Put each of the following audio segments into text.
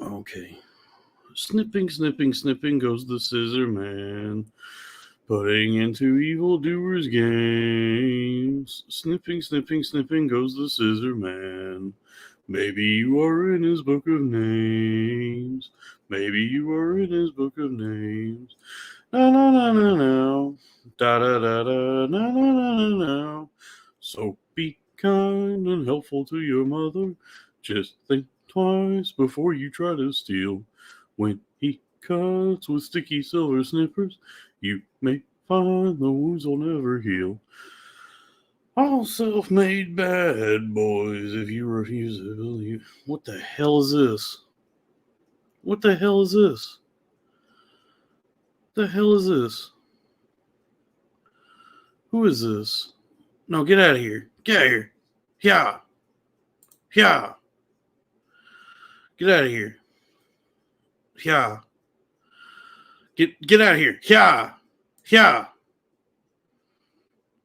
Okay. Snipping, snipping, snipping goes the scissor man, putting into evildoers' games. Snipping, snipping, snipping goes the scissor man. Maybe you are in his book of names. Maybe you are in his book of names. Na na na na na. Da da da da na na na na na. So be kind and helpful to your mother. Just think twice before you try to steal. When he cuts with sticky silver snippers, you may find the wounds will never heal. All self-made bad boys, if you refuse to believe. What the hell is this? What the hell is this? The hell is this? Who is this? No, get out of here. Get out of here. Yeah. Yeah. Get out of here. Yeah. Get out of here. Yeah. Yeah.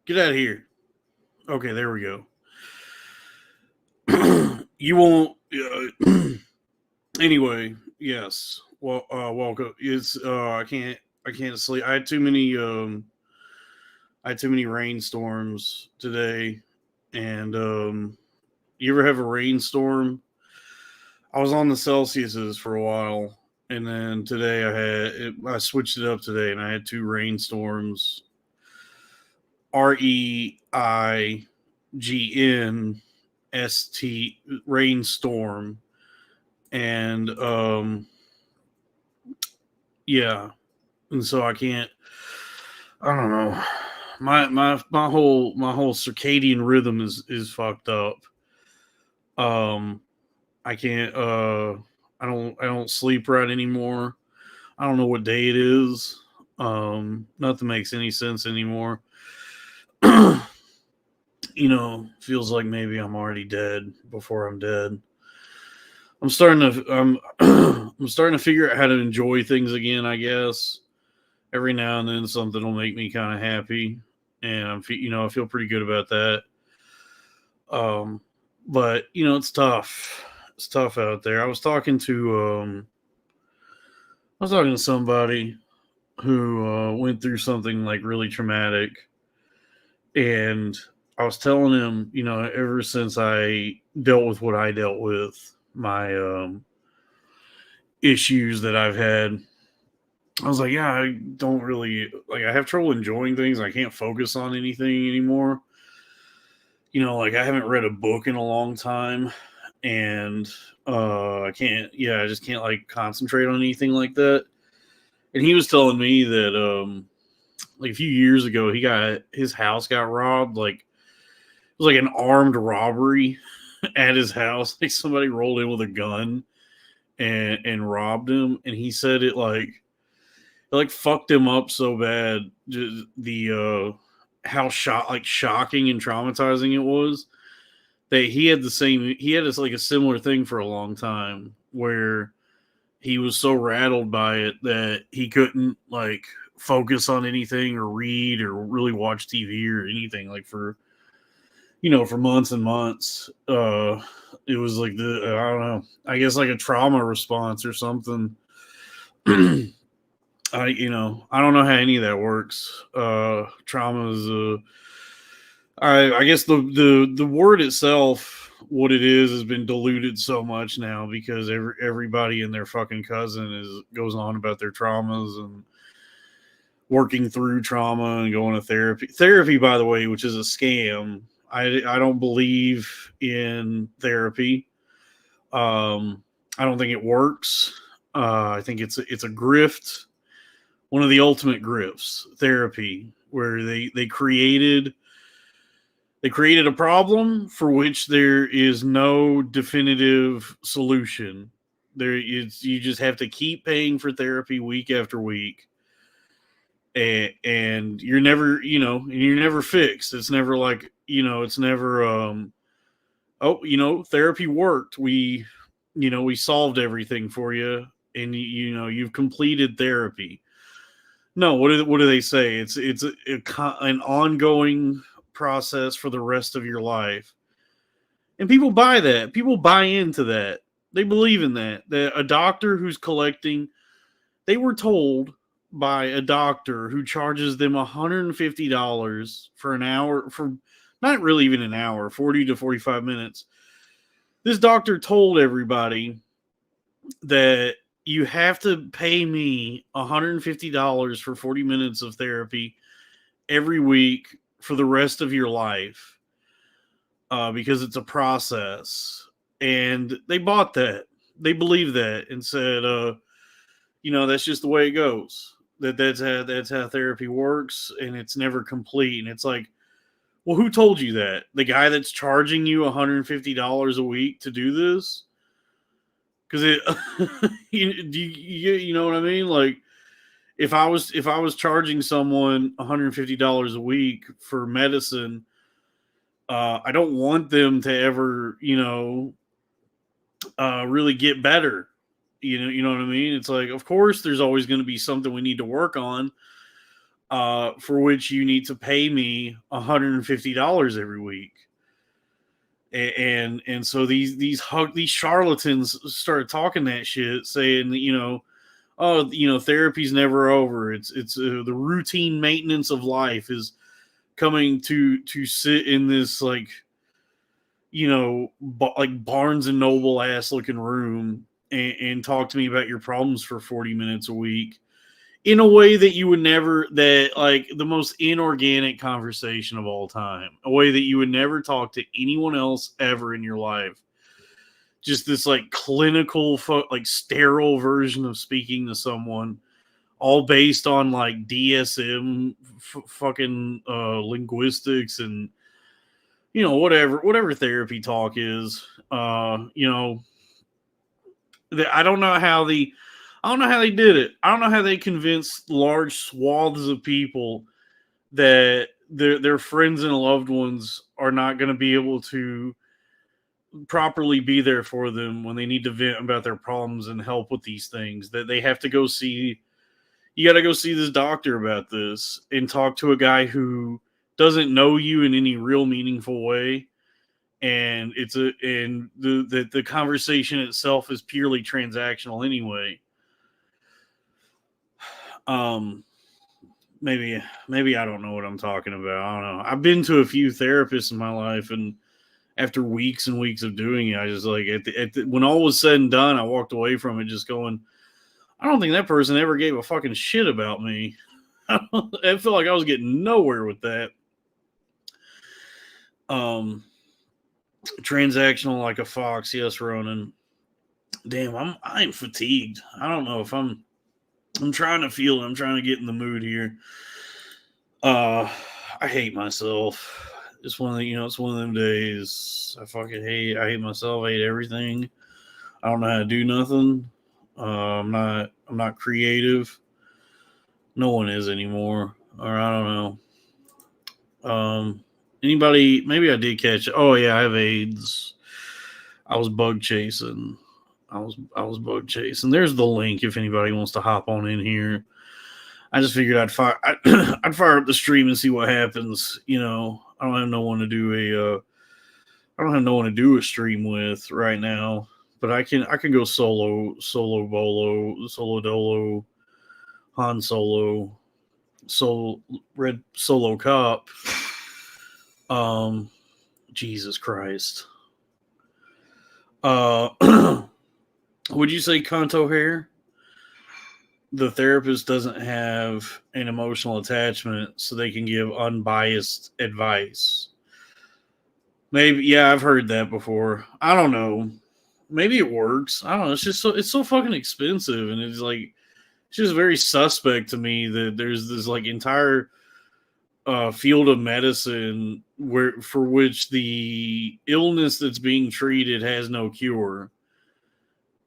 Get out of here. Okay, there we go. You won't. Anyway, yes. Well, welcome. It's I can't sleep. I had too many rainstorms today, and you ever have a rainstorm? I was on the Celsiuses for a while, and then today I switched it up today, and I had two rainstorms. REIGNST rainstorm, and yeah, and so I can't. I don't know. My whole circadian rhythm is fucked up. Um, I can't. I don't sleep right anymore. I don't know what day it is. Nothing makes any sense anymore. Feels like maybe I'm already dead before I'm dead. I'm starting to figure out how to enjoy things again. I guess every now and then something will make me kind of happy, and I feel pretty good about that. Um, but it's tough. It's tough out there. I was talking to somebody who went through something like really traumatic, and I was telling him, ever since I dealt with what I dealt with, my issues that I've had, I was like, yeah, I don't really like. I have trouble enjoying things. I can't focus on anything anymore. Like I haven't read a book in a long time, and I can't. Yeah, I just can't like concentrate on anything like that. And he was telling me that like a few years ago, his house got robbed. Like it was like an armed robbery at his house. Like somebody rolled in with a gun and robbed him. And he said it like fucked him up so bad. Just the how shocking and traumatizing it was that he had this like a similar thing for a long time where he was so rattled by it that he couldn't like focus on anything or read or really watch TV or anything like for months and months. It was like I don't know, I guess like a trauma response or something. I don't know how any of that works. Trauma is I guess the word itself, what it is, has been diluted so much now because everybody and their fucking cousin goes on about their traumas and working through trauma and going to therapy. Therapy, by the way, which is a scam. I don't believe in therapy. I don't think it works. I think it's a grift, one of the ultimate grifts, therapy, where they created a problem for which there is no definitive solution. You just have to keep paying for therapy week after week, and you're never fixed. It's never like it's never oh, therapy worked. We solved everything for you, and you've completed therapy. No, what do they say? An ongoing process for the rest of your life, and people buy that. People buy into that. They believe in that a doctor who's collecting, they were told by a doctor who charges them $150 for an hour, for not really even an hour, 40 to 45 minutes. This doctor told everybody that you have to pay me $150 for 40 minutes of therapy every week for the rest of your life, because it's a process. And they bought that. They believed that and said, that's just the way it goes. That's how therapy works, and it's never complete. And it's like, well, who told you that? The guy that's charging you $150 a week to do this? Because it, you know what I mean? Like, if I was charging someone $150 a week for medicine, I don't want them to ever, really get better. You know what I mean? It's like, of course, there's always going to be something we need to work on, for which you need to pay me $150 every week. And so these charlatans started talking that shit, saying that, therapy's never over. It's the routine maintenance of life is coming to sit in this, like, like Barnes and Noble ass looking room and talk to me about your problems for 40 minutes a week in a way that you would never, that, like, the most inorganic conversation of all time, a way that you would never talk to anyone else ever in your life. Just this, like, clinical, like, sterile version of speaking to someone, all based on, like, DSM fucking linguistics and, whatever therapy talk is. I don't know how they did it. I don't know how they convinced large swaths of people that their friends and loved ones are not going to be able to properly be there for them when they need to vent about their problems and help with these things. That they have to go see. You got to go see this doctor about this and talk to a guy who doesn't know you in any real meaningful way, and the conversation itself is purely transactional anyway. Maybe I don't know what I'm talking about. I don't know. I've been to a few therapists in my life, and after weeks and weeks of doing it, I just, like, when all was said and done, I walked away from it just going, I don't think that person ever gave a fucking shit about me. I feel like I was getting nowhere with that. Transactional like a fox. Yes, Ronan. Damn, I'm fatigued. I don't know if I'm trying to feel it. I'm trying to get in the mood here. I hate myself. It's one of it's one of them days. I hate myself. I hate everything. I don't know how to do nothing. I'm not creative. No one is anymore. Or I don't know. Anybody? Maybe I did catch it. Oh yeah, I have AIDS. I was bug chasing. I was bug chasing. There's the link if anybody wants to hop on in here. I just figured I'd fire up the stream and see what happens. I don't have no one to do a stream with right now, but I can go solo bolo, solo dolo, Han Solo, red solo cop. Jesus Christ. Would you say Kanto hair? The therapist doesn't have an emotional attachment, so they can give unbiased advice. Maybe, yeah, I've heard that before. I don't know. Maybe it works. I don't know. It's so fucking expensive, and it's just very suspect to me that there's this, like, entire field of medicine for which the illness that's being treated has no cure.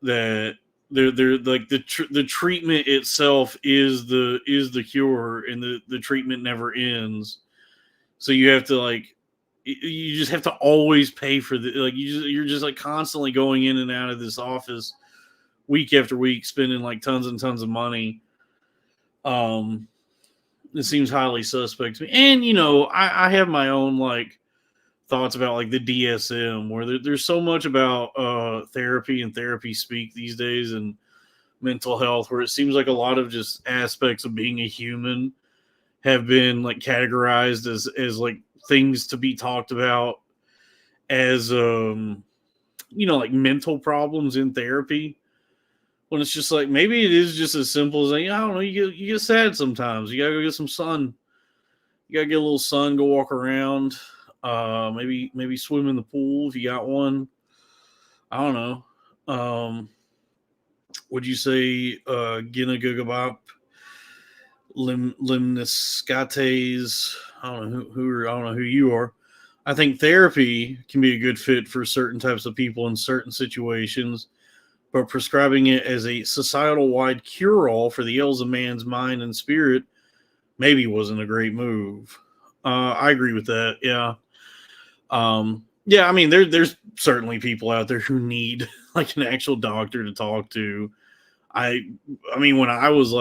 That they're like the treatment itself is the cure, and the treatment never ends. So you have to, you just have to always pay for you're just like constantly going in and out of this office week after week, spending like tons and tons of money. It seems highly suspect to me. And I have my own, like, thoughts about like the DSM, where there's so much about therapy and therapy speak these days, and mental health, where it seems like a lot of just aspects of being a human have been like categorized as like things to be talked about as like mental problems in therapy, when it's just like maybe it is just as simple as like, I don't know, you get sad sometimes, you gotta go get some sun, you gotta get a little sun, go walk around, maybe swim in the pool if you got one. I don't know. Would you say Gina Gugabop, Limniscates? I don't know I don't know who you are. I think therapy can be a good fit for certain types of people in certain situations, but prescribing it as a societal-wide cure-all for the ills of man's mind and spirit maybe wasn't a great move. I agree with that. Yeah. Yeah, I mean, there's certainly people out there who need like an actual doctor to talk to. I mean, when I was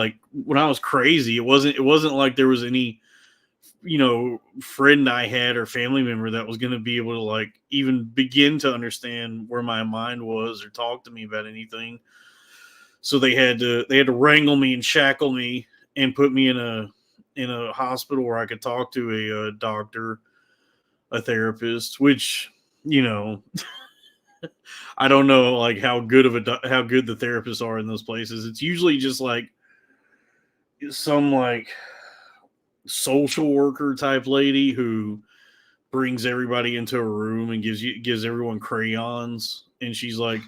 crazy, it wasn't like there was any friend I had or family member that was going to be able to like even begin to understand where my mind was or talk to me about anything. So they had to wrangle me and shackle me and put me in a hospital where I could talk to a doctor, a therapist, which I don't know like how good the therapists are in those places. It's usually just like some like social worker type lady who brings everybody into a room and gives everyone crayons, and she's like,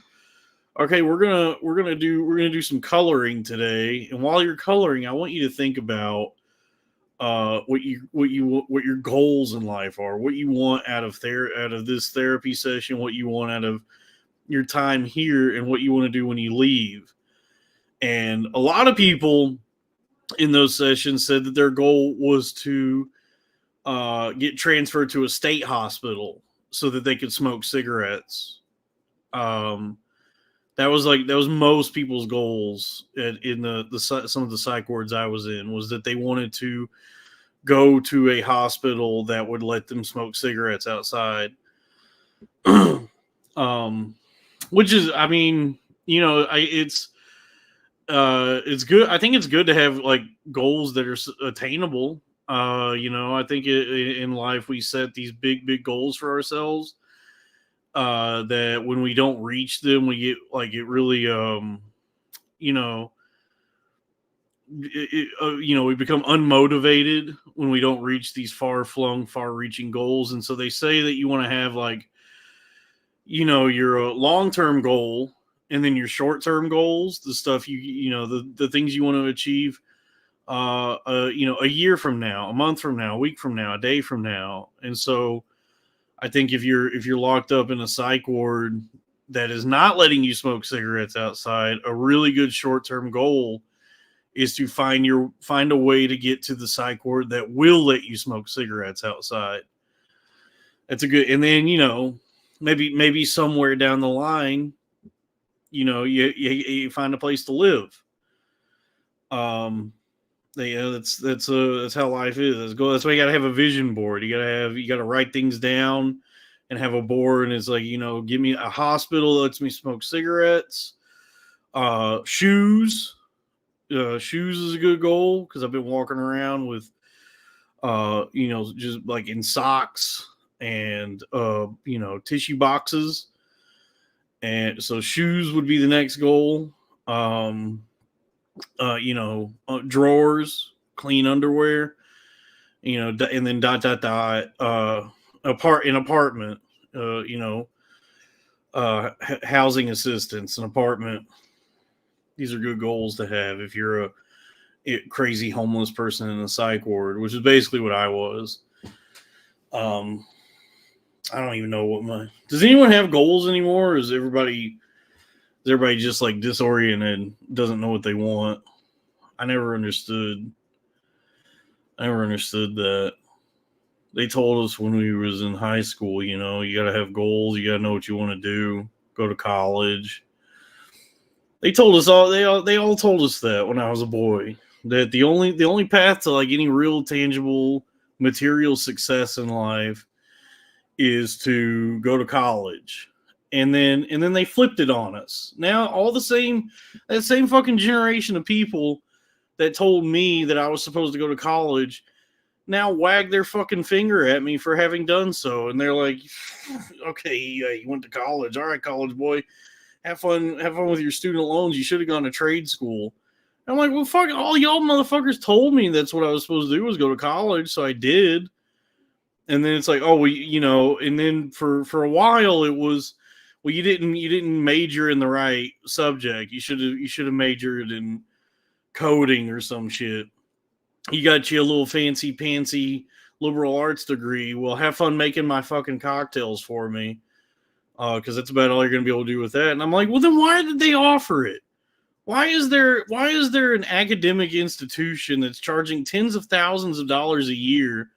okay, we're gonna do some coloring today, and while you're coloring, I want you to think about what your goals in life are, what you want out of this therapy session, what you want out of your time here, and what you want to do when you leave. And a lot of people in those sessions said that their goal was to get transferred to a state hospital so that they could smoke cigarettes. That was most people's goals in some of the psych wards I was in, was that they wanted to go to a hospital that would let them smoke cigarettes outside. Which is, I mean, it's good. I think it's good to have like goals that are attainable. I think in life we set these big goals for ourselves. That when we don't reach them, we get like it really, we become unmotivated when we don't reach these far-flung, far-reaching goals. And so they say that you want to have like, your long-term goal, and then your short-term goals, the stuff the things you want to achieve, a year from now, a month from now, a week from now, a day from now. And so I think if you're locked up in a psych ward that is not letting you smoke cigarettes outside, a really good short-term goal is to find a way to get to the psych ward that will let you smoke cigarettes outside. That's a good, and then maybe somewhere down the line, you find a place to live. That's how life is. That's why you gotta have a vision board. You gotta write things down and have a board. And it's like, give me a hospital that lets me smoke cigarettes. Shoes. Shoes is a good goal, because I've been walking around with, just like in socks and tissue boxes. And so shoes would be the next goal. Drawers, clean underwear, and then apartment, housing assistance, an apartment. These are good goals to have if you're a crazy homeless person in a psych ward, which is basically what I was. I don't even know does anyone have goals anymore? Or is everybody just like disoriented, doesn't know what they want? I never understood that. They told us when we was in high school, you got to have goals, you got to know what you want to do, go to college. They told us they all told us that when I was a boy, that the only path to like any real tangible material success in life is to go to college. And then they flipped it on us. Now all that same fucking generation of people that told me that I was supposed to go to college now wag their fucking finger at me for having done so. And they're like, okay, you went to college. All right, college boy, have fun with your student loans. You should have gone to trade school. I'm like, well, fuck, all y'all motherfuckers told me that's what I was supposed to do was go to college, so I did. And then it's like, oh, well, and then for a while it was, well, you didn't major in the right subject. You should have majored in coding or some shit. You got you a little fancy pantsy liberal arts degree. Well, have fun making my fucking cocktails for me, because that's about all you're gonna be able to do with that. And I'm like, well, then why did they offer it? Why is there an academic institution that's charging tens of thousands of dollars a year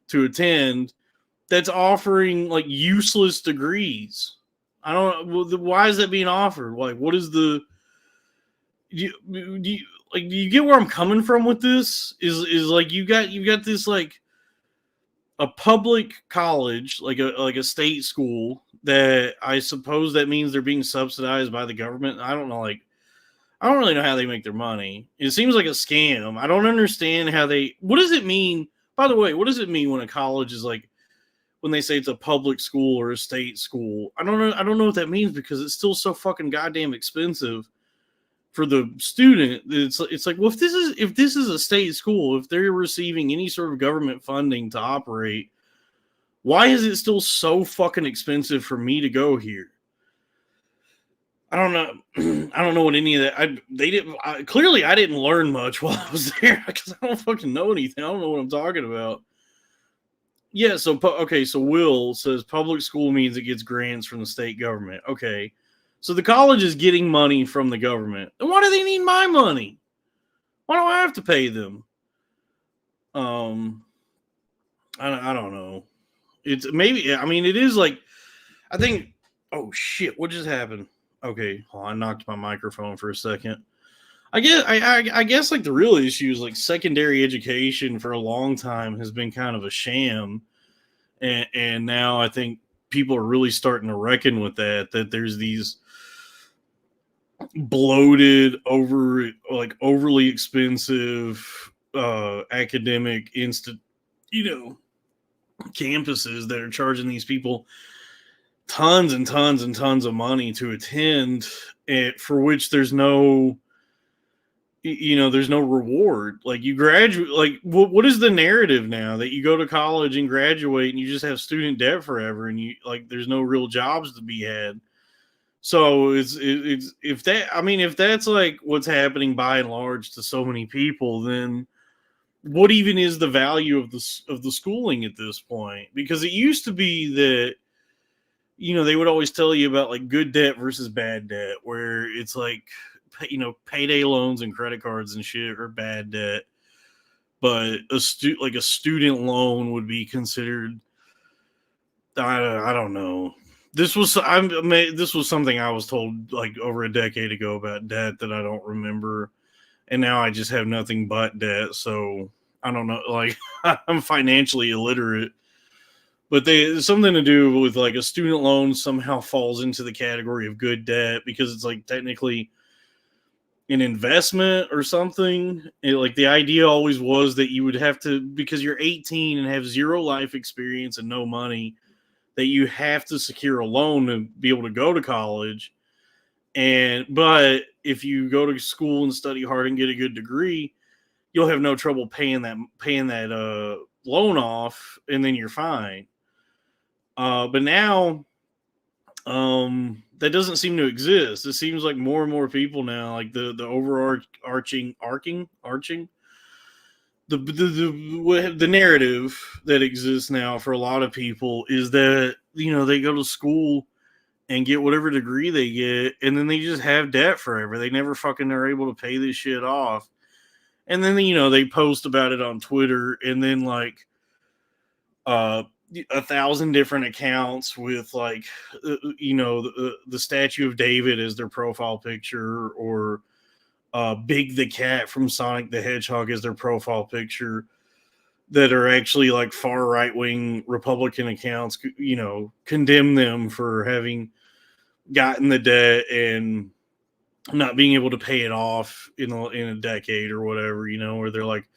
to attend that's offering like useless degrees? I don't know. Why is that being offered? Like, what is the do you get where I'm coming from with this? Is like you got this like a public college, like a state school that I suppose that means they're being subsidized by the government. I don't know, like I don't really know how they make their money. It seems like a scam. I don't understand how what does it mean? By the way, what does it mean when a college is like when they say it's a public school or a state school? I don't know what that means because it's still so fucking goddamn expensive for the student. It's like, well, if this is a state school, if they're receiving any sort of government funding to operate, why is it still so fucking expensive for me to go here? I don't know. I don't know what any of that. Clearly I didn't learn much while I was there because I don't fucking know anything. I don't know what I'm talking about. Yeah. So So Will says public school means it gets grants from the state government. Okay. So the college is getting money from the government. And why do they need my money? Why do I have to pay them? I don't know. It's maybe, I mean, it is like, I think, oh shit, what just happened? Okay, I knocked my microphone for a second. I guess like the real issue is like secondary education for a long time has been kind of a sham. And now I think people are really starting to reckon with that there's these bloated, overly expensive academic campuses that are charging these people tons and tons and tons of money to attend, for which there's no reward. Like you graduate, like what is the narrative now that you go to college and graduate and you just have student debt forever and there's no real jobs to be had. So if that's like what's happening by and large to so many people, then what even is the value of the schooling at this point? Because it used to be that they would always tell you about like good debt versus bad debt, where it's like payday loans and credit cards and shit are bad debt, but a student loan would be considered. I don't know. This was something I was told like over a decade ago about debt that I don't remember, and now I just have nothing but debt. So I don't know. Like I'm financially illiterate, but something to do with like a student loan somehow falls into the category of good debt because it's like technically an investment or something. Like the idea always was that you would have to, because you're 18 and have zero life experience and no money, that you have to secure a loan to be able to go to college. But if you go to school and study hard and get a good degree, you'll have no trouble paying that loan off, and then you're fine. But now, that doesn't seem to exist. It seems like more and more people now, like the overarching the narrative that exists now for a lot of people is that they go to school and get whatever degree they get, and then they just have debt forever. They never fucking are able to pay this shit off. And then they post about it on Twitter, and then like 1,000 different accounts with like the Statue of David as their profile picture, or Big the Cat from Sonic the Hedgehog as their profile picture. that are actually like far right wing Republican accounts, condemn them for having gotten the debt and not being able to pay it off in a decade or whatever, where they're like,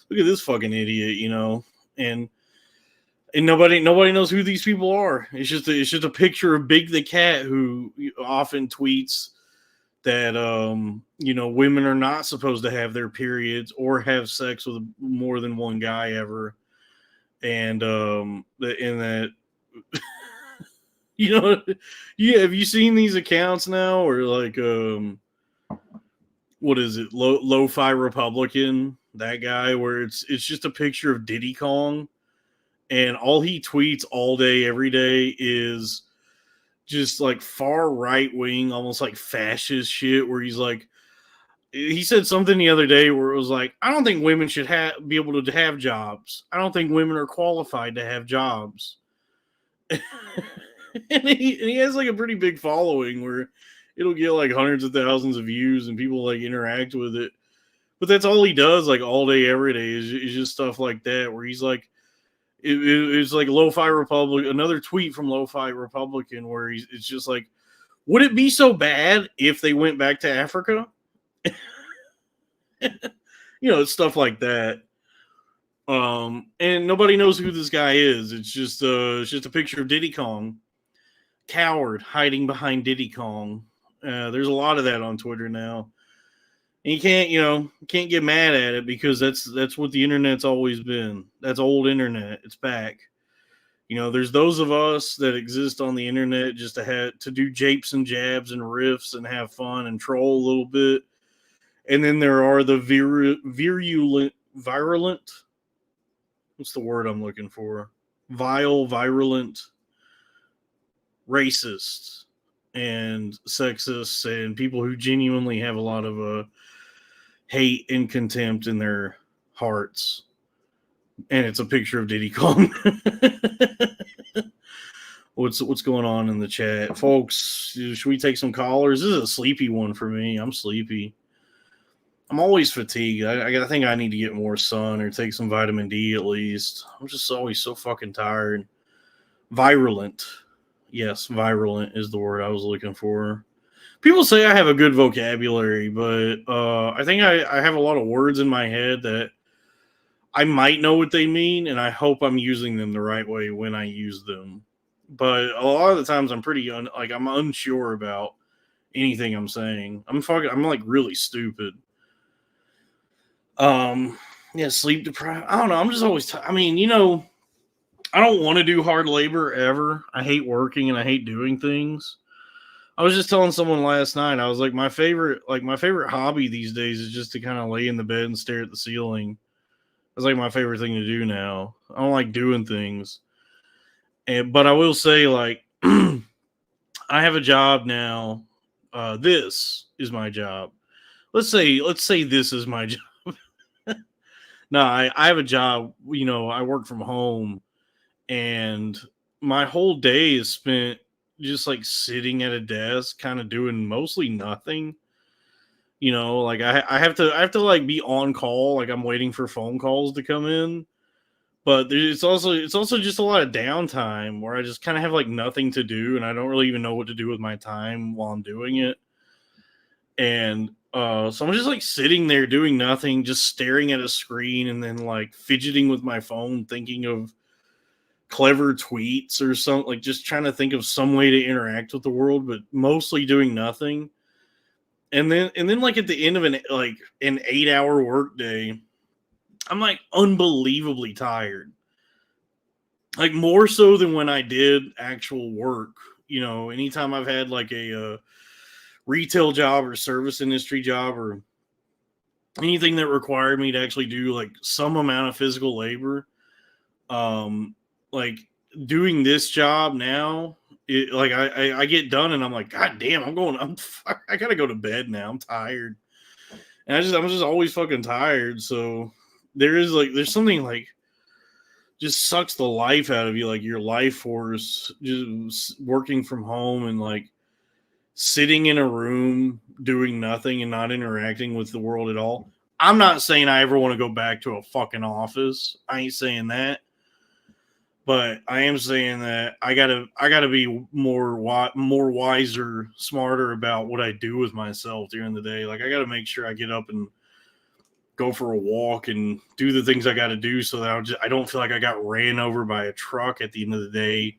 look at this fucking idiot, and nobody knows who these people are. It's just a picture of Big the Cat, who often tweets that women are not supposed to have their periods or have sex with more than one guy ever, and that yeah, have you seen these accounts now, or like what is it, Lo-Fi Republican, that guy, where it's just a picture of Diddy Kong, and all he tweets all day every day is just like far right wing, almost like fascist shit, where he's like, he said something the other day where it was like, I don't think women should be able to have jobs. I don't think women are qualified to have jobs. and he has like a pretty big following where it'll get like hundreds of thousands of views and people like interact with it. But that's all he does, like all day, every day, is just stuff like that, where he's like, it's like Lo-Fi Republican, another tweet from Lo-Fi Republican, where it's just like, would it be so bad if they went back to Africa? It's stuff like that. And nobody knows who this guy is. It's just a picture of Diddy Kong, coward hiding behind Diddy Kong. There's a lot of that on Twitter now, and you can't get mad at it, because that's what the internet's always been. That's old internet. It's back. There's those of us that exist on the internet just to do japes and jabs and riffs and have fun and troll a little bit. And then there are the virulent, what's the word I'm looking for? Vile, virulent, racists and sexists and people who genuinely have a lot of hate and contempt in their hearts. And it's a picture of Diddy Kong. What's going on in the chat, folks? Should we take some callers? This is a sleepy one for me. I'm sleepy. I'm always fatigued. I think I need to get more sun or take some vitamin D at least. I'm just always so fucking tired. Virulent. Yes, virulent is the word I was looking for. People say I have a good vocabulary, but I think I have a lot of words in my head that I might know what they mean, and I hope I'm using them the right way when I use them. But a lot of the times I'm pretty I'm unsure about anything I'm saying. I'm like really stupid. Yeah, sleep deprived. I don't know. I'm just always I don't want to do hard labor ever. I hate working and I hate doing things. I was just telling someone last night, I was like, my favorite hobby these days is just to kind of lay in the bed and stare at the ceiling. That's like my favorite thing to do now. I don't like doing things. But I will say, like, I have a job now. This is my job. Let's say this is my job. No, I have a job. I work from home, and my whole day is spent just like sitting at a desk, kind of doing mostly nothing. Like I have to like be on call, like I'm waiting for phone calls to come in. But it's also just a lot of downtime where I just kind of have like nothing to do, and I don't really even know what to do with my time while I'm doing it. And so I'm just like sitting there doing nothing, just staring at a screen, and then like fidgeting with my phone, thinking of clever tweets or something, like just trying to think of some way to interact with the world, but mostly doing nothing. And then like at the end of an 8-hour workday, I'm like unbelievably tired. Like more so than when I did actual work. Anytime I've had like a retail job or service industry job or anything that required me to actually do like some amount of physical labor, like doing this job now, I get done and I'm like, God damn, I gotta go to bed now. I'm tired. And I'm just always fucking tired. So there's something like just sucks the life out of you, like your life force, just working from home and like sitting in a room doing nothing and not interacting with the world at all. I'm not saying I ever want to go back to a fucking office. I ain't saying that. But I am saying that I gotta be more wiser, smarter about what I do with myself during the day. Like I gotta make sure I get up and go for a walk and do the things I got to do so that I don't feel like I got ran over by a truck at the end of the day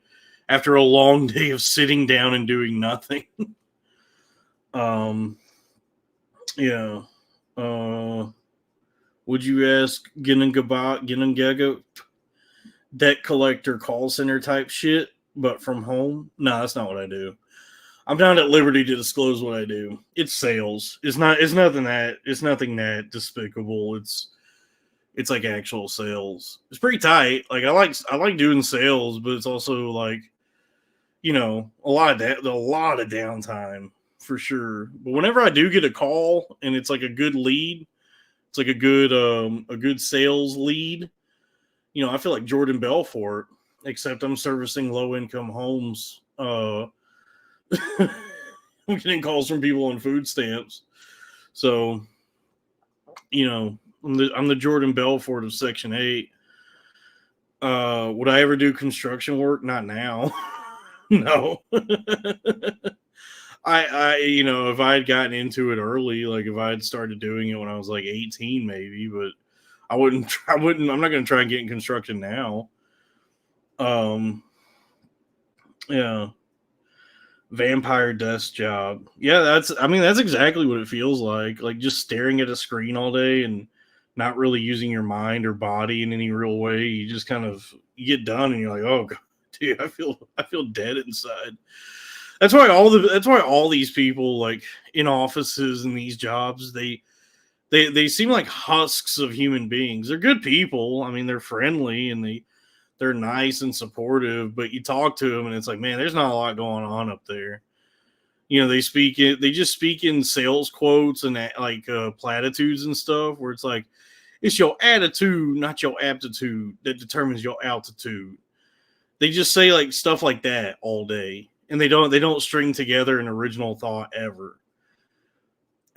after a long day of sitting down and doing nothing. um, yeah. Would you ask Ginningaga debt collector call center type shit, but from home? No, that's not what I do. I'm not at liberty to disclose what I do. It's sales. It's not. It's nothing that. It's nothing that despicable. It's like actual sales. It's pretty tight. Like I like doing sales, but it's also like a lot of a lot of downtime for sure. But whenever I do get a call and it's like a good lead, it's like a good sales lead. I feel like Jordan Belfort, except I'm servicing low income homes. I'm getting calls from people on food stamps. So, I'm the Jordan Belfort of Section 8. Would I ever do construction work? Not now. No. If I had gotten into it early, like if I had started doing it when I was like 18, maybe, but I'm not going to try and get in construction now. Yeah. Vampire desk job. Yeah, that's exactly what it feels like. Like just staring at a screen all day and not really using your mind or body in any real way. You just kind of you get done and you're like, oh god, dude, I feel dead inside. That's why all these people like in offices and these jobs, they seem like husks of human beings. They're good people. I mean, they're friendly and they're nice and supportive, but you talk to them and it's like, man, there's not a lot going on up there. They just speak in sales quotes and like platitudes and stuff where it's like, it's your attitude, not your aptitude that determines your altitude. They just say like stuff like that all day and they don't string together an original thought ever.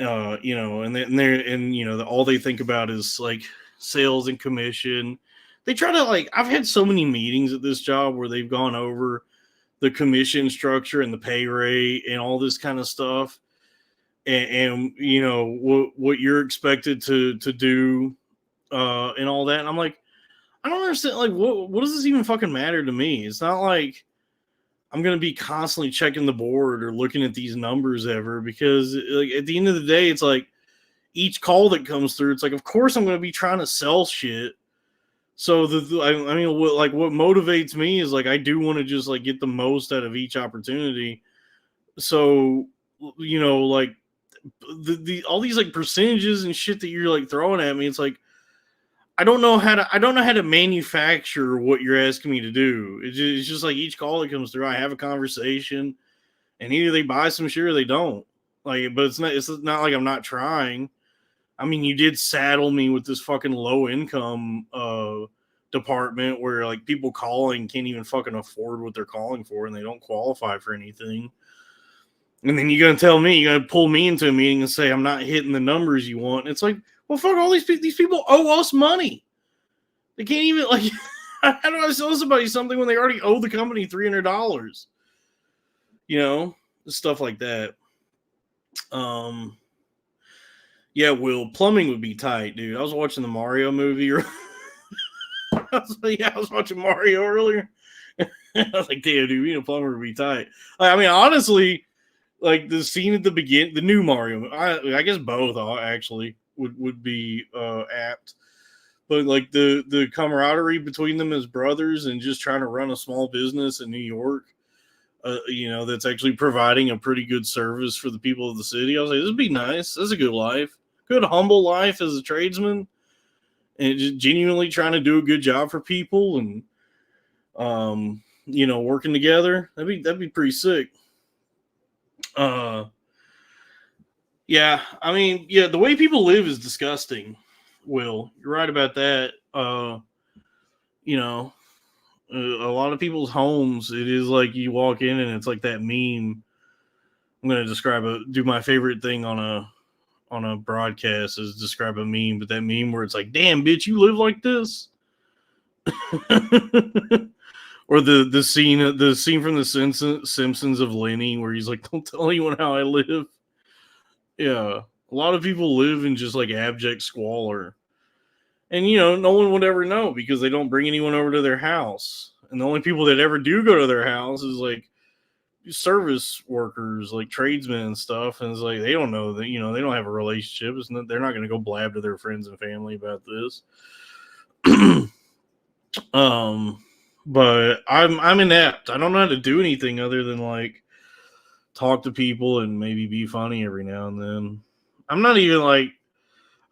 All they think about is like sales and commission. They try to like I've had so many meetings at this job where they've gone over the commission structure and the pay rate and all this kind of stuff, and what you're expected to do, and all that. And I'm like, I don't understand. Like, what does this even fucking matter to me? It's not like I'm gonna be constantly checking the board or looking at these numbers ever because like at the end of the day, it's like each call that comes through, it's like of course I'm gonna be trying to sell shit. So I mean, what motivates me is like I do want to just like get the most out of each opportunity. So like the all these like percentages and shit that you're like throwing at me, it's like I don't know how to manufacture what you're asking me to do. It's just like each call that comes through, I have a conversation, and either they buy some shit or they don't. Like, but it's not like I'm not trying. I mean, you did saddle me with this fucking low income department where like people calling can't even fucking afford what they're calling for and they don't qualify for anything. And then you're gonna tell me, you're gonna pull me into a meeting and say I'm not hitting the numbers you want. And it's like, well, fuck, all these people owe us money. They can't even like. How do I sell somebody something when they already owe the company $300? Stuff like that. Yeah, Will, plumbing would be tight, dude. I was watching the Mario movie. I was watching Mario earlier. I was like, damn, dude, a plumber would be tight. I mean, honestly, like the scene at the beginning, the new Mario, I guess both actually would be apt. But like the camaraderie between them as brothers and just trying to run a small business in New York, that's actually providing a pretty good service for the people of the city. I was like, this would be nice. This is a good life, good humble life as a tradesman, and just genuinely trying to do a good job for people and working together. That'd be pretty sick. Yeah, I mean, yeah, the way people live is disgusting. Will, you're right about that. A lot of people's homes, it is like you walk in and it's like that meme. I'm gonna do my favorite thing on on a broadcast is describe a meme, but that meme where it's like, "Damn, bitch, you live like this," or the scene from the Simpsons of Lenny where he's like, "Don't tell anyone how I live." Yeah, a lot of people live in just like abject squalor, and no one would ever know because they don't bring anyone over to their house, and the only people that ever do go to their house is like service workers, like tradesmen and stuff, and it's like they don't know that they don't have a relationship. They're not going to go blab to their friends and family about this. But I'm inept. I don't know how to do anything other than like talk to people and maybe be funny every now and then. I'm not even like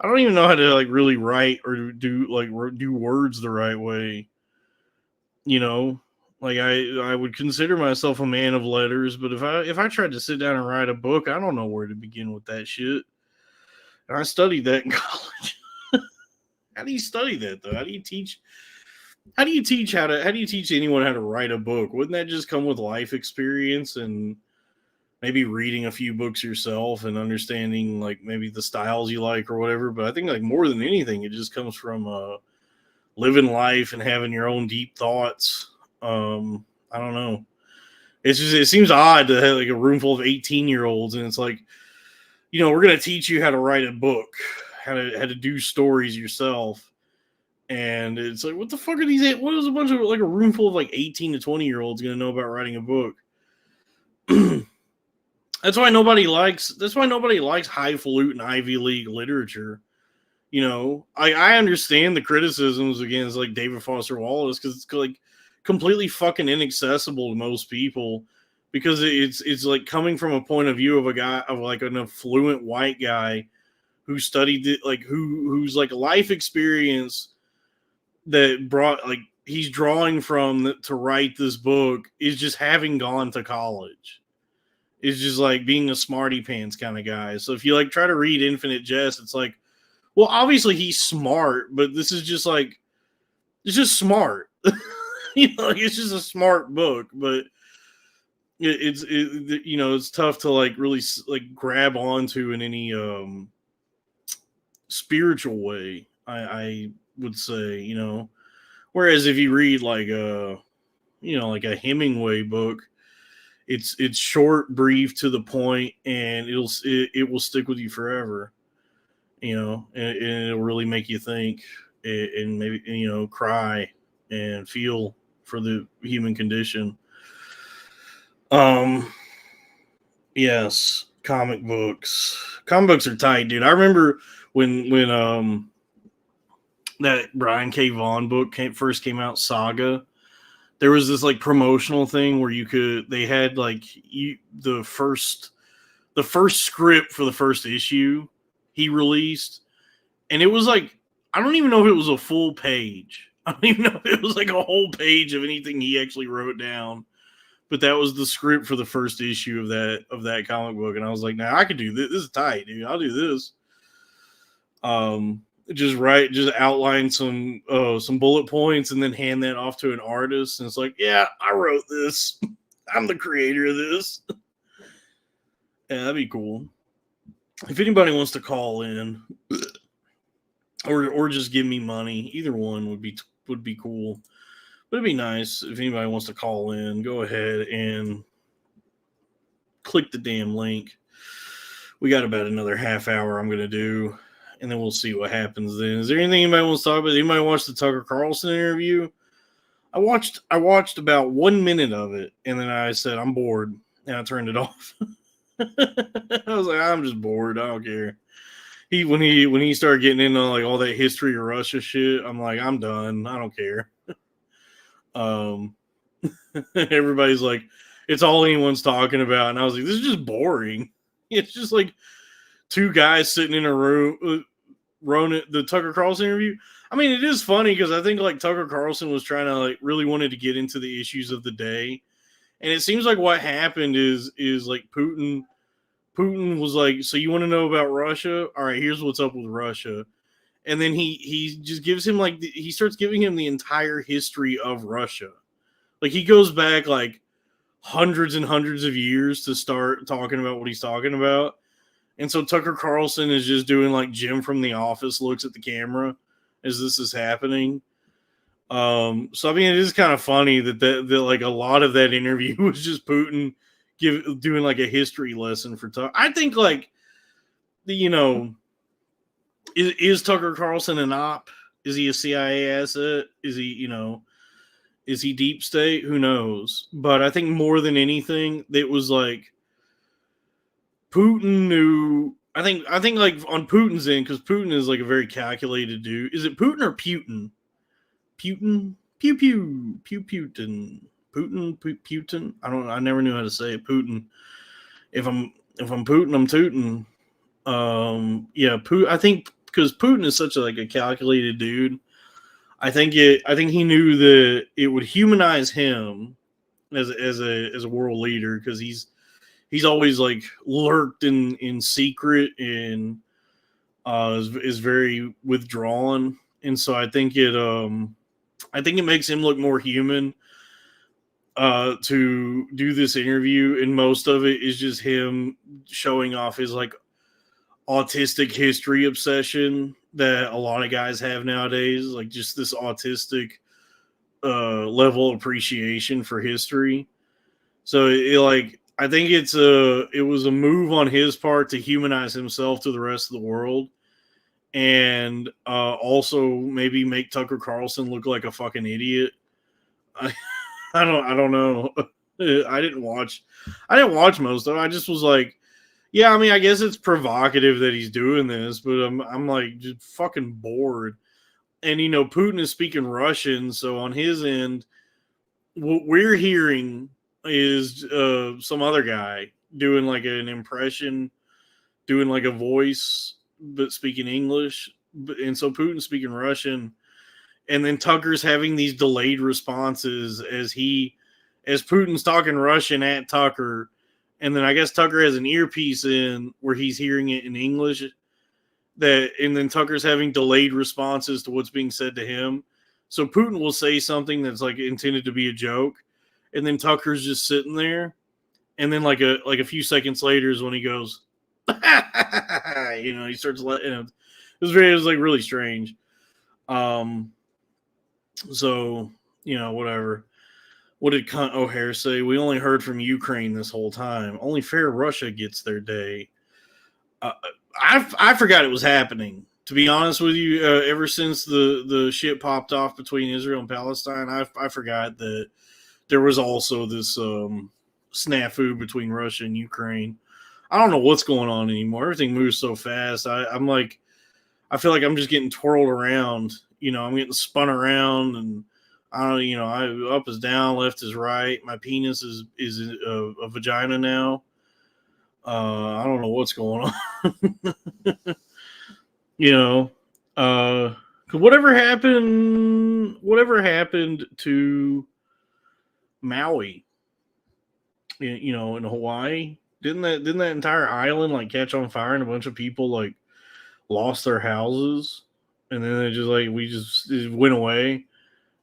I don't even know how to like really write or do words the right way. Like I would consider myself a man of letters, but if I tried to sit down and write a book, I don't know where to begin with that shit. And I studied that in college. How do you study that though? How do you teach anyone how to write a book? Wouldn't that just come with life experience and maybe reading a few books yourself and understanding like maybe the styles you like or whatever? But I think like more than anything, it just comes from living life and having your own deep thoughts. I don't know. It's just, it seems odd to have like a room full of 18-year-olds and it's like, we're going to teach you how to write a book, how to do stories yourself. And it's like, what the fuck are these? What is a bunch of like a room full of like 18 to 20-year-olds going to know about writing a book? That's why nobody likes highfalutin Ivy League literature. I understand the criticisms against like David Foster Wallace because it's like completely fucking inaccessible to most people because it's like coming from a point of view of a guy of like an affluent white guy who studied it, like who's like life experience that brought like he's drawing from to write this book is just having gone to college. It's just like being a smarty pants kind of guy. So if you like try to read Infinite Jest, it's like, well, obviously he's smart, but this is just like it's just smart. It's just a smart book, but it's tough to like really like grab onto in any spiritual way. I would say, whereas if you read like like a Hemingway book, it's short, brief, to the point, and it will stick with you forever. And it'll really make you think and maybe cry and feel for the human condition. Yes, comic books. Comic books are tight, dude. I remember when that Brian K. Vaughan book first came out, Saga. There was this like promotional thing where they had like the first script for the first issue he released, and it was like I don't even know if it was a full page. I don't even know if it was like a whole page of anything he actually wrote down. But that was the script for the first issue of that comic book, and I was like, "Nah, I could do this. This is tight, dude. I'll do this." Just outline some bullet points and then hand that off to an artist, and it's like, "Yeah, I wrote this. I'm the creator of this." Yeah, that'd be cool. If anybody wants to call in, or just give me money, either one would be cool. But it'd be nice if anybody wants to call in. Go ahead and click the damn link. We got about another half hour I'm going to do, and then we'll see what happens then. Is there anything anybody wants to talk about? Anybody watch the Tucker Carlson interview? I watched about 1 minute of it, and then I said, I'm bored, and I turned it off. I was like, I'm just bored. I don't care. When he started getting into like all that history of Russia shit, I'm like, I'm done. I don't care. Everybody's like, it's all anyone's talking about, and I was like, this is just boring. It's just like two guys sitting in a room. The Tucker Carlson interview. I mean, it is funny because I think like Tucker Carlson was trying to like really wanted to get into the issues of the day, and it seems like what happened is like Putin was like, so you want to know about Russia? All right, here's what's up with Russia. And then he just gives him like he starts giving him the entire history of Russia. Like he goes back like hundreds and hundreds of years to start talking about what he's talking about. And so Tucker Carlson is just doing like Jim from The Office looks at the camera as this is happening. So I mean, it is kind of funny that like a lot of that interview was just Putin doing like a history lesson for Tucker. I think like is Tucker Carlson an op? Is he a CIA asset? Is he is he deep state? Who knows? But I think more than anything, it was like Putin knew. I think like on Putin's end, because Putin is like a very calculated dude. Is it Putin or Putin? Putin, pew pew pew Putin, Putin. I don't. I never knew how to say it. Putin. If I'm Putin, I'm tootin'. Yeah, I think because Putin is such a calculated dude. I think he knew that it would humanize him as a world leader, because he's always like lurked in secret and is very withdrawn, and so I think it makes him look more human to do this interview, and most of it is just him showing off his like autistic history obsession that a lot of guys have nowadays, like just this autistic level of appreciation for history. So I think it was a move on his part to humanize himself to the rest of the world, and also maybe make Tucker Carlson look like a fucking idiot. I don't know. I didn't watch most of it. I just was like, yeah, I mean, I guess it's provocative that he's doing this, but I'm like just fucking bored. And Putin is speaking Russian, so on his end, what we're hearing is some other guy doing like an impression, doing like a voice, but speaking English. And so Putin's speaking Russian, and then Tucker's having these delayed responses as Putin's talking Russian at Tucker. And then I guess Tucker has an earpiece in where he's hearing it in English. And then Tucker's having delayed responses to what's being said to him. So Putin will say something that's like intended to be a joke, and then Tucker's just sitting there. And then like a few seconds later is when he goes, he starts letting it. It was like really strange. So whatever. What did Cunt O'Hare say? We only heard from Ukraine this whole time. Only fair Russia gets their day. I forgot it was happening. To be honest with you, ever since the shit popped off between Israel and Palestine, I forgot that there was also this snafu between Russia and Ukraine. I don't know what's going on anymore. Everything moves so fast. I feel like I'm just getting twirled around. I'm getting spun around, and I don't, up is down, left is right. My penis is a vagina now. I don't know what's going on. Whatever happened to Maui, in Hawaii, didn't that entire island like catch on fire, and a bunch of people like lost their houses, and then it went away.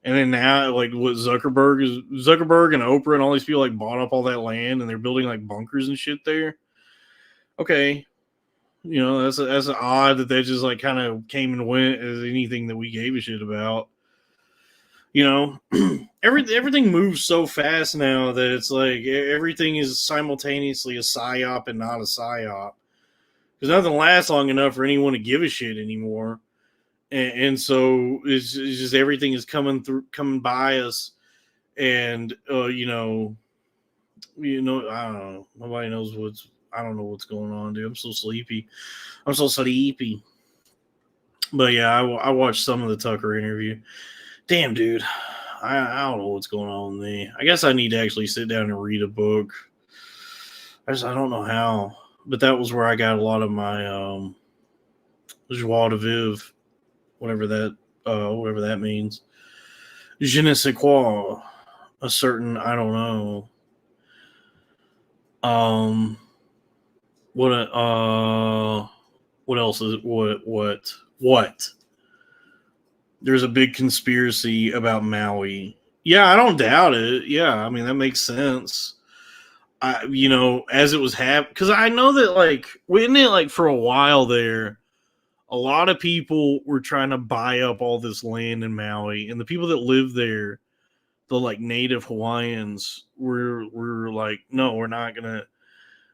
And then now, like, what Zuckerberg and Oprah and all these people like bought up all that land, and they're building like bunkers and shit there. Okay, that's odd that just like kind of came and went as anything that we gave a shit about. Everything moves so fast now that it's like everything is simultaneously a psyop and not a psyop, because nothing lasts long enough for anyone to give a shit anymore. And so it's just everything is coming by us, and I don't know. Nobody knows I don't know what's going on, dude. I'm so sleepy. But yeah, I watched some of the Tucker interview. Damn, dude. I don't know what's going on with me. I guess I need to actually sit down and read a book. I don't know how, but that was where I got a lot of my joie de vivre. Whatever that means. Je ne sais quoi. A certain, I don't know. What else is what? There's a big conspiracy about Maui. Yeah, I don't doubt it. Yeah, I mean, that makes sense. as it was happening, because I know that, like, wasn't it like for a while there, a lot of people were trying to buy up all this land in Maui, and the people that live there, the like native Hawaiians, were like, no, we're not gonna.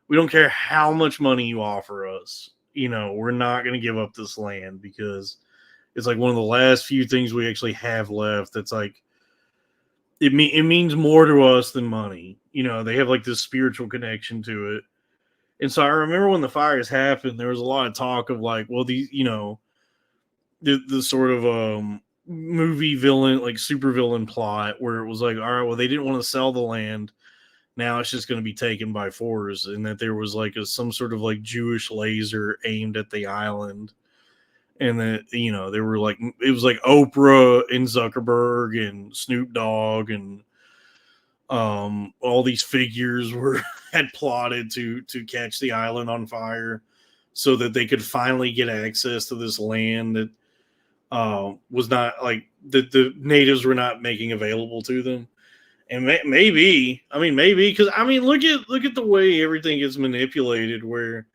We don't care how much money you offer us. We're not gonna give up this land because it's like one of the last few things we actually have left. That's like it means more to us than money. They have like this spiritual connection to it. And so I remember when the fires happened, there was a lot of talk of like, well, the sort of movie villain, like super villain plot where it was like, all right, well, they didn't want to sell the land. Now it's just going to be taken by force, and that there was like some sort of like Jewish laser aimed at the island. And that, there were like, it was like Oprah and Zuckerberg and Snoop Dogg and all these figures had plotted to catch the island on fire so that they could finally get access to this land that was not like the natives were not making available to them. And maybe because look at the way everything gets manipulated, where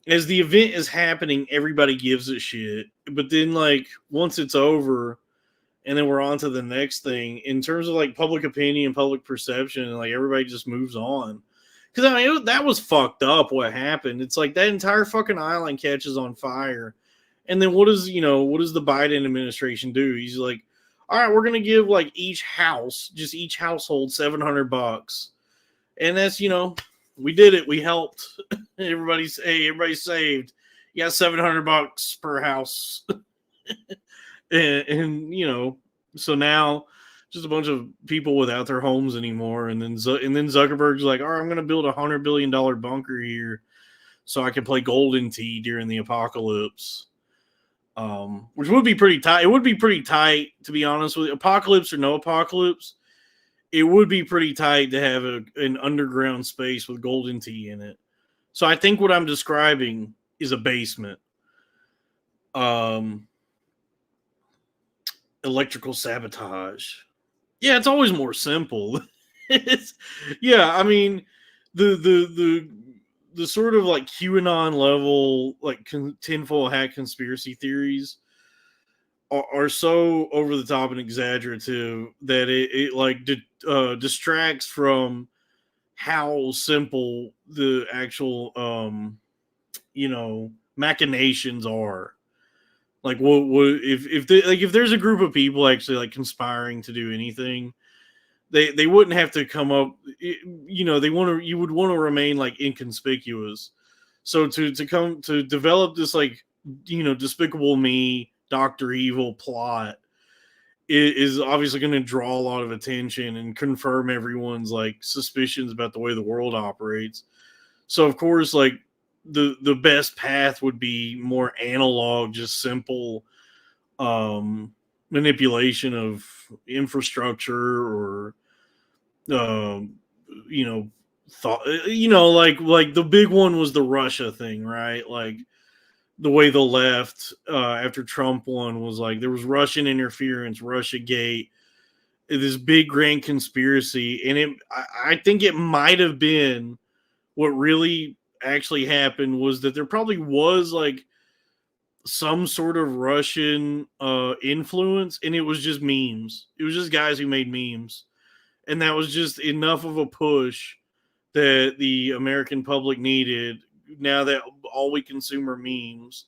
as the event is happening, everybody gives a shit, but then like once it's over, and then we're on to the next thing in terms of like public opinion, public perception, and like everybody just moves on. Because that was fucked up what happened. It's like that entire fucking island catches on fire, and then what does the Biden administration do? He's like, all right, we're gonna give like each household $700, and that's we did it. We helped. Everybody's saved. You got $700 per house. and so now just a bunch of people without their homes anymore. And then Zuckerberg's like, all right, I'm going to build $100 billion bunker here so I can play Golden Tee during the apocalypse. Which would be pretty tight. It would be pretty tight, to be honest with you. Apocalypse or no apocalypse, it would be pretty tight to have an underground space with Golden Tee in it. So I think what I'm describing is a basement. Electrical sabotage. Yeah, it's always more simple. The sort of like QAnon level, like tinfoil hat conspiracy theories are so over the top and exaggerative that it like distracts from how simple the actual machinations are. Like, what if there's a group of people actually like conspiring to do anything, they wouldn't have to come up. You would want to remain like inconspicuous. So to develop this like Despicable Me, Dr. Evil plot is obviously going to draw a lot of attention and confirm everyone's like suspicions about the way the world operates. So of course, like the best path would be more analog, just simple manipulation of infrastructure or thought, like the big one was the Russia thing, right? Like the way the left after Trump won was like there was Russian interference, Russia Gate, this big grand conspiracy, and I think it might have been what really actually happened was that there probably was like some sort of Russian influence, and it was just memes. It was just guys who made memes, and that was just enough of a push that the American public needed. Now that all we consume are memes,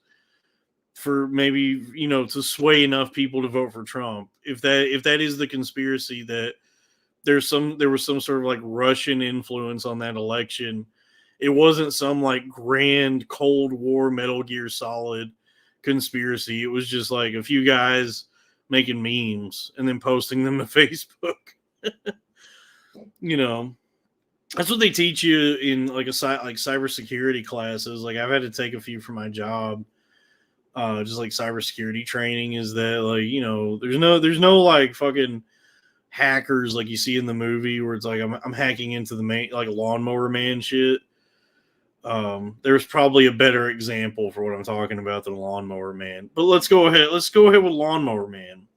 for maybe to sway enough people to vote for Trump. If that is the conspiracy, that there was some sort of like Russian influence on that election. It wasn't some like grand Cold War Metal Gear Solid conspiracy. It was just like a few guys making memes and then posting them to Facebook. That's what they teach you in like cybersecurity classes. Like I've had to take a few for my job. Just like cybersecurity training is that like, there's no like fucking hackers like you see in the movie where it's like I'm hacking into the main like Lawnmower Man shit. There's probably a better example for what I'm talking about than Lawnmower Man. But let's go ahead with Lawnmower Man.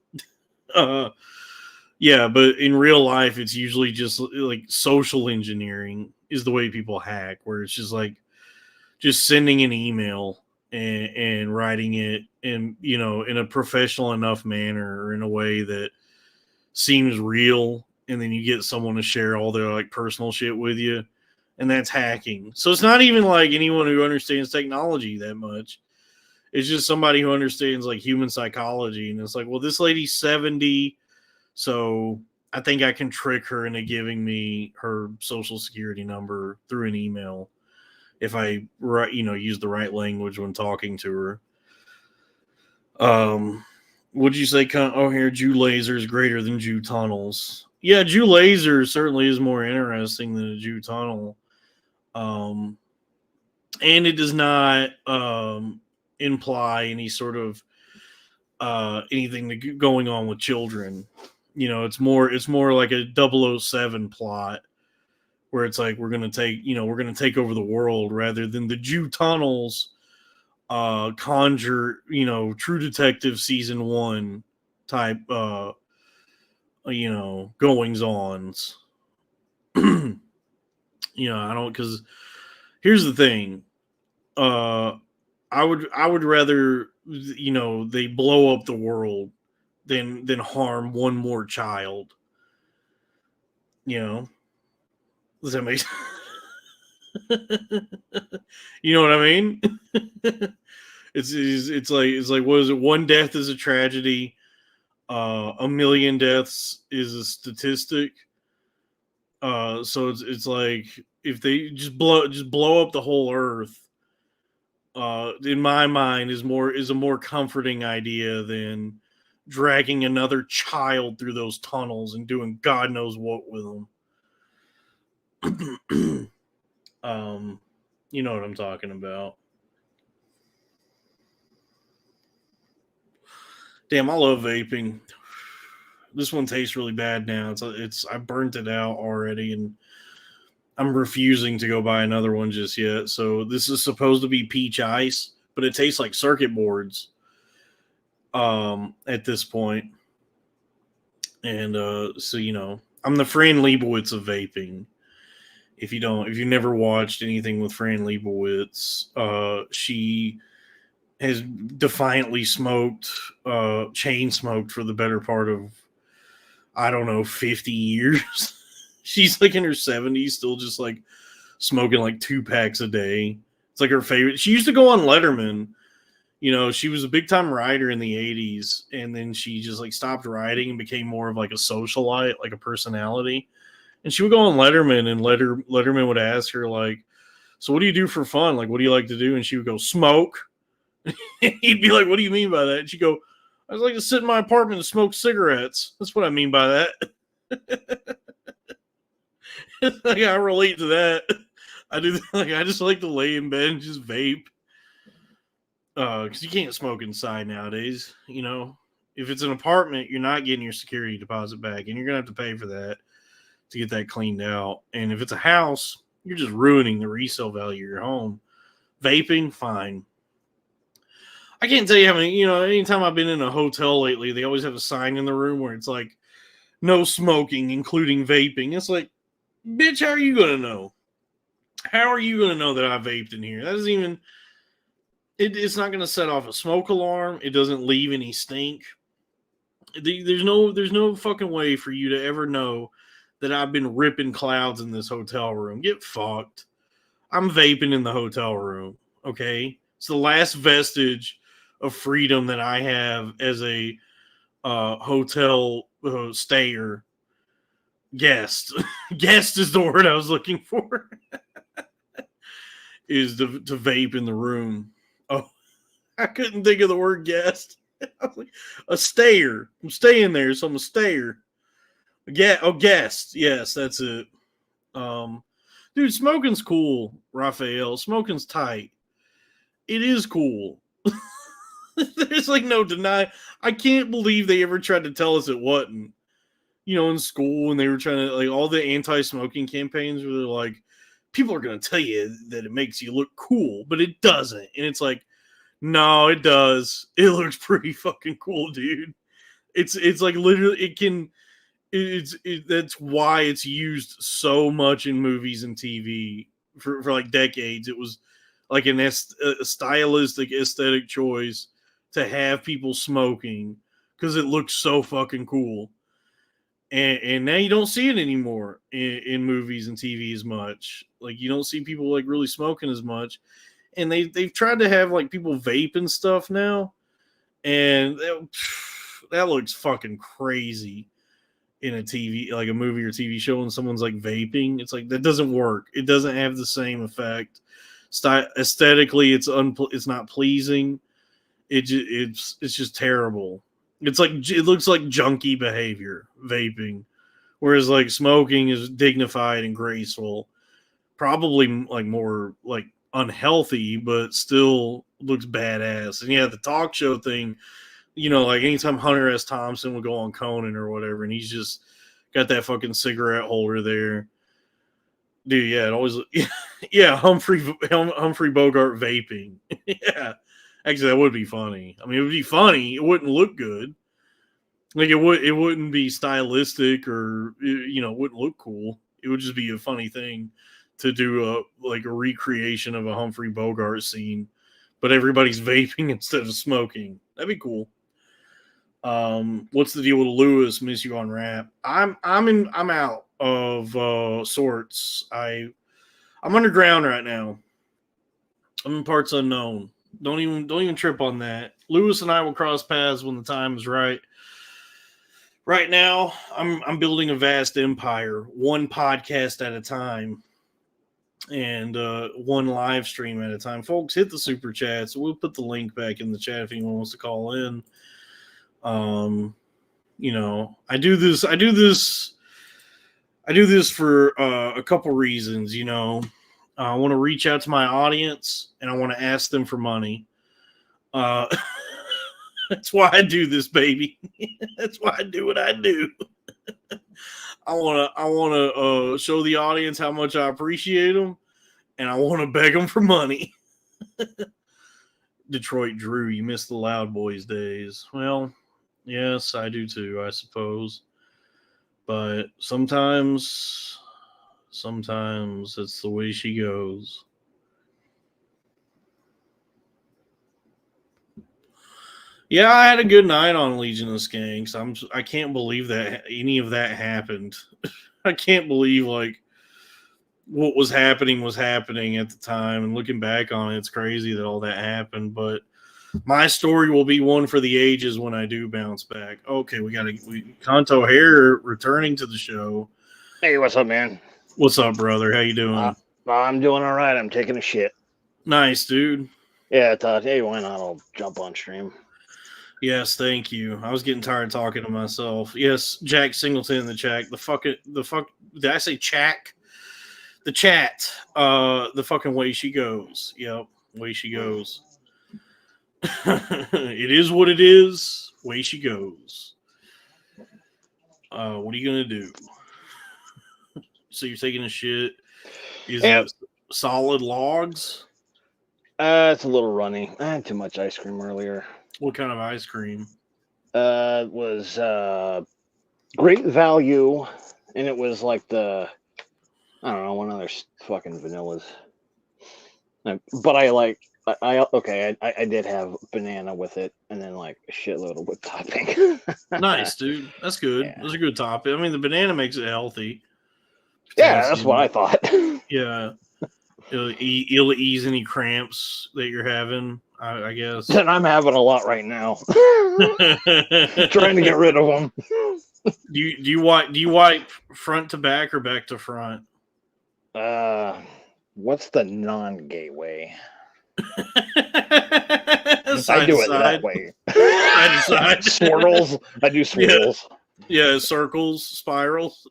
Yeah, but in real life, it's usually just like social engineering is the way people hack, where it's just like just sending an email and writing it in, you know, in a professional enough manner or in a way that seems real, and then you get someone to share all their like personal shit with you, and that's hacking. So it's not even like anyone who understands technology that much. It's just somebody who understands like human psychology, and it's like, well, this lady's 70, so I think I can trick her into giving me her social security number through an email if I use the right language when talking to her. Would you say, oh, here, Jew laser is greater than Jew tunnels? Yeah, Jew laser certainly is more interesting than a Jew tunnel. And it does not imply any sort of anything going on with children. You know, it's more like a 007 plot where it's like we're gonna take over the world, rather than the Jew tunnels conjure, True Detective season 1 type goings ons. I don't, because here's the thing. I would rather, they blow up the world than harm one more child. Does that make sense? You know what I mean? It's like what is it? One death is a tragedy. A million deaths is a statistic. So it's like if they just blow up the whole earth, in my mind is a more comforting idea than dragging another child through those tunnels and doing God knows what with them. You know what I'm talking about. Damn, I love vaping. This one tastes really bad now. I burnt it out already, and I'm refusing to go buy another one just yet. So this is supposed to be peach ice, but it tastes like circuit boards. At this point, and so I'm the Fran Lebowitz of vaping. If you've never watched anything with Fran Lebowitz, she has defiantly chain smoked for the better part of, I don't know, 50 years. She's like in her 70s, still just like smoking like 2 packs a day. It's like her favorite. She used to go on Letterman. She was a big time writer in the 80s, and then she just like stopped writing and became more of like a socialite, like a personality. And she would go on Letterman, and Letterman would ask her, like, so what do you do for fun? Like, what do you like to do? And she would go, smoke. And he'd be like, what do you mean by that? And she'd go, I just like to sit in my apartment and smoke cigarettes. That's what I mean by that. Like, I relate to that. I do. Like, I just like to lay in bed and just vape. Because you can't smoke inside nowadays. If it's an apartment, you're not getting your security deposit back, and you're gonna have to pay for that to get that cleaned out. And if it's a house, you're just ruining the resale value of your home. Vaping, fine. I can't tell you how many, anytime I've been in a hotel lately, they always have a sign in the room where it's like, no smoking, including vaping. It's like, bitch, how are you going to know? How are you going to know that I vaped in here? That doesn't even, it's not going to set off a smoke alarm. It doesn't leave any stink. There's no fucking way for you to ever know that I've been ripping clouds in this hotel room. Get fucked. I'm vaping in the hotel room. Okay. It's the last vestige of freedom that I have as a hotel stayer. Guest. Guest is the word I was looking for. Is to vape in the room. Oh, I couldn't think of the word guest. I was like, a stayer. I'm staying there, so I'm a stayer. Guest. Yes, that's it. Dude, smoking's cool, Raphael. Smoking's tight. It is cool. There's like no deny. I can't believe they ever tried to tell us it wasn't. In school, and they were trying to, like, all the anti-smoking campaigns where they're like, people are going to tell you that it makes you look cool, but it doesn't. And it's like, no, it does. It looks pretty fucking cool, dude. It's like literally, That's why it's used so much in movies and TV for like decades. It was like a stylistic aesthetic choice to have people smoking because it looks so fucking cool. And now you don't see it anymore in movies and TV as much. Like you don't see people like really smoking as much. And they've tried to have like people vape and stuff now, and that looks fucking crazy in a TV, like a movie or TV show, and someone's like vaping. It's like that doesn't work. It doesn't have the same effect. Aesthetically, it's not pleasing. It's just terrible. It's like it looks like junkie behavior, vaping, whereas like smoking is dignified and graceful. Probably like more like unhealthy, but still looks badass. And yeah, the talk show thing, like anytime Hunter S. Thompson would go on Conan or whatever, and he's just got that fucking cigarette holder there. Dude, yeah, it always, yeah, Humphrey Bogart vaping. Yeah, actually, that would be funny. I mean, it would be funny. It wouldn't look good. Like it wouldn't be stylistic or it wouldn't look cool. It would just be a funny thing to do a recreation of a Humphrey Bogart scene, but everybody's vaping instead of smoking. That'd be cool. What's the deal with Lewis? Miss you on rap. I'm out of sorts. I'm underground right now. I'm in parts unknown. Don't even trip on that. Lewis and I will cross paths when the time is right. Right now, I'm building a vast empire, one podcast at a time, and one live stream at a time. Folks, hit the super chats. We'll put the link back in the chat if anyone wants to call in. I do this for a couple reasons. I want to reach out to my audience and I want to ask them for money. That's why I do this, baby. That's why I do what I do. I want to show the audience how much I appreciate them, and I want to beg them for money. Detroit Drew, you missed the Loud Boys days. Well, yes, I do too, I suppose. But sometimes it's the way she goes. Yeah, I had a good night on Legion of Skanks. I can't believe that any of that happened. I can't believe what was happening at the time. And looking back on it, it's crazy that all that happened. But my story will be one for the ages when I do bounce back. Okay, Kanto Hair returning to the show. Hey, what's up, man? What's up, brother? How you doing? I'm doing all right. I'm taking a shit. Nice, dude. Yeah, I thought, hey, why not? I'll jump on stream. Yes, thank you. I was getting tired of talking to myself. Yes, Jack Singleton in the chat. The fuck, did I say Chack? The chat. The fucking way she goes. Yep, way she goes. It is what it is. Way she goes. What are you gonna do? So you're taking a shit? Is it solid logs? It's a little runny. I had too much ice cream earlier. What kind of ice cream? It was Great Value, and it was like I don't know, one of their fucking vanillas. But I did have banana with it, and then like a shitload of whipped topping. Nice, dude. That's good. Yeah. That's a good topping. I mean, the banana makes it healthy. Yeah, that's what I thought. Yeah. It'll ease any cramps that you're having, I guess. And I'm having a lot right now. Trying to get rid of them. Do you wipe front to back or back to front? What's the non-gay way? I do it that way. Side. Swirls. I do swirls. Yeah, circles, spirals.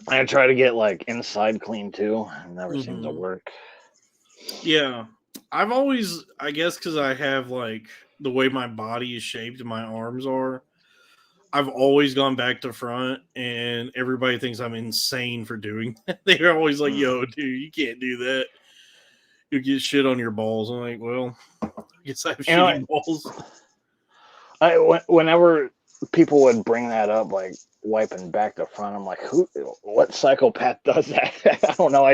I try to get like inside clean too. It never seems to work. Yeah. I've always, I guess because I have like the way my body is shaped and my arms are, I've always gone back to front, and everybody thinks I'm insane for doing that. They're always like, yo, dude, you can't do that. You'll get shit on your balls. I'm like, well, I guess I have shitty balls. Whenever people would bring that up, like wiping back to front. I'm like, what psychopath does that? I don't know.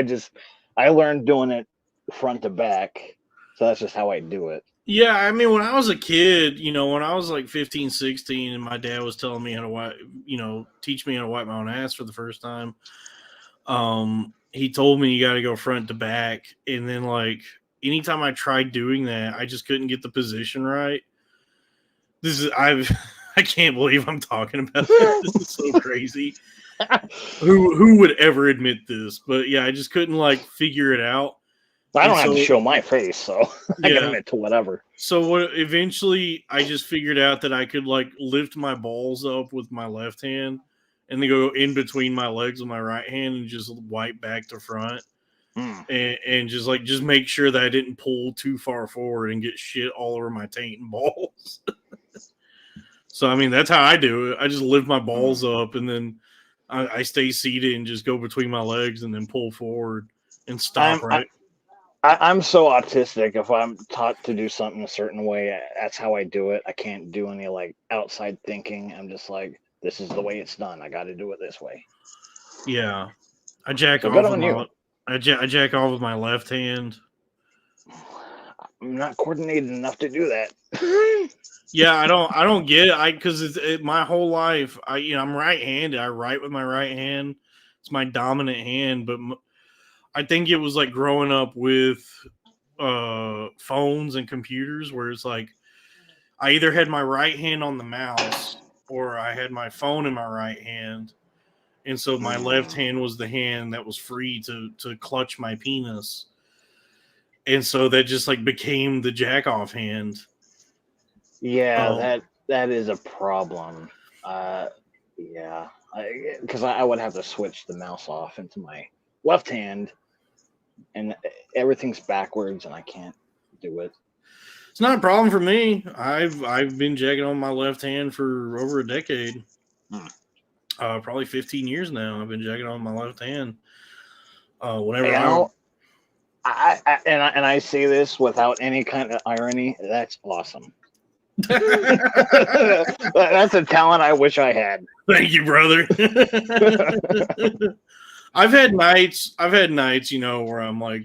I learned doing it front to back. So that's just how I do it. Yeah, I mean, when I was a kid, when I was like 15, 16, and my dad was telling me how to wipe, teach me how to wipe my own ass for the first time, he told me you got to go front to back. And then, like, anytime I tried doing that, I just couldn't get the position right. I can't believe I'm talking about this. This is so crazy. Who would ever admit this? But yeah, I just couldn't like figure it out. I don't have to show my face, so I can admit to whatever. So eventually I just figured out that I could like lift my balls up with my left hand and then go in between my legs with my right hand and just wipe back to front. And just make sure that I didn't pull too far forward and get shit all over my taint and balls. So I mean that's how I do it. I just lift my balls up and then I stay seated and just go between my legs and then pull forward and stop I'm so autistic. If I'm taught to do something a certain way, that's how I do it. I can't do any like outside thinking. I'm just like, this is the way it's done. I got to do it this way. Yeah, I jack off with my left hand. I'm not coordinated enough to do that. Yeah, I don't get it. Because my whole life, I'm right-handed. I write with my right hand. It's my dominant hand, but I think it was like growing up with phones and computers where it's like I either had my right hand on the mouse or I had my phone in my right hand. And so my left hand was the hand that was free to clutch my penis. And so that just like became the jack off hand. Yeah, that is a problem. Yeah, because I would have to switch the mouse off into my left hand. And everything's backwards, and I can't do it. It's not a problem for me. I've been jacking on my left hand for over a decade. Probably 15 years now. I've been jacking on my left hand. Whenever I say this without any kind of irony. That's awesome. That's a talent I wish I had. Thank you, brother. I've had nights, where I'm like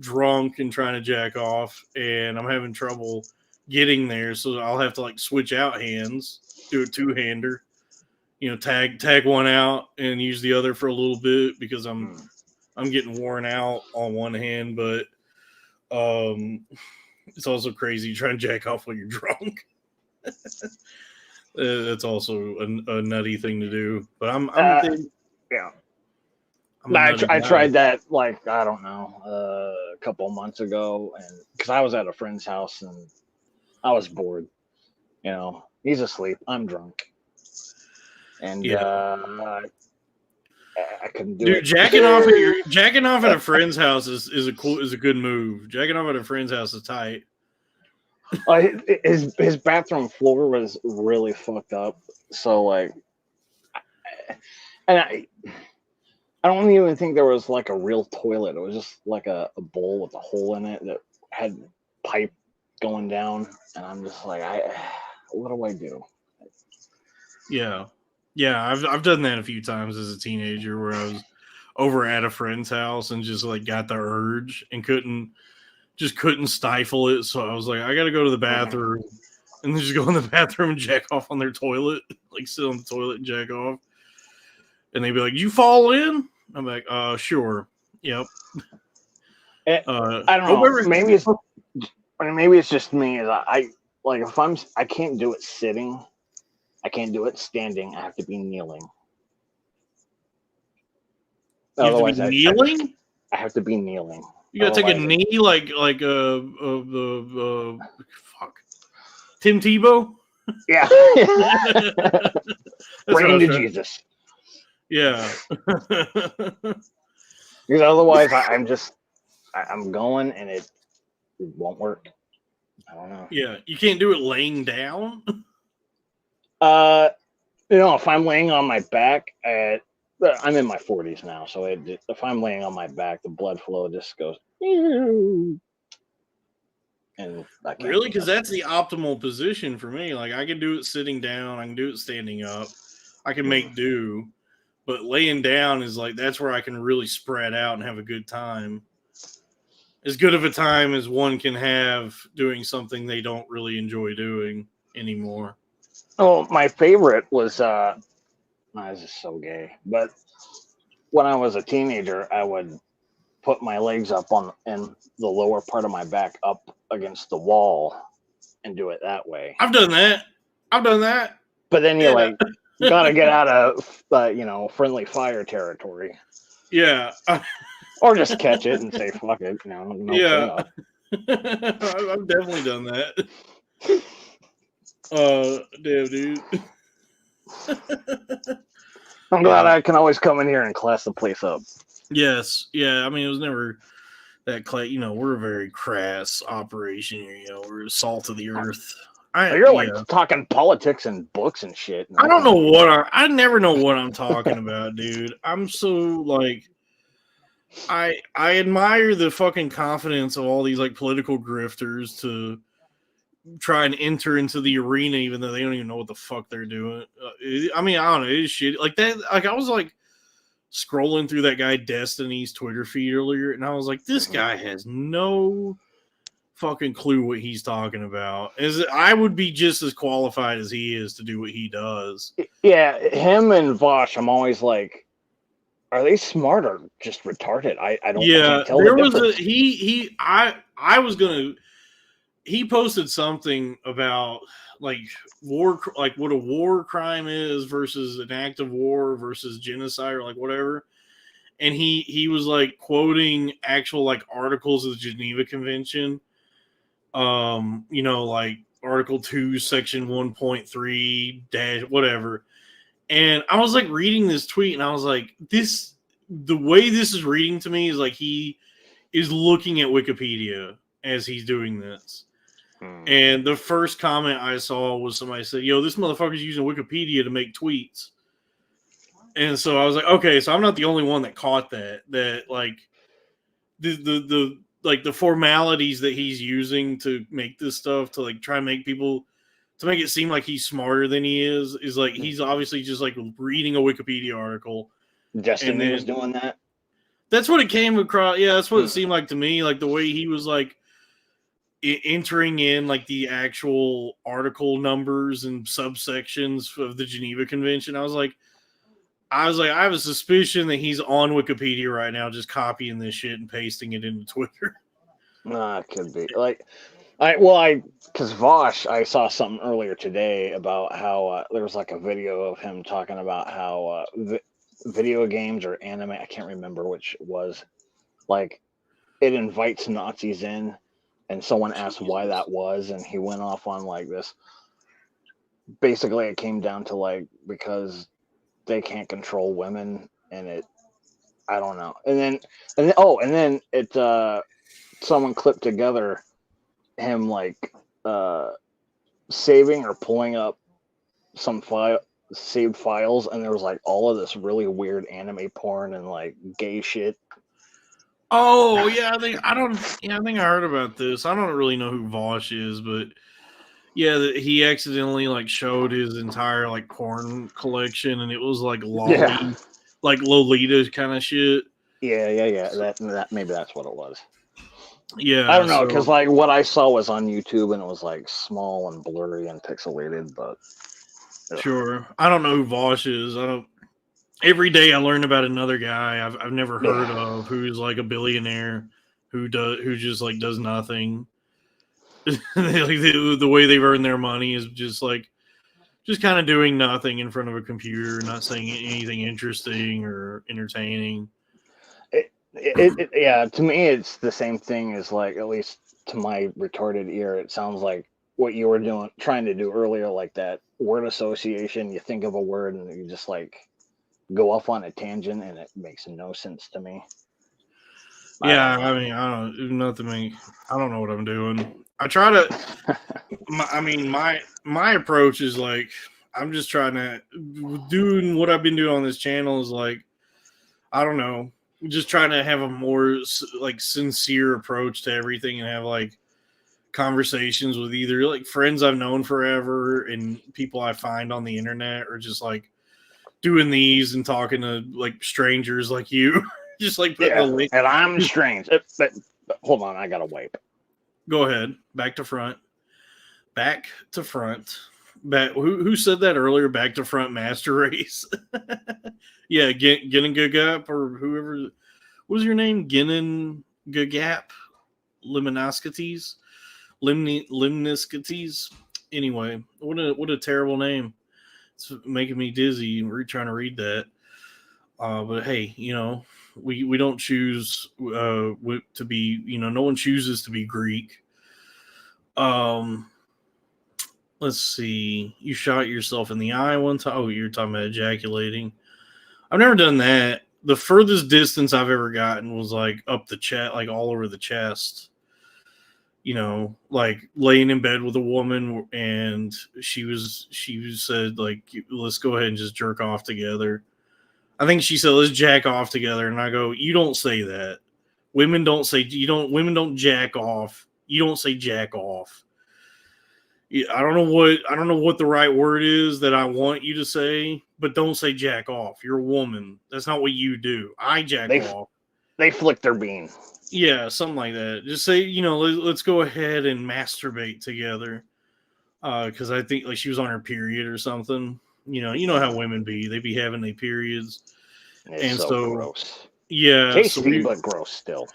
drunk and trying to jack off and I'm having trouble getting there. So I'll have to like switch out hands, do a two-hander, tag one out and use the other for a little bit because I'm getting worn out on one hand, but it's also crazy trying to jack off when you're drunk. That's also a nutty thing to do, but yeah. I tried that like I don't know a couple of months ago, and because I was at a friend's house and I was bored, he's asleep, I'm drunk, and I couldn't do it. Jacking off at a friend's house is a good move. Jacking off at a friend's house is tight. His bathroom floor was really fucked up, so like, I don't even think there was like a real toilet. It was just like a bowl with a hole in it that had pipe going down. And I'm just like, what do I do? Yeah. I've done that a few times as a teenager where I was over at a friend's house and just like got the urge and couldn't stifle it. So I was like, I got to go to the bathroom and then just go in the bathroom and jack off on their toilet, like sit on the toilet and jack off. And they'd be like, "You fall in?" I'm like, sure. Yep. I don't know. Maybe it's just me. I can't do it sitting. I can't do it standing. I have to be kneeling. Otherwise, kneeling? I have to be kneeling. You gotta take a knee like fuck. Tim Tebow? Yeah. Bring him to Jesus. Yeah. Because otherwise I'm going and it won't work. I don't know. Yeah. You can't do it laying down? If I'm laying on my back I'm in my 40s now, so if I'm laying on my back, the blood flow just goes. and I can't. Really? Because that's the optimal position for me. Like, I can do it sitting down, I can do it standing up, I can make do, but laying down is like, that's where I can really spread out and have a good time. As good of a time as one can have doing something they don't really enjoy doing anymore. Oh, my favorite was this is so gay, but when I was a teenager, I would put my legs up on and the lower part of my back up against the wall and do it that way. I've done that. But then you like gotta get out of friendly fire territory. Yeah. Or just catch it and say fuck it. No Yeah. I've definitely done that. Damn, dude. I'm glad I can always come in here and class the place up. Yes. Yeah. I mean, it was never that we're a very crass operation here. We're salt of the earth. You're talking politics and books and shit. I don't know I never know what I'm talking about, dude. I'm so like, I admire the fucking confidence of all these like political grifters to try and enter into the arena, even though they don't even know what the fuck they're doing. I mean, I don't know. It is shit. Like that. Like I was like scrolling through that guy Destiny's Twitter feed earlier, and I was like, this guy has no fucking clue what he's talking about. I would be just as qualified as he is to do what he does. Yeah, him and Vosh, I'm always like, are they smart or just retarded? I don't. Yeah, tell there the was difference. I was gonna. He posted something about like war, like what a war crime is versus an act of war versus genocide or like whatever. And he was like quoting actual like articles of the Geneva Convention. Like Article 2, Section 1.3 dash whatever. And I was like reading this tweet and I was like, the way this is reading to me is like he is looking at Wikipedia as he's doing this. And the first comment I saw was somebody said, "Yo, this motherfucker's using Wikipedia to make tweets." And so I was like, okay, so I'm not the only one that caught that. That like the like the formalities that he's using to make this stuff to like try and make people to make it seem like he's smarter than he is like he's obviously just like reading a Wikipedia article. Destiny was doing that. That's what it came across. Yeah, that's what it seemed like to me. Like the way he was like entering in like the actual article numbers and subsections of the Geneva Convention. I was like, I have a suspicion that he's on Wikipedia right now, just copying this shit and pasting it into Twitter. It could be like, because Vosh, I saw something earlier today about how there was like a video of him talking about how video games or anime, I can't remember which it was, like it invites Nazis in. And someone asked why that was, and he went off on like this. Basically, it came down to like because they can't control women, and I don't know. And then it someone clipped together him like saving or pulling up some saved files, and there was like all of this really weird anime porn and like gay shit. Oh yeah, I think I heard about this. I don't really know who Vosh is, but yeah, he accidentally like showed his entire like porn collection, and it was like like Lolita kind of shit. Yeah. That maybe that's what it was. Yeah, I don't know because like what I saw was on YouTube, and it was like small and blurry and pixelated. But sure, I don't know who Vosh is. I don't. Every day I learn about another guy I've never heard of who's like a billionaire who just like does nothing. Like the way they've earned their money is just kind of doing nothing in front of a computer, not saying anything interesting or entertaining. Yeah, to me it's the same thing as like, at least to my retarded ear, it sounds like what you were trying to do earlier, like that word association. You think of a word and you just like go off on a tangent, and it makes no sense to me. Yeah, I mean, I don't know what I'm doing. I try to. My approach is like I'm just trying to doing what I've been doing on this channel is like I don't know, just trying to have a more like sincere approach to everything and have like conversations with either like friends I've known forever and people I find on the internet, or just like doing these and talking to like strangers like you. Just like putting the link. And I'm strange. Hold on, I gotta wipe. Go ahead. Back to front. Back to front. Back. Who said that earlier? Back to front master race. Yeah, Ginnin Gagap or whoever. What was your name? Ginnin Gagap? Limniskates? Limniskates? Anyway, what a terrible name. It's making me dizzy. We're trying to read that. But hey, you know, we don't choose to be, you know, no one chooses to be Greek. Let's see. You shot yourself in the eye one time. Oh, you're talking about ejaculating. I've never done that. The furthest distance I've ever gotten was like up the chest, like all over the chest. You know, like laying in bed with a woman, and she said like, let's go ahead and just jerk off together. I think she said, let's jack off together. And I go, you don't say that. Women don't jack off. You don't say jack off. I don't know what the right word is that I want you to say, but don't say jack off. You're a woman. That's not what you do. I jack off. They flick their bean. Yeah, something like that. Just say, you know, let's go ahead and masturbate together. Because I think like she was on her period or something. You know how women be. They be having their periods. It's so gross. Yeah. Tasty, but gross still.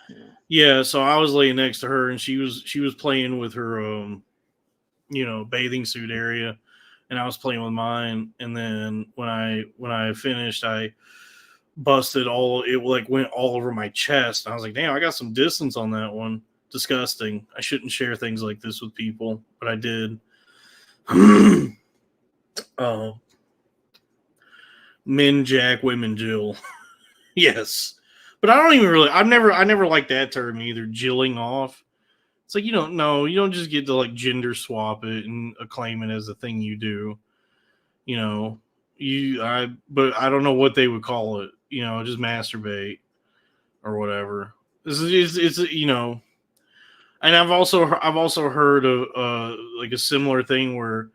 Yeah, so I was laying next to her and she was playing with her you know, bathing suit area, and I was playing with mine. And then when I finished, I busted went all over my chest. I was like, damn, I got some distance on that one. Disgusting. I shouldn't share things like this with people, but I did. Men jack, women Jill. Yes. But I don't even really, I never liked that term either, jilling off. It's like, you don't just get to like gender swap it and acclaim it as a thing you do. You know, but I don't know what they would call it, you know, just masturbate or whatever. It's you know, and I've also heard of like a similar thing where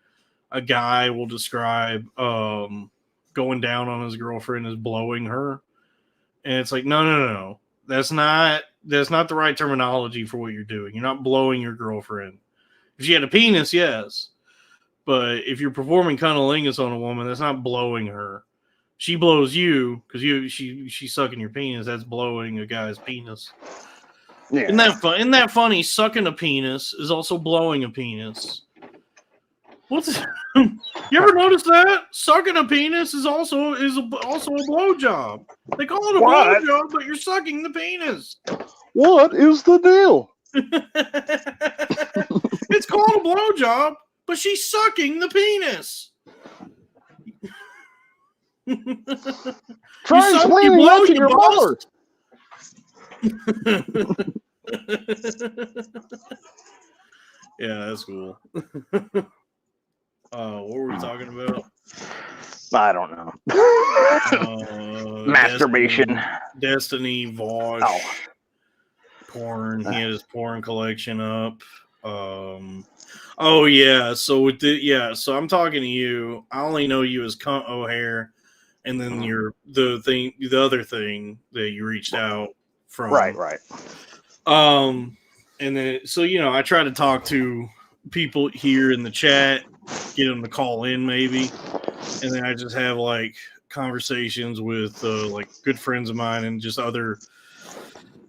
a guy will describe going down on his girlfriend as blowing her, and it's like no, that's not the right terminology for what you're doing. You're not blowing your girlfriend. If she had a penis, yes, but if you're performing cunnilingus on a woman, that's not blowing her. She blows you because she's sucking your penis. That's blowing a guy's penis. Yeah. Isn't that funny? Sucking a penis is also blowing a penis. You ever notice that? Sucking a penis is also a blowjob. They call it a blowjob, but you're sucking the penis. What is the deal? It's called a blowjob, but she's sucking the penis. Try explaining that to your mother. Yeah, that's cool. What were we talking about? I don't know. Masturbation. Destiny, Vosh. Oh. Porn. He had his porn collection up. Oh yeah. So so I'm talking to you. I only know you as Cunt O'Hare, and then the other thing that you reached out from. Right. And then so I try to talk to people here in the chat, get them to call in maybe, and then I just have like conversations with like good friends of mine and just other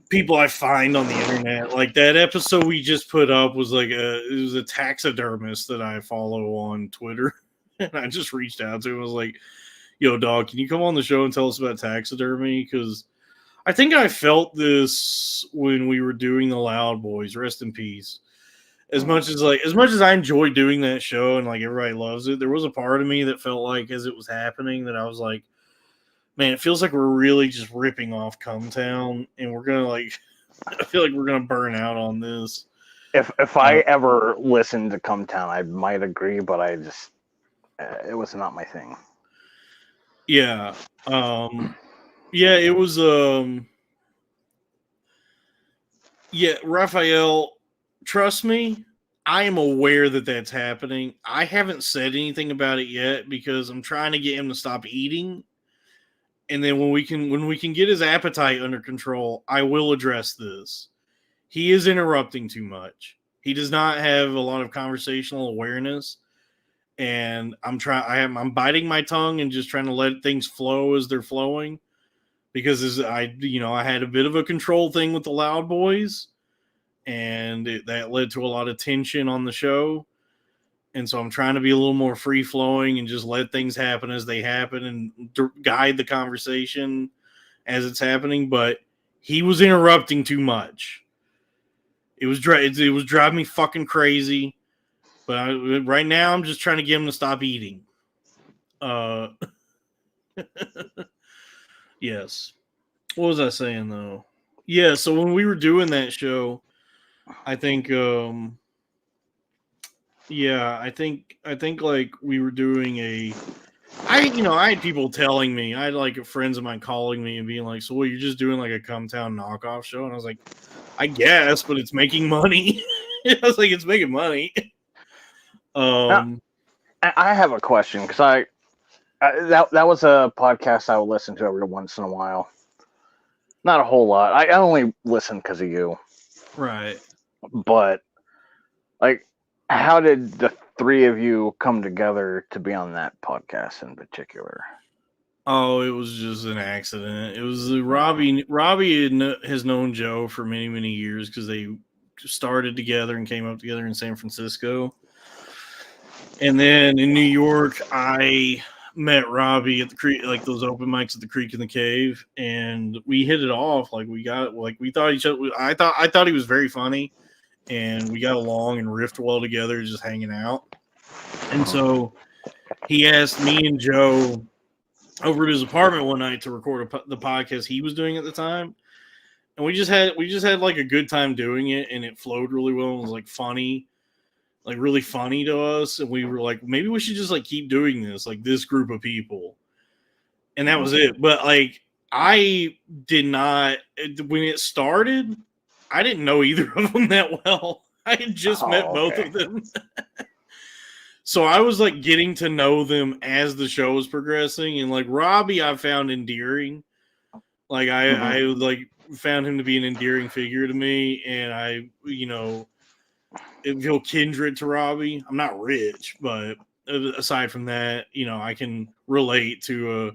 people I find on the internet. Like that episode we just put up was like it was a taxidermist that I follow on Twitter, and I just reached out to him. I was like, yo dog, can you come on the show and tell us about taxidermy? Because I think I felt this when we were doing the Loud Boys, rest in peace. As much as I enjoy doing that show and like everybody loves it, there was a part of me that felt like as it was happening that I was like, man, it feels like we're really just ripping off Cumtown, and we're gonna I feel like we're gonna burn out on this. If I ever listened to Cumtown, I might agree, but I just it was not my thing. Yeah. Yeah, it was Raphael, trust me, I am aware that that's happening. I haven't said anything about it yet because I'm trying to get him to stop eating. And then when we can get his appetite under control, I will address this. He is interrupting too much. He does not have a lot of conversational awareness, and I'm biting my tongue and just trying to let things flow as they're flowing, because I had a bit of a control thing with the Loud Boys, and that led to a lot of tension on the show. And so I'm trying to be a little more free flowing and just let things happen as they happen and guide the conversation as it's happening. But he was interrupting too much. It was driving me fucking crazy. But right now I'm just trying to get him to stop eating. Yes. What was I saying though? Yeah. So when we were doing that show, I think, I think like we were doing I had people telling me, I had like friends of mine calling me and being like, so you're just doing like a Cumtown knockoff show? And I was like, I guess, but it's making money. I was like, it's making money. Now, I have a question, because that was a podcast I would listen to every once in a while. Not a whole lot. I only listen because of you. Right. But like, how did the three of you come together to be on that podcast in particular? Oh, it was just an accident. It was Robbie. Robbie has known Joe for many, many years because they started together and came up together in San Francisco. And then in New York, I met Robbie at the creek, like those open mics at the Creek in the Cave, and we hit it off. Like we thought each other. I thought he was very funny, and we got along and riffed well together, just hanging out. And so he asked me and Joe over at his apartment one night to record the podcast he was doing at the time, and we just had like a good time doing it, and it flowed really well. It was like funny, like really funny to us, and we were like, maybe we should just like keep doing this, like this group of people, and that was it. But like, I did not, when it started, I didn't know either of them that well. I had just met both of them. So I was like getting to know them as the show was progressing, and like Robbie, I found endearing. Like I like found him to be an endearing figure to me, and I feel kindred to Robbie. I'm not rich, but aside from that, I can relate to a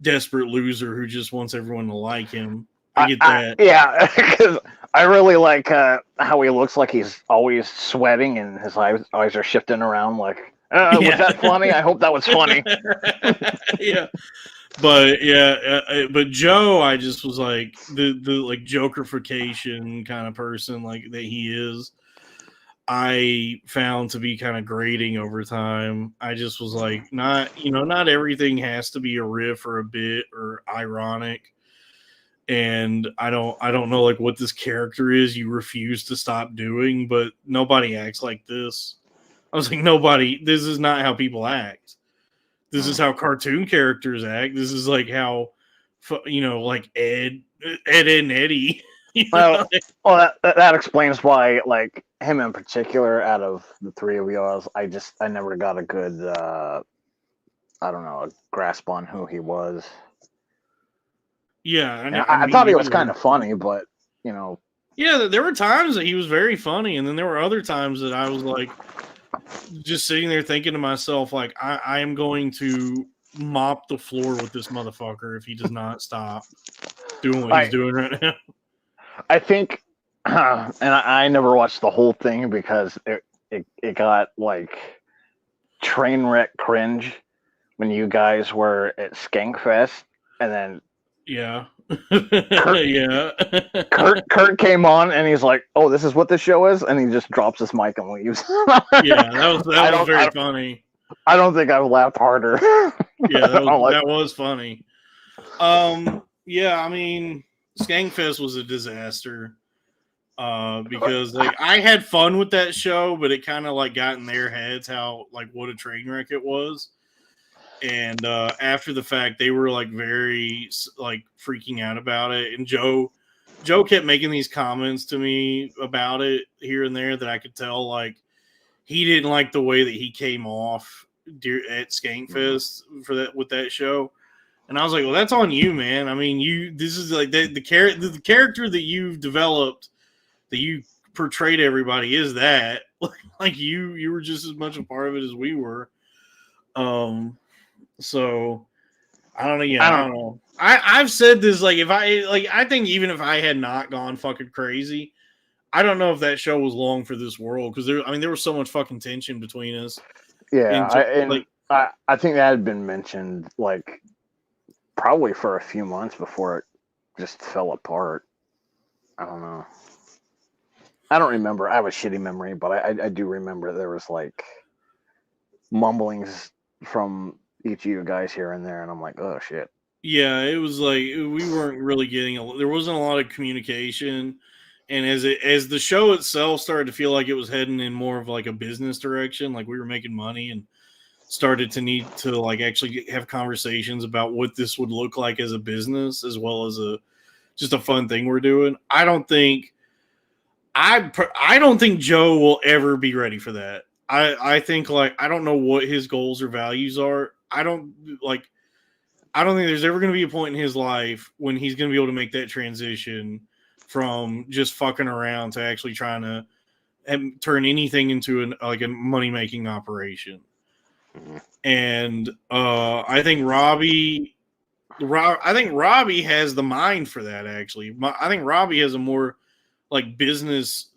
desperate loser who just wants everyone to like him. I get that. Yeah, because I really like how he looks like he's always sweating and his eyes are shifting around. Like, was that funny? I hope that was funny. Yeah. But Joe, I just was like the like Jokerification kind of person like that he is. I found to be kind of grating over time. I just was like, not everything has to be a riff or a bit or ironic. And I don't know like what this character is you refuse to stop doing, but nobody acts like this. I was like, this is not how people act. This is how cartoon characters act. This is like how, like Ed and Eddie. Well, that explains why, like, him in particular, out of the three of you, I never got a good, I don't know, a grasp on who he was. Yeah, I thought he was kind of funny, but yeah, there were times that he was very funny, and then there were other times that I was like, just sitting there thinking to myself, like, I am going to mop the floor with this motherfucker if he does not stop doing what he's doing right now. I think, and I never watched the whole thing because it got like train wreck cringe when you guys were at Skankfest, and then Kurt came on and he's like, "Oh, this is what this show is," and he just drops his mic and leaves. Yeah, that was very funny. I don't think I've laughed harder. Yeah, that was funny. Yeah, I mean, Skankfest was a disaster because like I had fun with that show, but it kind of like got in their heads how like what a train wreck it was. And after the fact, they were like very like freaking out about it. And Joe kept making these comments to me about it here and there that I could tell like he didn't like the way that he came off at Skankfest for that with that show. And I was like, well, that's on you, man. I mean, this is like the character that you've developed, that you portrayed to everybody is that. Like you were just as much a part of it as we were. So I don't know. Yeah, I don't know. I've said this, like, I think even if I had not gone fucking crazy, I don't know if that show was long for this world, because there was so much fucking tension between us. Yeah, I think that had been mentioned, like, probably for a few months before it just fell apart. I don't know. I don't remember. I have a shitty memory, but I do remember there was like mumblings from each of you guys here and there, and I'm like, oh shit. Yeah, it was like we weren't really getting there wasn't a lot of communication, and as the show itself started to feel like it was heading in more of like a business direction, like we were making money and started to need to like actually have conversations about what this would look like as a business, as well as just a fun thing we're doing. I don't think Joe will ever be ready for that. I think, like, I don't know what his goals or values are. I don't think there's ever going to be a point in his life when he's going to be able to make that transition from just fucking around to actually trying to turn anything into a money-making operation. And I think Robbie has the mind for that. Actually, I think Robbie has a more like business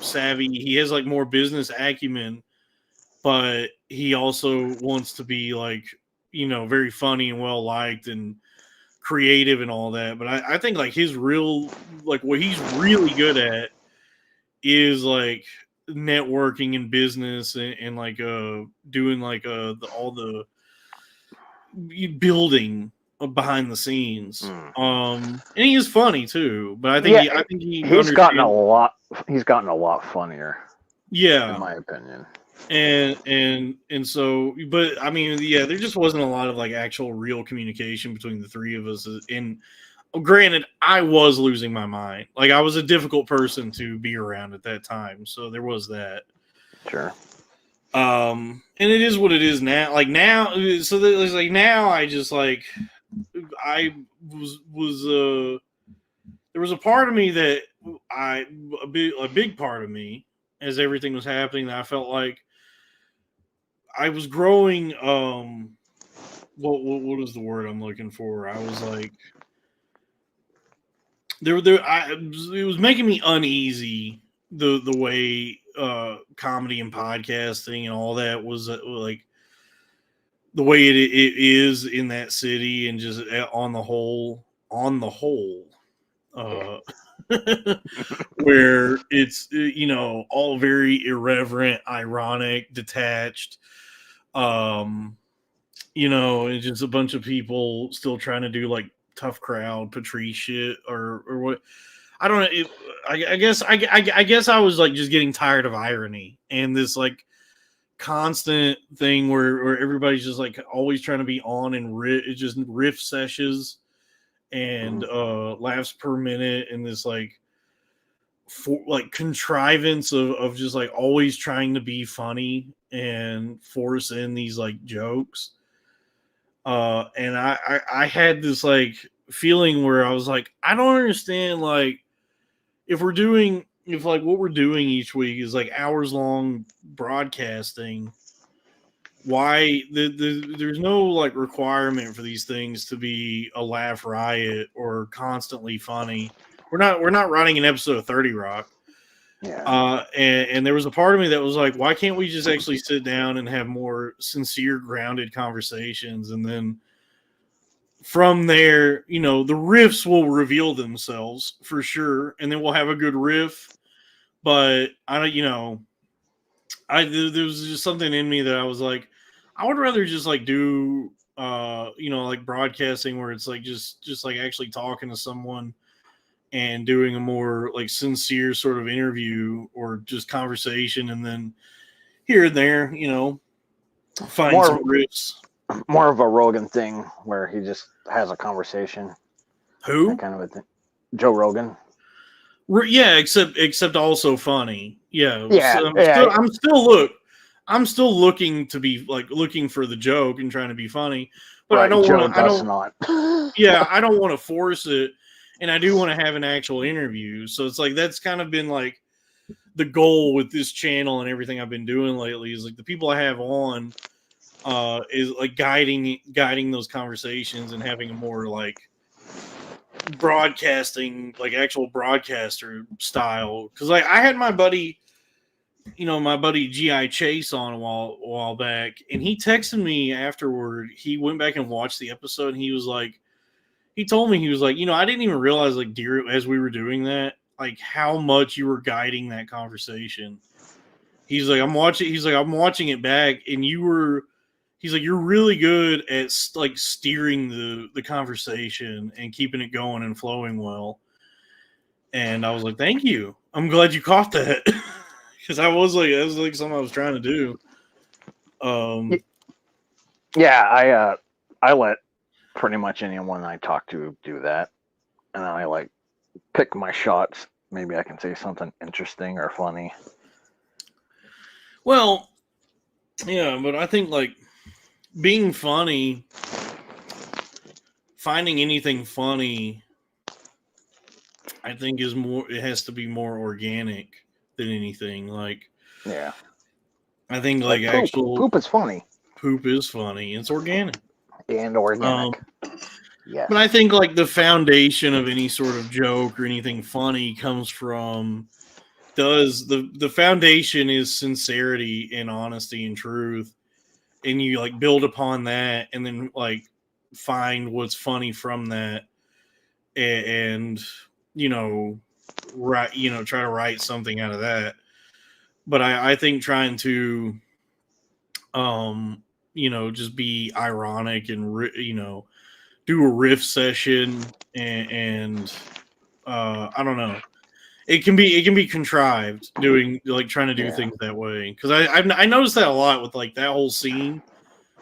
savvy. He has like more business acumen, but he also wants to be like, very funny and well liked and creative and all that. But I think like his real, like, what he's really good at is like networking and business and like doing like all the building behind the scenes. And he is funny too, but I think he's gotten a lot funnier. Yeah, in my opinion. And so, but I mean, yeah, there just wasn't a lot of like actual real communication between the three of us. And granted, I was losing my mind. Like, I was a difficult person to be around at that time, so there was that. Sure. And it is what it is now. Like now, so there's like now I just like I was there was a part of me that a big part of me, as everything was happening, that I felt like I was growing. What is the word I'm looking for? I was like it was making me uneasy, the way comedy and podcasting and all that was like the way it is in that city, and just on the whole where it's all very irreverent, ironic, detached, it's just a bunch of people still trying to do like tough crowd Patrice shit or what. I don't know. I guess I was like just getting tired of irony and this like constant thing where everybody's just like always trying to be on and just riff sessions and laughs per minute, and this like contrivance of just like always trying to be funny and force in these like jokes. And I had this like feeling where I was like, I don't understand, like, if like what we're doing each week is like hours long broadcasting, why there's no like requirement for these things to be a laugh riot or constantly funny. We're not running an episode of 30 Rock. Yeah. And there was a part of me that was like, why can't we just actually sit down and have more sincere, grounded conversations? And then from there, the riffs will reveal themselves for sure. And then we'll have a good riff. But there was just something in me that I was like, I would rather just like do, like broadcasting where it's like just like actually talking to someone and doing a more like sincere sort of interview or just conversation, and then here and there, find some riffs. More of a Rogan thing where he just has a conversation. Who? That kind of a thing. Joe Rogan. Yeah, except also funny. Yeah, Yeah, so yeah. I'm still looking to be like looking for the joke and trying to be funny, but I Right, don't Joe want to. I does don't. not. Yeah, I don't want to force it, and I do want to have an actual interview. So it's like that's kind of been like the goal with this channel and everything I've been doing lately is like the people I have on is like guiding those conversations and having a more like broadcasting, like actual broadcaster style. Because like I had my buddy, my buddy GI Chase on a while back, and he texted me afterward. He went back and watched the episode, and he was like, he told me he was like, I didn't even realize like as we were doing that, like how much you were guiding that conversation. He's like, I'm watching. He's like, I'm watching it back, and you were. He's like, you're really good at like steering the conversation and keeping it going and flowing well. And I was like, thank you. I'm glad you caught that because that was like something I was trying to do. Yeah, I let pretty much anyone I talk to do that, and I like pick my shots. Maybe I can say something interesting or funny. Well, yeah, but I think like being funny, finding anything funny, I think is more. It has to be more organic than anything. Like, Yeah, I think like like poop. actual Poop is funny poop is funny. It's organic. and organic. Yes. But I think like the foundation of any sort of joke or anything funny comes from the foundation is sincerity and honesty and truth, and you like build upon that and then like find what's funny from that, and try to write something out of that. But I think trying to just be ironic and do a riff session and I don't know. It can be contrived doing like trying to do things that way because I noticed that a lot with like that whole scene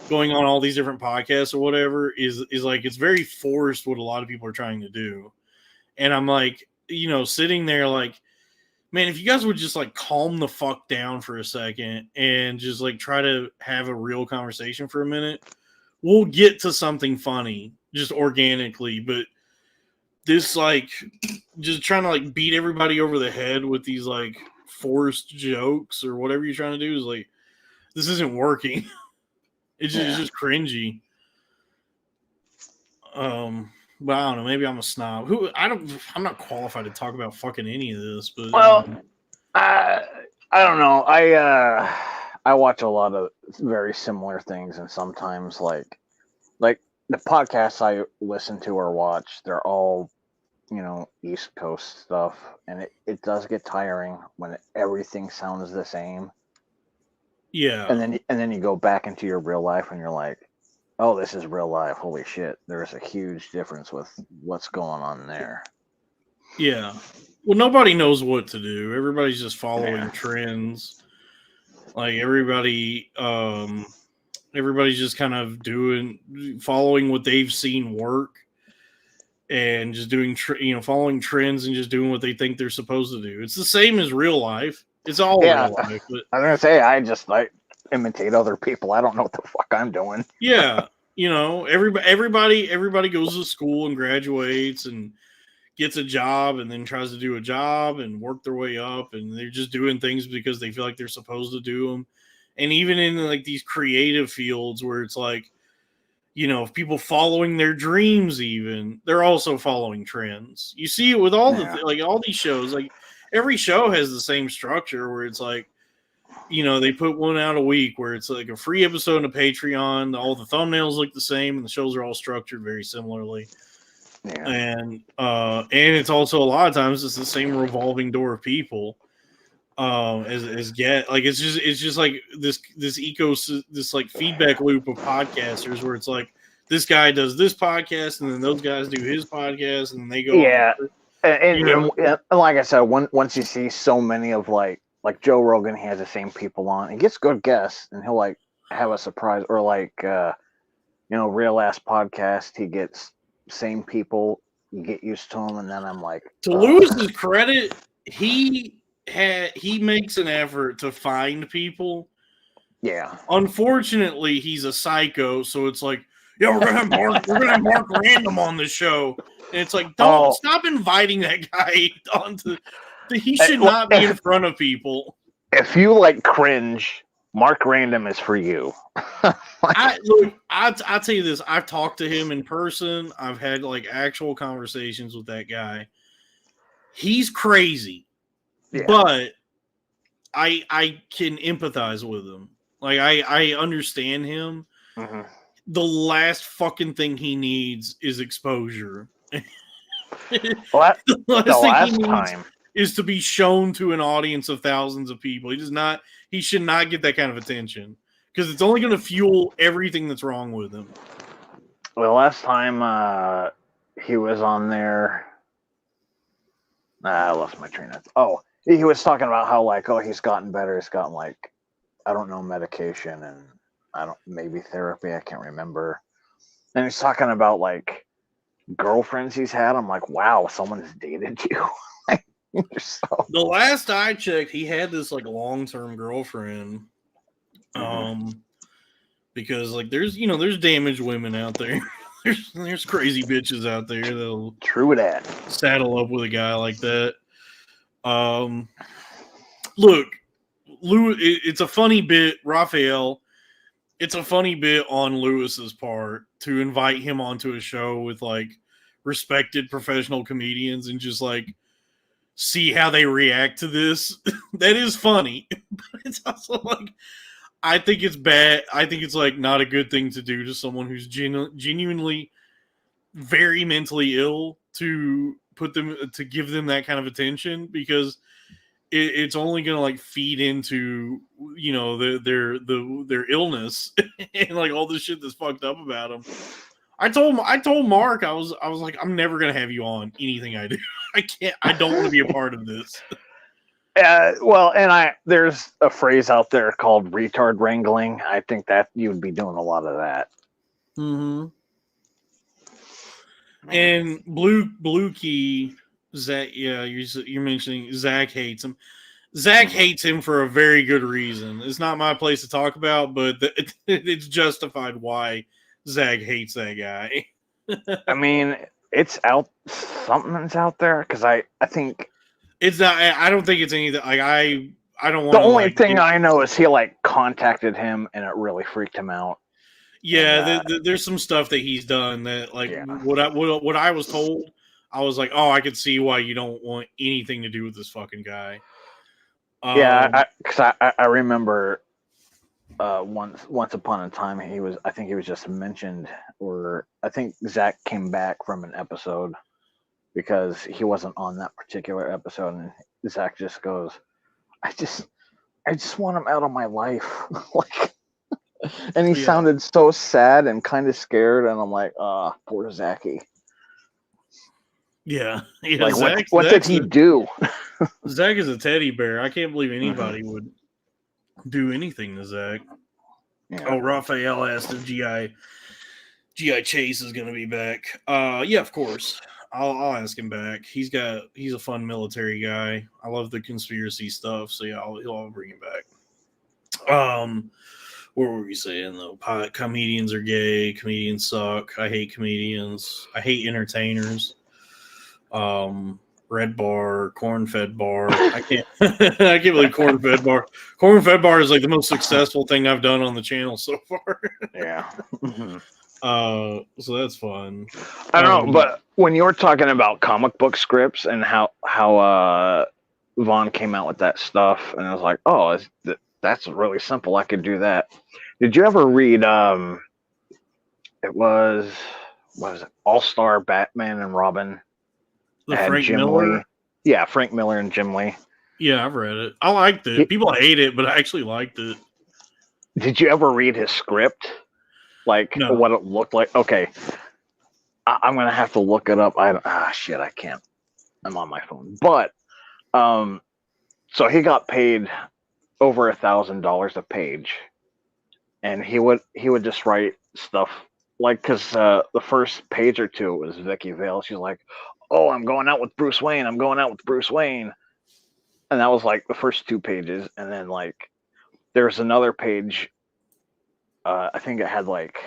going on all these different podcasts or whatever is like it's very forced what a lot of people are trying to do, and I'm like sitting there like, man, if you guys would just like calm the fuck down for a second and just like try to have a real conversation for a minute, we'll get to something funny just organically. But this like just trying to like beat everybody over the head with these like forced jokes or whatever you're trying to do is like this isn't working. It's just cringy. But I don't know, maybe I'm a snob. I'm not qualified to talk about fucking any of this, but Well, I don't know. I watch a lot of very similar things, and sometimes like the podcasts I listen to or watch, they're all East Coast stuff, and it does get tiring when everything sounds the same. yeah. And then you go back into your real life, and you're like, oh, this is real life. Holy shit! There's a huge difference with what's going on there. Yeah. Well, nobody knows what to do. Everybody's just following trends. Like everybody's just kind of following what they've seen work and just doing, following trends and just doing what they think they're supposed to do. It's the same as real life. It's all real life. But I was gonna say I just like imitate other people. I don't know what the fuck I'm doing. yeah, everybody goes to school and graduates and gets a job and then tries to do a job and work their way up, and they're just doing things because they feel like they're supposed to do them. And even in like these creative fields where it's like, people following their dreams, even they're also following trends. You see it with all like all these shows. Like every show has the same structure where it's like, they put one out a week where it's like a free episode on a Patreon. All the thumbnails look the same, and the shows are all structured very similarly. Yeah. And it's also a lot of times it's the same revolving door of people. As get like it's just like this this like feedback loop of podcasters where it's like this guy does this podcast and then those guys do his podcast and then they go and like I said, once you see so many of like Joe Rogan, he has the same people on. He gets good guests, and he'll like have a surprise, or like Real Ass Podcast, he gets same people you get used to him, and then I'm like, to Lewis's credit, he makes an effort to find people. yeah. Unfortunately, he's a psycho, so it's like, yeah, we're gonna have Mark Random on the show, and it's like, don't stop inviting that guy onto. He should not be in front of people. If you like cringe, Mark Random is for you. I'll tell you this. I've talked to him in person. I've had like actual conversations with that guy. He's crazy, but I can empathize with him. Like I understand him. Mm-hmm. The last fucking thing he needs is exposure. Well, the last time is to be shown to an audience of thousands of people. He should not get that kind of attention because it's only going to fuel everything that's wrong with him. Well, last time he was on there, I lost my train of thought. Oh, he was talking about how like, he's gotten better. He's gotten like, I don't know, medication and maybe therapy. I can't remember. And he's talking about like girlfriends he's had. I'm like, wow, someone's dated you. The last I checked, he had this like long-term girlfriend. Because like there's damaged women out there. there's crazy bitches out there that'll saddle up with a guy like that. Look, Lou, it's a funny bit, Raphael. It's a funny bit on Lewis's part to invite him onto a show with like respected professional comedians and just like see how they react to this. That is funny, but it's also like I think it's bad. I think it's like not a good thing to do to someone who's genuinely very mentally ill to give them that kind of attention because it's only going to like feed into their illness and like all the shit that's fucked up about them. I told Mark I was like, I'm never going to have you on anything I do. I don't want to be a part of this. Well, and there's a phrase out there called retard wrangling. I think that you'd be doing a lot of that. Mm-hmm. And Blue Key, Zach, yeah, you're mentioning Zach hates him. Zach hates him for a very good reason. It's not my place to talk about, but it's justified why Zach hates that guy. I mean, it's out. Something's out there because I think it's not. I don't think it's anything. Like I don't want. The only thing I know is he like contacted him and it really freaked him out. Yeah, there's some stuff that he's done that like what I was told. I was like, oh, I could see why you don't want anything to do with this fucking guy. Because I remember once upon a time I think he was just mentioned, or I think Zach came back from an episode because he wasn't on that particular episode, and Zach just goes, I just want him out of my life. Like, and he sounded so sad and kind of scared, and I'm like, poor Zachy. Yeah. Like, what did he do? Zach is a teddy bear. I can't believe anybody would do anything to Zach. Yeah. Oh, Raphael asked if GI Chase is going to be back. Yeah, of course. I'll ask him back. He's a fun military guy. I love the conspiracy stuff, so yeah, I'll bring him back. What were we saying though? Comedians are gay. Comedians suck. I hate comedians. I hate entertainers. Red Bar, Corn Fed Bar. I can't believe Corn Fed Bar. Corn Fed Bar is like the most successful thing I've done on the channel so far. Yeah. So that's fun. I don't know, but when you were talking about comic book scripts and how Vaughn came out with that stuff, and I was like, oh, that's really simple. I could do that. Did you ever read? It was All-Star Batman and Robin. Frank Miller? Lee. Yeah, Frank Miller and Jim Lee. Yeah, I've read it. I liked it. People hate it, but I actually liked it. Did you ever read his script? Like what it looked like? Okay. I'm going to have to look it up. Shit, I can't. I'm on my phone. But, so he got paid over $1,000 a page. And he would just write stuff like, because the first page or two was Vicky Vale. She's like, "Oh, I'm going out with Bruce Wayne. I'm going out with Bruce Wayne," and that was like the first 2 pages, and then like there's another page. I think it had like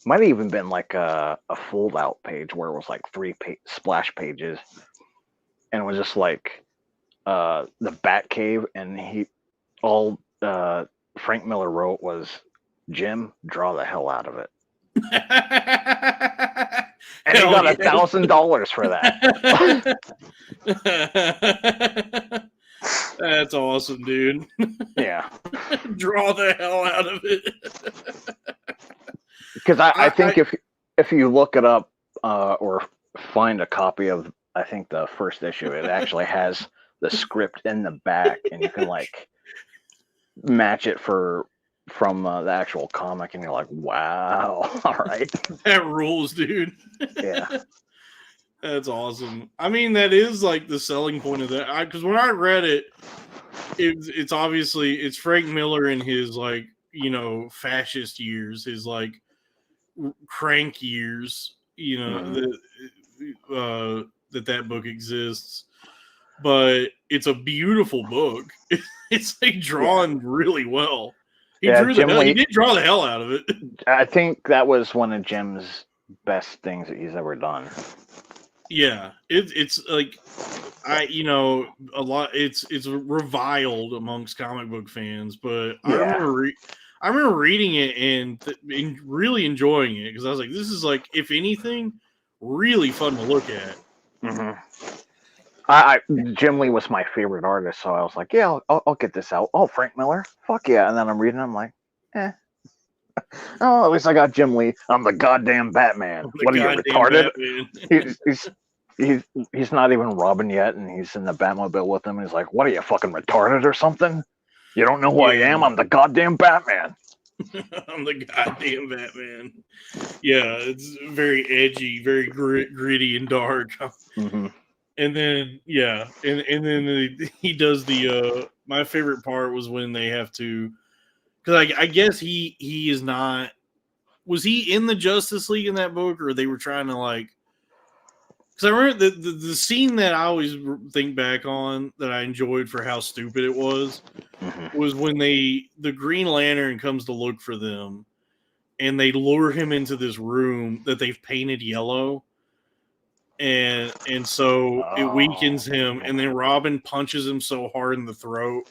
might have even been like a fold out page where it was like 3 splash pages, and it was just like the Batcave, and all Frank Miller wrote was, "Jim, draw the hell out of it." And he got $1,000 for that. That's awesome, dude. Yeah. Draw the hell out of it. Because I think if you look it up or find a copy of, I think the first issue, it actually has the script in the back, and you can like match it from the actual comic, and you're like, wow, all right. That rules, dude. Yeah. That's awesome. I mean, that is like the selling point of that. Because when I read it, it's obviously it's Frank Miller in his like, you know, fascist years, his like crank years, you know, that book exists. But it's a beautiful book. It's like drawn really well. He did draw the hell out of it. I think that was one of Jim's best things that he's ever done. Yeah, it's like you know, a lot. It's reviled amongst comic book fans, but yeah. I remember reading it and really enjoying it because I was like, this is like, if anything, really fun to look at. Mm-hmm. Jim Lee was my favorite artist, so I was like, yeah, I'll get this out. Oh, Frank Miller, fuck yeah! And then I'm reading, I'm like, eh. Oh, at least I got Jim Lee. I'm the goddamn Batman. What are you, retarded? He's not even Robin yet, and he's in the Batmobile with him. And he's like, what are you, fucking retarded or something? You don't know who I am? I'm the goddamn Batman. I'm the goddamn Batman. Yeah, it's very edgy, very gritty and dark. Mm-hmm. And then and then he does the my favorite part was when they have to, because I guess he is not, was he in the Justice League in that book, or they were trying to like, because I remember the scene that I always think back on that I enjoyed for how stupid it was when the Green Lantern comes to look for them, and they lure him into this room that they've painted yellow, and so it weakens him, and then Robin punches him so hard in the throat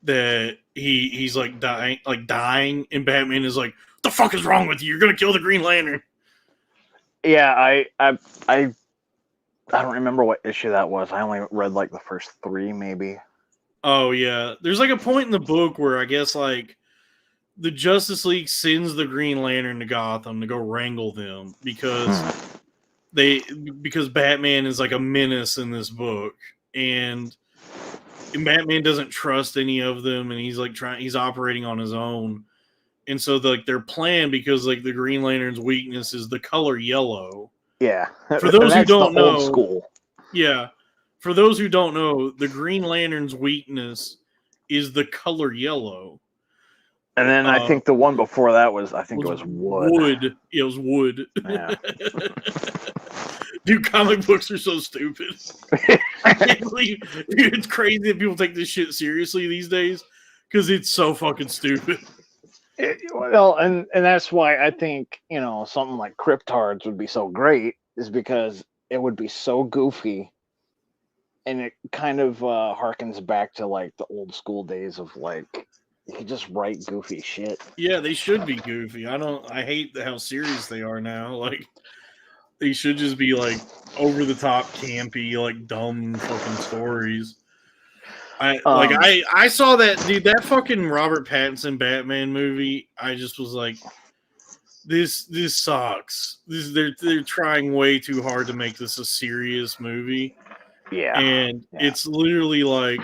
that he's like dying, and Batman is like, "What the fuck is wrong with you? You're gonna kill the Green Lantern." Yeah, I don't remember what issue that was. I only read like the first 3, maybe. Oh yeah, there's like a point in the book where I guess like the Justice League sends the Green Lantern to Gotham to go wrangle them because Batman is like a menace in this book, and Batman doesn't trust any of them, and he's operating on his own. And so their plan, because like the Green Lantern's weakness is the color yellow. Yeah. For those who don't know, old school. Yeah. For those who don't know, the Green Lantern's weakness is the color yellow. And then I think the one before that was wood. It was wood. Yeah. Dude, comic books are so stupid. I can't believe, dude, it's crazy that people take this shit seriously these days because it's so fucking stupid. Well, and that's why I think, you know, something like Cryptards would be so great, is because it would be so goofy, and it kind of harkens back to like the old school days of like, you could just write goofy shit. Yeah, they should be goofy. I hate how serious they are now. Like, they should just be like over the top, campy, like dumb fucking stories. I saw that, dude, that fucking Robert Pattinson Batman movie. I just was like, this sucks. They're trying way too hard to make this a serious movie. Yeah. And it's literally like,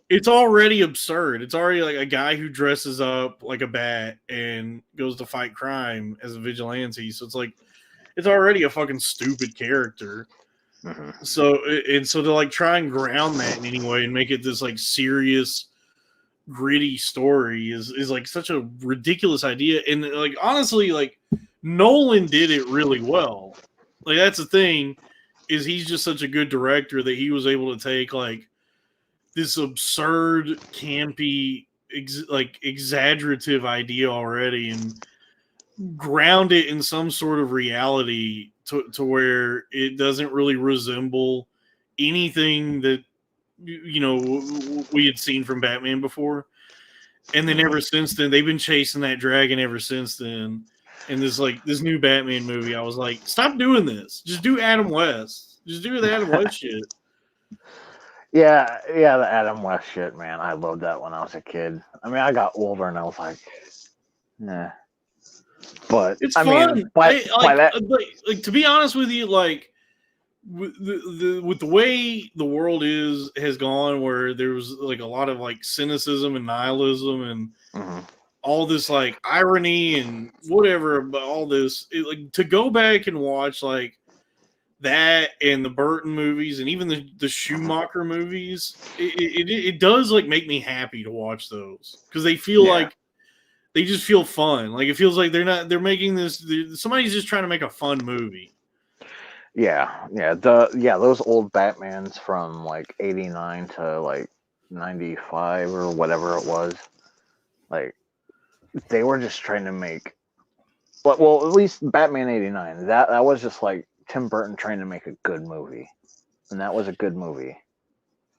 it's already absurd. It's already like a guy who dresses up like a bat and goes to fight crime as a vigilante. So it's like, it's already a fucking stupid character. Mm-hmm. So to like try and ground that in any way and make it this like serious, gritty story is like such a ridiculous idea. And like, honestly, like Nolan did it really well. Like that's the thing, is he's just such a good director that he was able to take like this absurd, campy, exaggerative idea already and ground it in some sort of reality to where it doesn't really resemble anything that we had seen from Batman before. And then ever since then, they've been chasing that dragon ever since then. And this new Batman movie, I was like, stop doing this. Just do Adam West. Just do the Adam West shit. Yeah, the Adam West shit, man. I loved that when I was a kid. I mean, I got older and I was like, nah. But it's I fun. mean, by that, like to be honest with you, like with the way the world has gone, where there was like a lot of like cynicism and nihilism and all this like irony and whatever about all this, like to go back and watch like that and the Burton movies and even the Schumacher movies, it does like make me happy to watch those because they feel like they just feel fun. Like it feels like they're making this. Somebody's just trying to make a fun movie. Yeah. Those old Batmans from like '89 to like '95 or whatever it was, like they were just trying to make. Well, at least Batman '89. That was just like Tim Burton trying to make a good movie, and that was a good movie.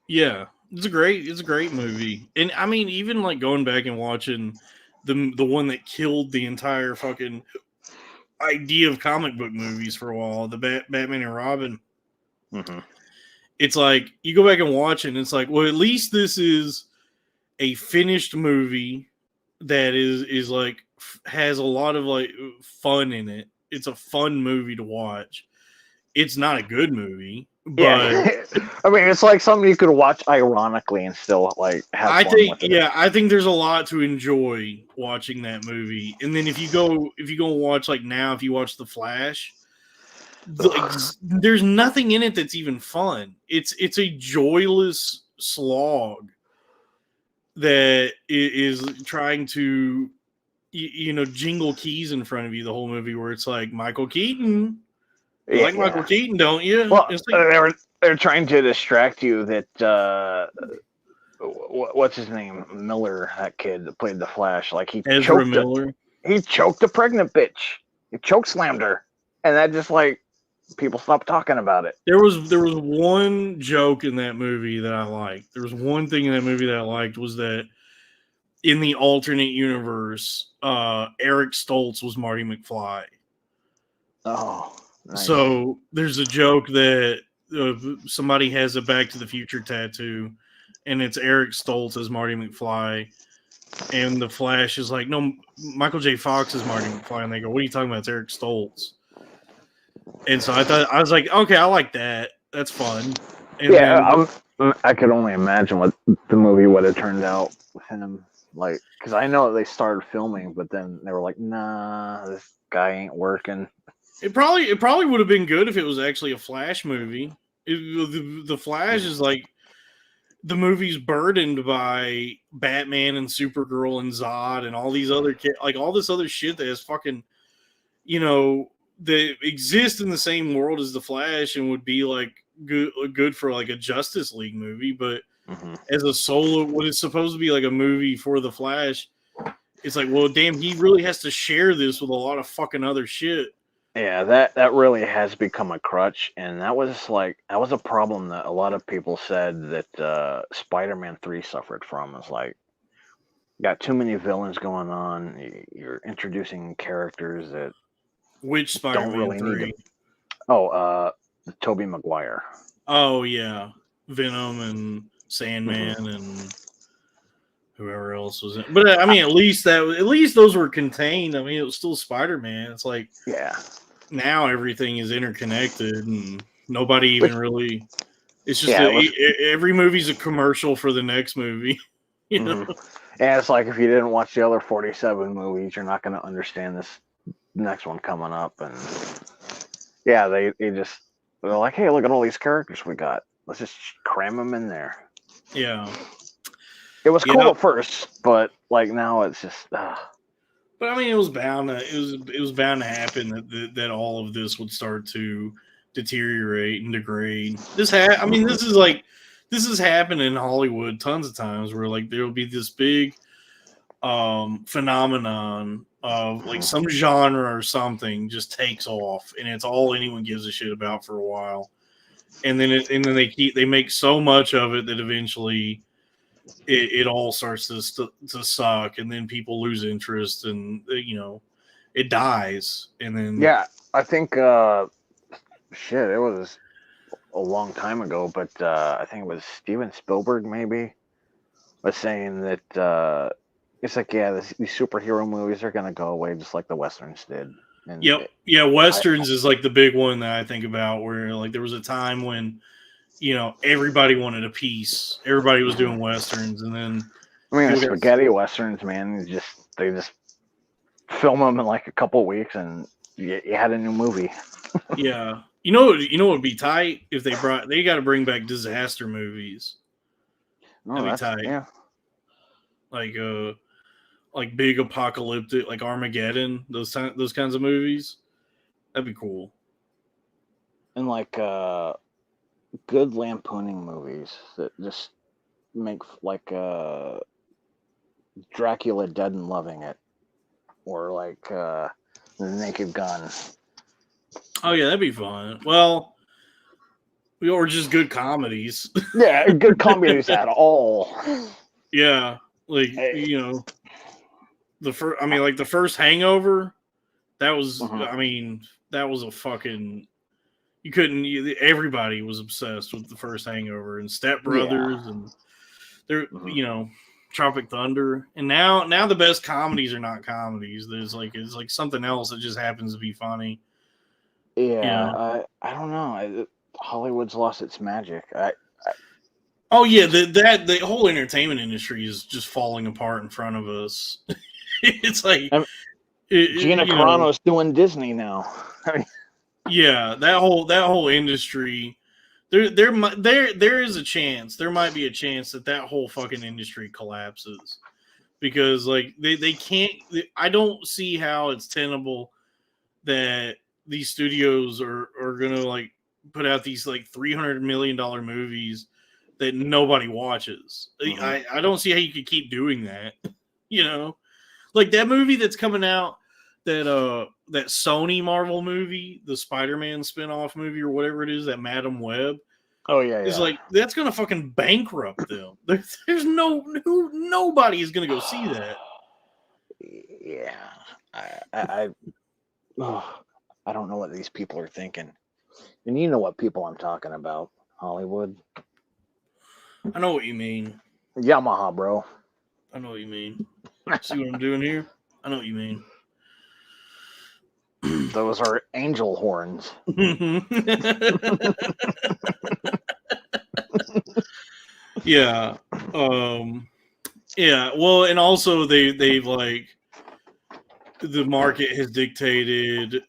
Yeah, it's a great movie, and I mean, even like going back and watching the one that killed the entire fucking idea of comic book movies for a while, the Batman and Robin. Mm-hmm. It's like you go back and watch it, and it's like, well, at least this is a finished movie that is like has a lot of like fun in it. It's a fun movie to watch. It's not a good movie, but I mean, it's like something you could watch ironically and still like have fun with it. Yeah, I think there's a lot to enjoy watching that movie. And then if you go watch like now, if you watch The Flash, there's nothing in it that's even fun. It's a joyless slog that is trying to jingle keys in front of you the whole movie, where it's like Michael Keaton. You like Michael Keaton, don't you? Well, they're trying to distract you that what's his name, Miller, that kid that played the Flash, like he Ezra Miller. He choked a pregnant bitch. He choke slammed her, and that just like people stopped talking about it. There was one joke in that movie that I liked. There was one thing in that movie that I liked, was that in the alternate universe, Eric Stoltz was Marty McFly. Oh. Nice. So there's a joke that somebody has a Back to the Future tattoo, and it's Eric Stoltz as Marty McFly, and the Flash is like, no, Michael J. Fox is Marty McFly, and they go, what are you talking about? It's Eric Stoltz. And so I was like, okay, I like that. That's fun. And I could only imagine what the movie would have turned out with him, like, because I know they started filming, but then they were like, nah, this guy ain't working. It probably would have been good if it was actually a Flash movie. The Flash is like the movie's burdened by Batman and Supergirl and Zod and all these other like all this other shit that is fucking, that exist in the same world as the Flash and would be like good for like a Justice League movie, but as a solo, what is supposed to be like a movie for the Flash, it's like, well, damn, he really has to share this with a lot of fucking other shit. Yeah, that really has become a crutch, and that was a problem that a lot of people said that Spider-Man 3 suffered from. It's like, got too many villains going on. You're introducing characters that which Spider-Man don't really 3? Need to. Oh, Tobey Maguire. Oh yeah, Venom and Sandman and whoever else was in. But I mean, at least those were contained. I mean, it was still Spider-Man. It's like, yeah. Now everything is interconnected, and nobody even really. It's just every movie's a commercial for the next movie. And it's like, if you didn't watch the other 47 movies, you're not going to understand this next one coming up. And yeah, they're like, hey, look at all these characters we got. Let's just cram them in there. Yeah. It was cool at first, but like now it's just. But I mean, it was bound to happen that all of this would start to deteriorate and degrade. I mean, this has happened in Hollywood tons of times where like there will be this big phenomenon of like some genre or something just takes off and it's all anyone gives a shit about for a while, and then they make so much of it that eventually it all starts to suck, and then people lose interest, and it dies, and then Yeah, I think shit, it was a long time ago, but I think it was Steven Spielberg maybe was saying that it's like, yeah, these superhero movies are gonna go away just like the westerns did. And yeah, westerns is like the big one that I think about, where like there was a time when everybody wanted a piece, everybody was doing westerns, and then I mean, people got spaghetti westerns, man, they just film them in like a couple weeks, and you had a new movie. yeah. You know what would be tight if they got to bring back disaster movies. No, That'd be tight. yeah. Like big apocalyptic, like Armageddon, those kinds of movies. That'd be cool. And like good lampooning movies that just make like Dracula Dead and Loving It, or like The Naked Gun. Oh yeah, that'd be fun. Well, or just good comedies. Yeah, good comedies at all. Yeah, like the first. I mean, like the first Hangover. That was. I mean, that was a fucking. You couldn't. Everybody was obsessed with the first Hangover, and Step Brothers, and they're Tropic Thunder, and now the best comedies are not comedies. It's like something else that just happens to be funny. Yeah, I don't know. Hollywood's lost its magic. Oh yeah, the whole entertainment industry is just falling apart in front of us. It's like Gina Carano's doing Disney now. Yeah, that whole industry. There is a chance. There might be a chance that whole fucking industry collapses, because like they can't. I don't see how it's tenable that these studios are gonna like put out these like $300 million movies that nobody watches. I don't see how you could keep doing that. Like that movie that's coming out, that Sony Marvel movie, the Spider-Man spin-off movie or whatever it is, that Madam Web. Oh yeah, It's like that's gonna fucking bankrupt them. There's nobody is gonna go see that. Yeah, I don't know what these people are thinking, and you know what people I'm talking about, Hollywood. I know what you mean. Yamaha, bro. I know what you mean. See what I'm doing here? I know what you mean. Those are angel horns. Yeah. Yeah. Well, and also they've like the market has dictated.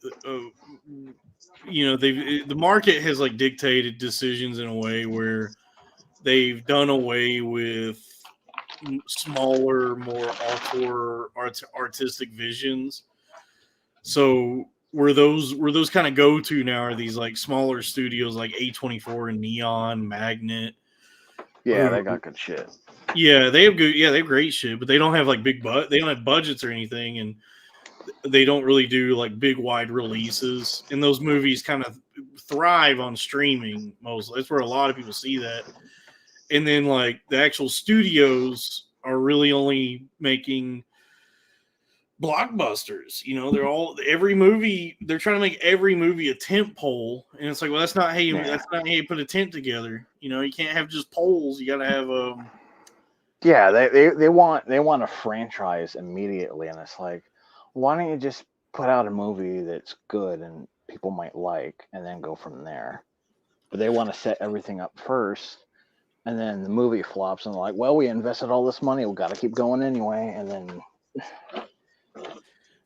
The market has like dictated decisions in a way where they've done away with smaller, more artistic visions. So where those kind of go to now are these like smaller studios like A24 and Neon, Magnet. Yeah, they got good shit. Yeah, they have good. Yeah, they have great shit, but they don't have like they don't have budgets or anything, and they don't really do like big wide releases. And those movies kind of thrive on streaming mostly. That's where a lot of people see that. And then like the actual studios are really only making blockbusters. Every movie, they're trying to make every movie a tent pole, and it's like, well, that's not how you put a tent together. You can't have just poles. You got to have Yeah, they want a franchise immediately, and it's like, why don't you just put out a movie that's good and people might like, and then go from there? But they want to set everything up first, and then the movie flops, and they're like, well, we invested all this money, we got to keep going anyway, and then.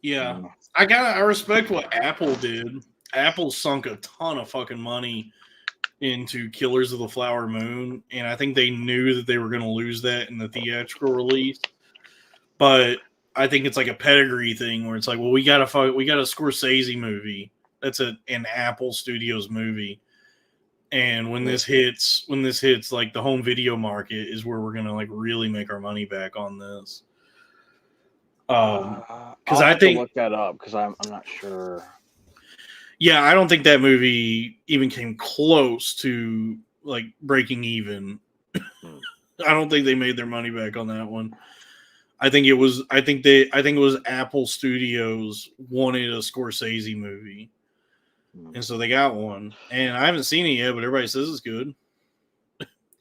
Yeah, I respect what Apple did. Apple sunk a ton of fucking money into Killers of the Flower Moon, and I think they knew that they were going to lose that in the theatrical release. But I think it's like a pedigree thing where it's like, well, we got a Scorsese movie that's an Apple Studios movie, and when this hits like the home video market is where we're gonna like really make our money back on this. Because I think to look that up because I'm not sure. Yeah, I don't think that movie even came close to like breaking even. I don't think they made their money back on that one. I think it was Apple Studios wanted a Scorsese movie, and so they got one. And I haven't seen it yet, but everybody says it's good.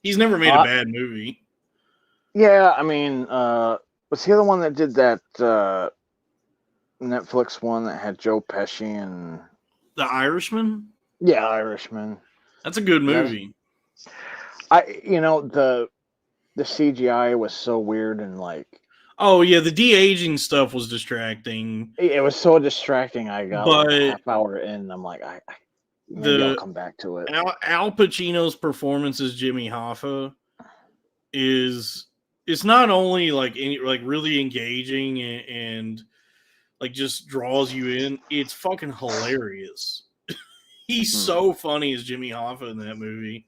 He's never made a bad movie. Yeah, I mean, was he the one that did that Netflix one that had Joe Pesci and The Irishman? Yeah, Irishman. That's a good movie. The CGI was so weird and like. Oh yeah, the de-aging stuff was distracting. It was so distracting. I got like a half hour in. I'm like, I'll come back to it. Al Pacino's performance as Jimmy Hoffa is not only like really engaging and like just draws you in. It's fucking hilarious. He's so funny as Jimmy Hoffa in that movie.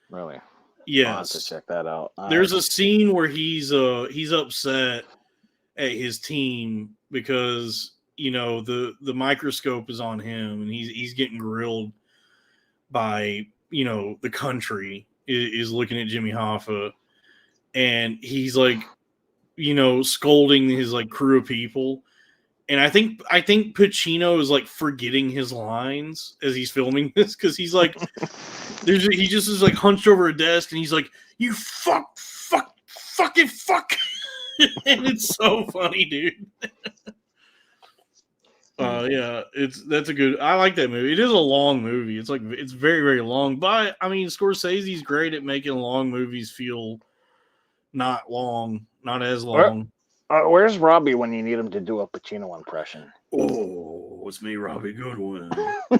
Really? Yes. I'll have to check that out. There's a scene where he's upset at his team because the microscope is on him and he's getting grilled by the country is looking at Jimmy Hoffa, and he's like scolding his like crew of people. And I think Pacino is like forgetting his lines as he's filming this because he's like, he just is like hunched over a desk and he's like, "You fucking fuck," and it's so funny, dude. Yeah, that's a good. I like that movie. It is a long movie. It's very very long, but I mean, Scorsese's great at making long movies feel not as long. Where's Robbie when you need him to do a Pacino impression? Oh, it's me, Robbie Goodwin. That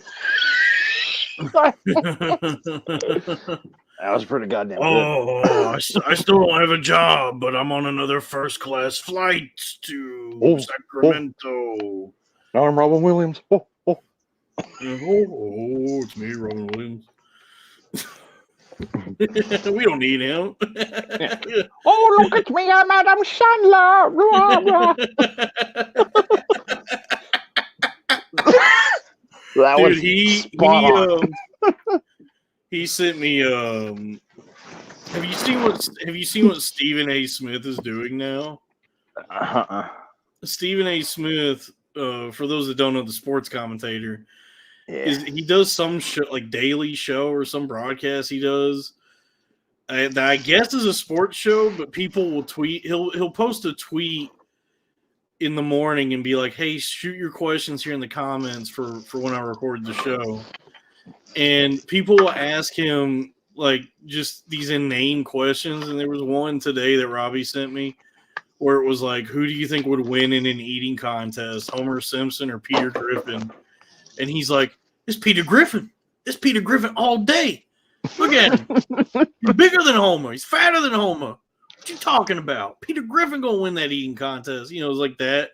was pretty goddamn good. Oh, I still don't have a job, but I'm on another first-class flight to Sacramento. Now I'm Robin Williams. Oh, it's me, Robin Williams. We don't need him. Yeah. Oh, look at me, I'm Adam Sandler. Blah, blah. That Dude, he sent me. Have you seen what Stephen A. Smith is doing now? Stephen A. Smith, for those that don't know, the sports commentator. Yeah. He does some show, like daily show or some broadcast he does that I guess is a sports show, but people will tweet. He'll post a tweet in the morning and be like, "Hey, shoot your questions here in the comments for when I record the show." And people will ask him like just these inane questions. And there was one today that Robbie sent me where it was like, "Who do you think would win in an eating contest, Homer Simpson or Peter Griffin?" And he's like, "It's Peter Griffin. It's Peter Griffin all day. Look at him. He's bigger than Homer. He's fatter than Homer. What you talking about? Peter Griffin gonna win that eating contest." It was like that.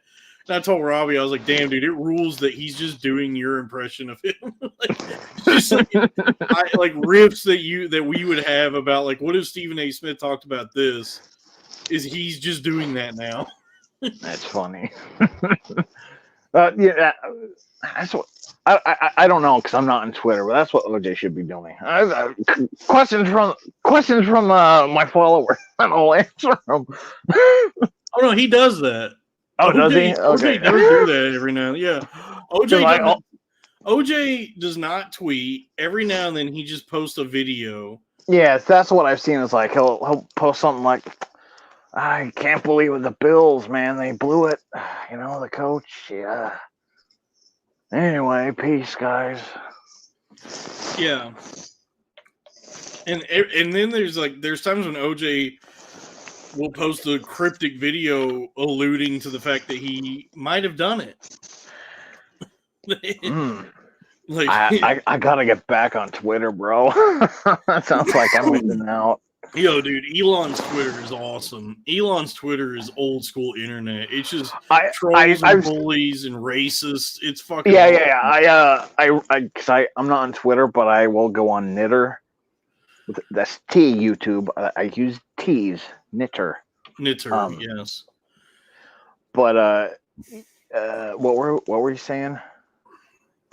And I told Robbie, I was like, "Damn, dude, it rules that he's just doing your impression of him." Just like riffs that we would have about like, what if Stephen A. Smith talked about this? Is he's just doing that now? That's funny. Yeah, that's what. I don't know because I'm not on Twitter, but that's what OJ should be doing. Questions from my followers, and I'll answer them. Oh no, he does that. Oh, does he? Okay, OJ does do that every now and then. Yeah, OJ does not tweet. Every now and then, he just posts a video. Yes, that's what I've seen. Is like he'll post something like, "I can't believe it, the Bills, man, they blew it. The coach, yeah." Anyway, peace, guys. Yeah, and then there's times when OJ will post a cryptic video alluding to the fact that he might have done it. I gotta get back on Twitter, bro. That sounds like I'm missing out. Yo, dude, Elon's Twitter is awesome. Elon's Twitter is old school internet. It's just trolls and bullies and racists. It's fucking awesome. I'm not on Twitter, but I will go on Knitter. That's T YouTube. I use T's Knitter. Yes. But what were you saying?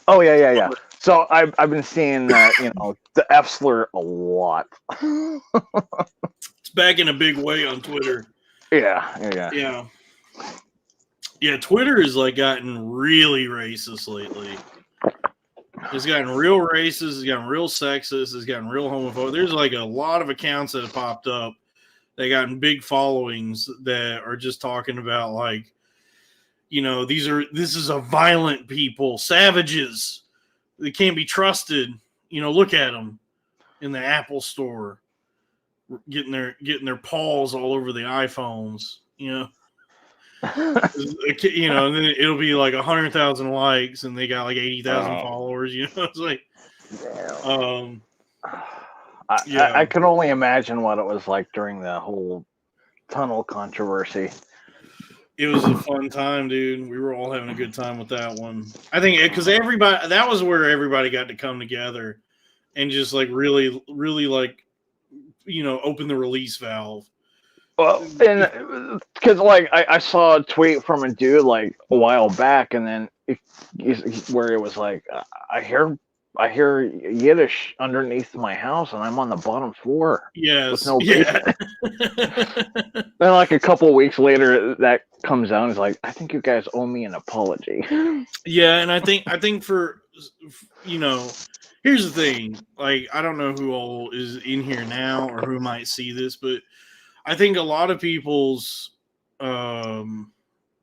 Oh yeah. So I've been seeing the F slur a lot. It's back in a big way on Twitter. Yeah. Yeah, Twitter has like gotten really racist lately. It's gotten real racist. It's gotten real sexist. It's gotten real homophobic. There's like a lot of accounts that have popped up. They gotten big followings that are just talking about like, this is a violent people, savages. They can't be trusted. Look at them in the Apple store, getting their paws all over the iPhones. And then it'll be like 100,000 likes, and they got like 80,000 followers. It's like, I can only imagine what it was like during the whole tunnel controversy. It was a fun time, dude. We were all having a good time with that one. I think because that was where everybody got to come together and just like really, really like, open the release valve. Well, and because like I saw a tweet from a dude like a while back, and then where it was like, I hear Yiddish underneath my house, and I'm on the bottom floor. Yes. With no basement. Then like a couple of weeks later, that comes out and is like, I think you guys owe me an apology. Yeah, and I think for here's the thing. Like, I don't know who all is in here now or who might see this, but I think a lot of people's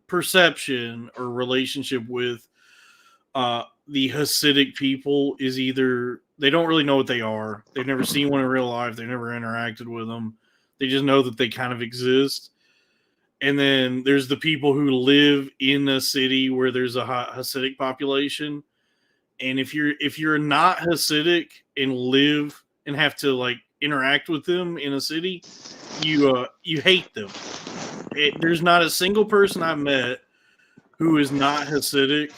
perception or relationship with the Hasidic people is either they don't really know what they are. They've never seen one in real life. They've never interacted with them. They just know that they kind of exist. And then there's the people who live in a city where there's a Hasidic population. And if you're not Hasidic and live and have to like interact with them in a city, you hate them. There's not a single person I've met who is not Hasidic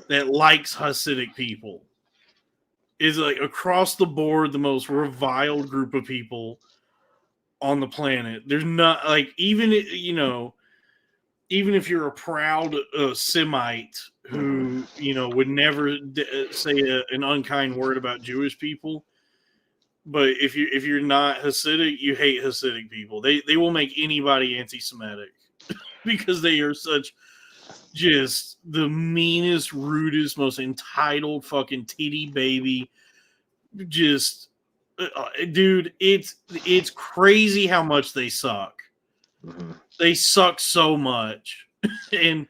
that likes Hasidic people. Is like across the board the most reviled group of people on the planet. There's not like even if you're a proud Semite who would never say an unkind word about Jewish people, but if you're not Hasidic, you hate Hasidic people. They will make anybody anti-Semitic because they are such just the meanest, rudest, most entitled fucking titty baby. Just, dude, it's crazy how much they suck. Mm-hmm. They suck so much, and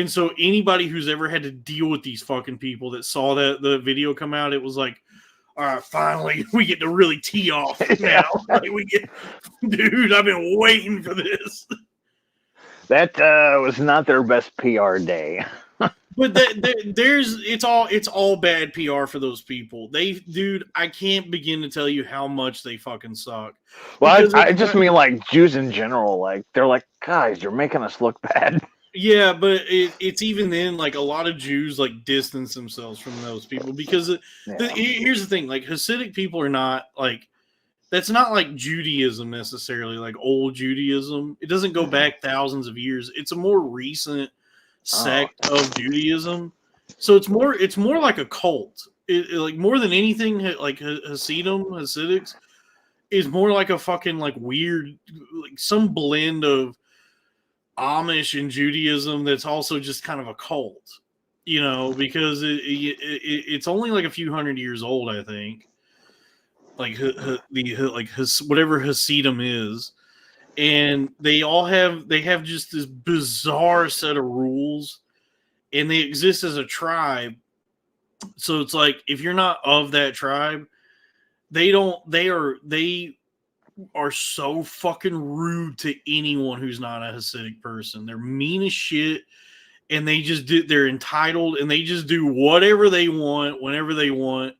so anybody who's ever had to deal with these fucking people that saw the video come out, it was like, all right, finally we get to really tee off now. Like dude, I've been waiting for this. That was not their best PR day. But it's all bad PR for those people. Dude, I can't begin to tell you how much they fucking suck. Well, I just mean like Jews in general. Like they're like, guys, you're making us look bad. Yeah, but it's even then like a lot of Jews like distance themselves from those people because here's the thing: like Hasidic people are not like. That's not like Judaism necessarily, like old Judaism. It doesn't go back thousands of years. It's a more recent sect of Judaism. So it's more like a cult. Like more than anything, like Hasidics is more like a fucking like weird, like some blend of Amish and Judaism that's also just kind of a cult, because it's only like a few hundred years old, I think. Like whatever Hasidim is, and they have just this bizarre set of rules, and they exist as a tribe. So it's like if you're not of that tribe, they are so fucking rude to anyone who's not a Hasidic person. They're mean as shit, and they're entitled, and they just do whatever they want whenever they want.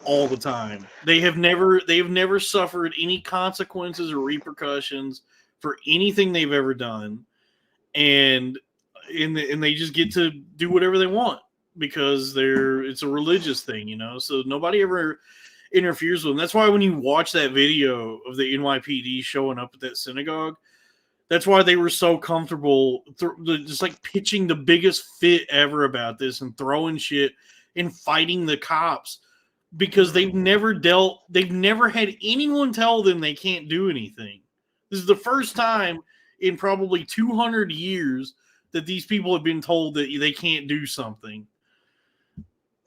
all the time. They have never suffered any consequences or repercussions for anything they've ever done, and they just get to do whatever they want because it's a religious thing, you know. So nobody ever interferes with them. That's why when you watch that video of the NYPD showing up at that synagogue, that's why they were so comfortable just like pitching the biggest fit ever about this and throwing shit and fighting the cops, because they've never had anyone tell them they can't do anything. This is the first time in probably 200 years that these people have been told that they can't do something.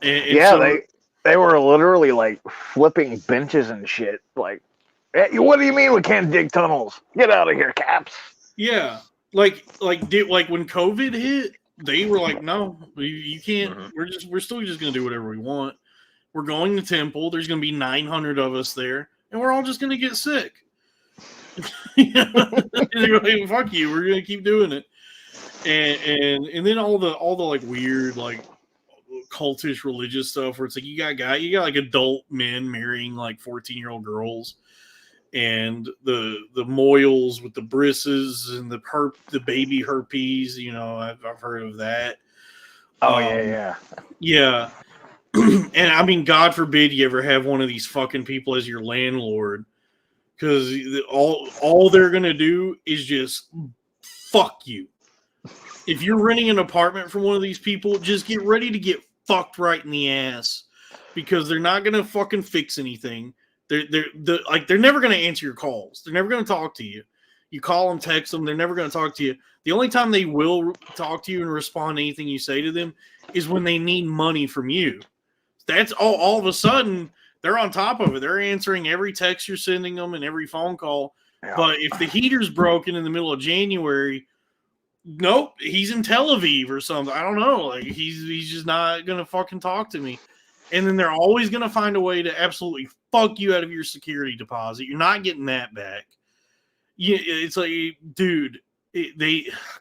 And yeah, so, they were literally like flipping benches and shit. Like, hey, what do you mean we can't dig tunnels? Get out of here, cops. Yeah, like when COVID hit, they were like, no, you can't. Mm-hmm. We're still just gonna do whatever we want. We're going to temple. There's gonna be 900 of us there, and we're all just gonna get sick. They're like, fuck you, we're gonna keep doing it. And then all the like weird like cultish religious stuff where it's like you got like adult men marrying like 14-year-old girls, and the moils with the brisses and the baby herpes, you know, I've heard of that. Oh yeah. And I mean, God forbid you ever have one of these fucking people as your landlord, because all they're gonna do is just fuck you. If you're renting an apartment from one of these people, just get ready to get fucked right in the ass, because they're not gonna fucking fix anything. They're never gonna answer your calls. They're never gonna talk to you. You call them, text them, they're never gonna talk to you. The only time they will talk to you and respond to anything you say to them is when they need money from you. That's all of a sudden they're on top of it. They're answering every text you're sending them and every phone call. Yeah. But if the heater's broken in the middle of January, nope, he's in Tel Aviv or something. I don't know. Like he's just not gonna fucking talk to me. And then they're always gonna find a way to absolutely fuck you out of your security deposit. You're not getting that back. It's like, dude,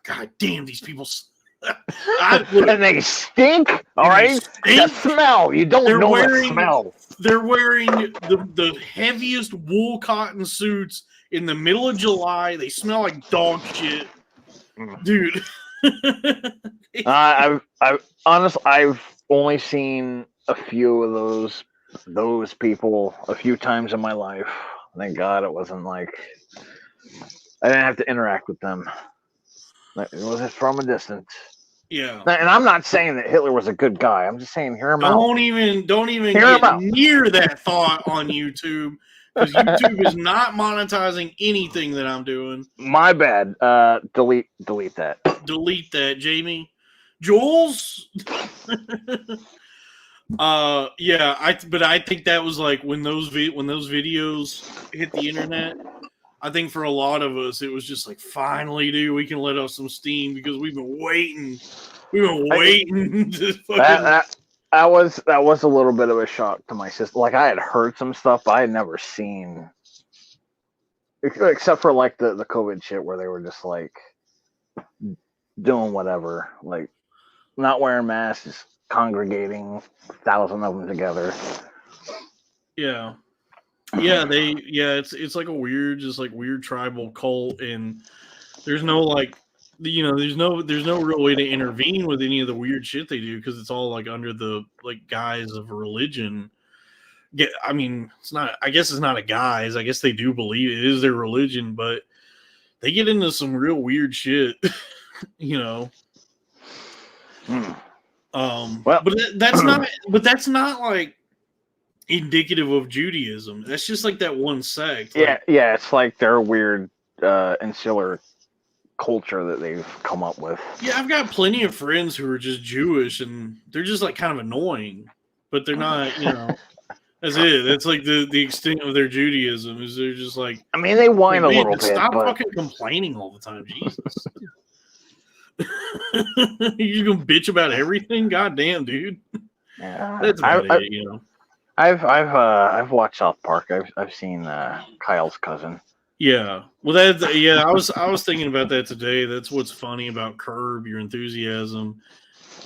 God damn, these people. And they stink. All right, the smell. You don't know the smell. They're wearing the heaviest wool cotton suits in the middle of July. They smell like dog shit, dude. I've only seen a few of those people a few times in my life. Thank God it wasn't like I didn't have to interact with them. It was just from a distance. Yeah. And I'm not saying that Hitler was a good guy. I'm just saying hear him out. Don't even get near that thought on YouTube, because YouTube is not monetizing anything that I'm doing. My bad. Delete that. Delete that, Jamie. Jules? But I think that was like when those videos hit the internet. I think for a lot of us, it was just like, finally, dude, we can let off some steam, because we've been waiting. To fucking... That was a little bit of a shock to my sister. Like, I had heard some stuff, but I had never seen, except for like the COVID shit where they were just like doing whatever, like not wearing masks, just congregating 1,000 of them together. Yeah. It's like a weird tribal cult, and there's no like, you know, there's no real way to intervene with any of the weird shit they do, because it's all like under the like guise of religion. Yeah, I mean, I guess it's not a guise. I guess they do believe it is their religion, but they get into some real weird shit, you know. But that's not like indicative of Judaism. That's just like that one sect. Like, yeah, it's like their weird insular culture that they've come up with. Yeah, I've got plenty of friends who are just Jewish, and they're just like kind of annoying, but they're not, you know. That's it. That's like the extent of their Judaism, is they're just like, I mean, they whine a little bit. Stop fucking complaining all the time, Jesus. You're gonna bitch about everything? God damn, duid. Yeah, that's about it, you know. I've watched South Park. I've seen Kyle's cousin. Yeah, well, I was thinking about that today. That's what's funny about Curb Your Enthusiasm,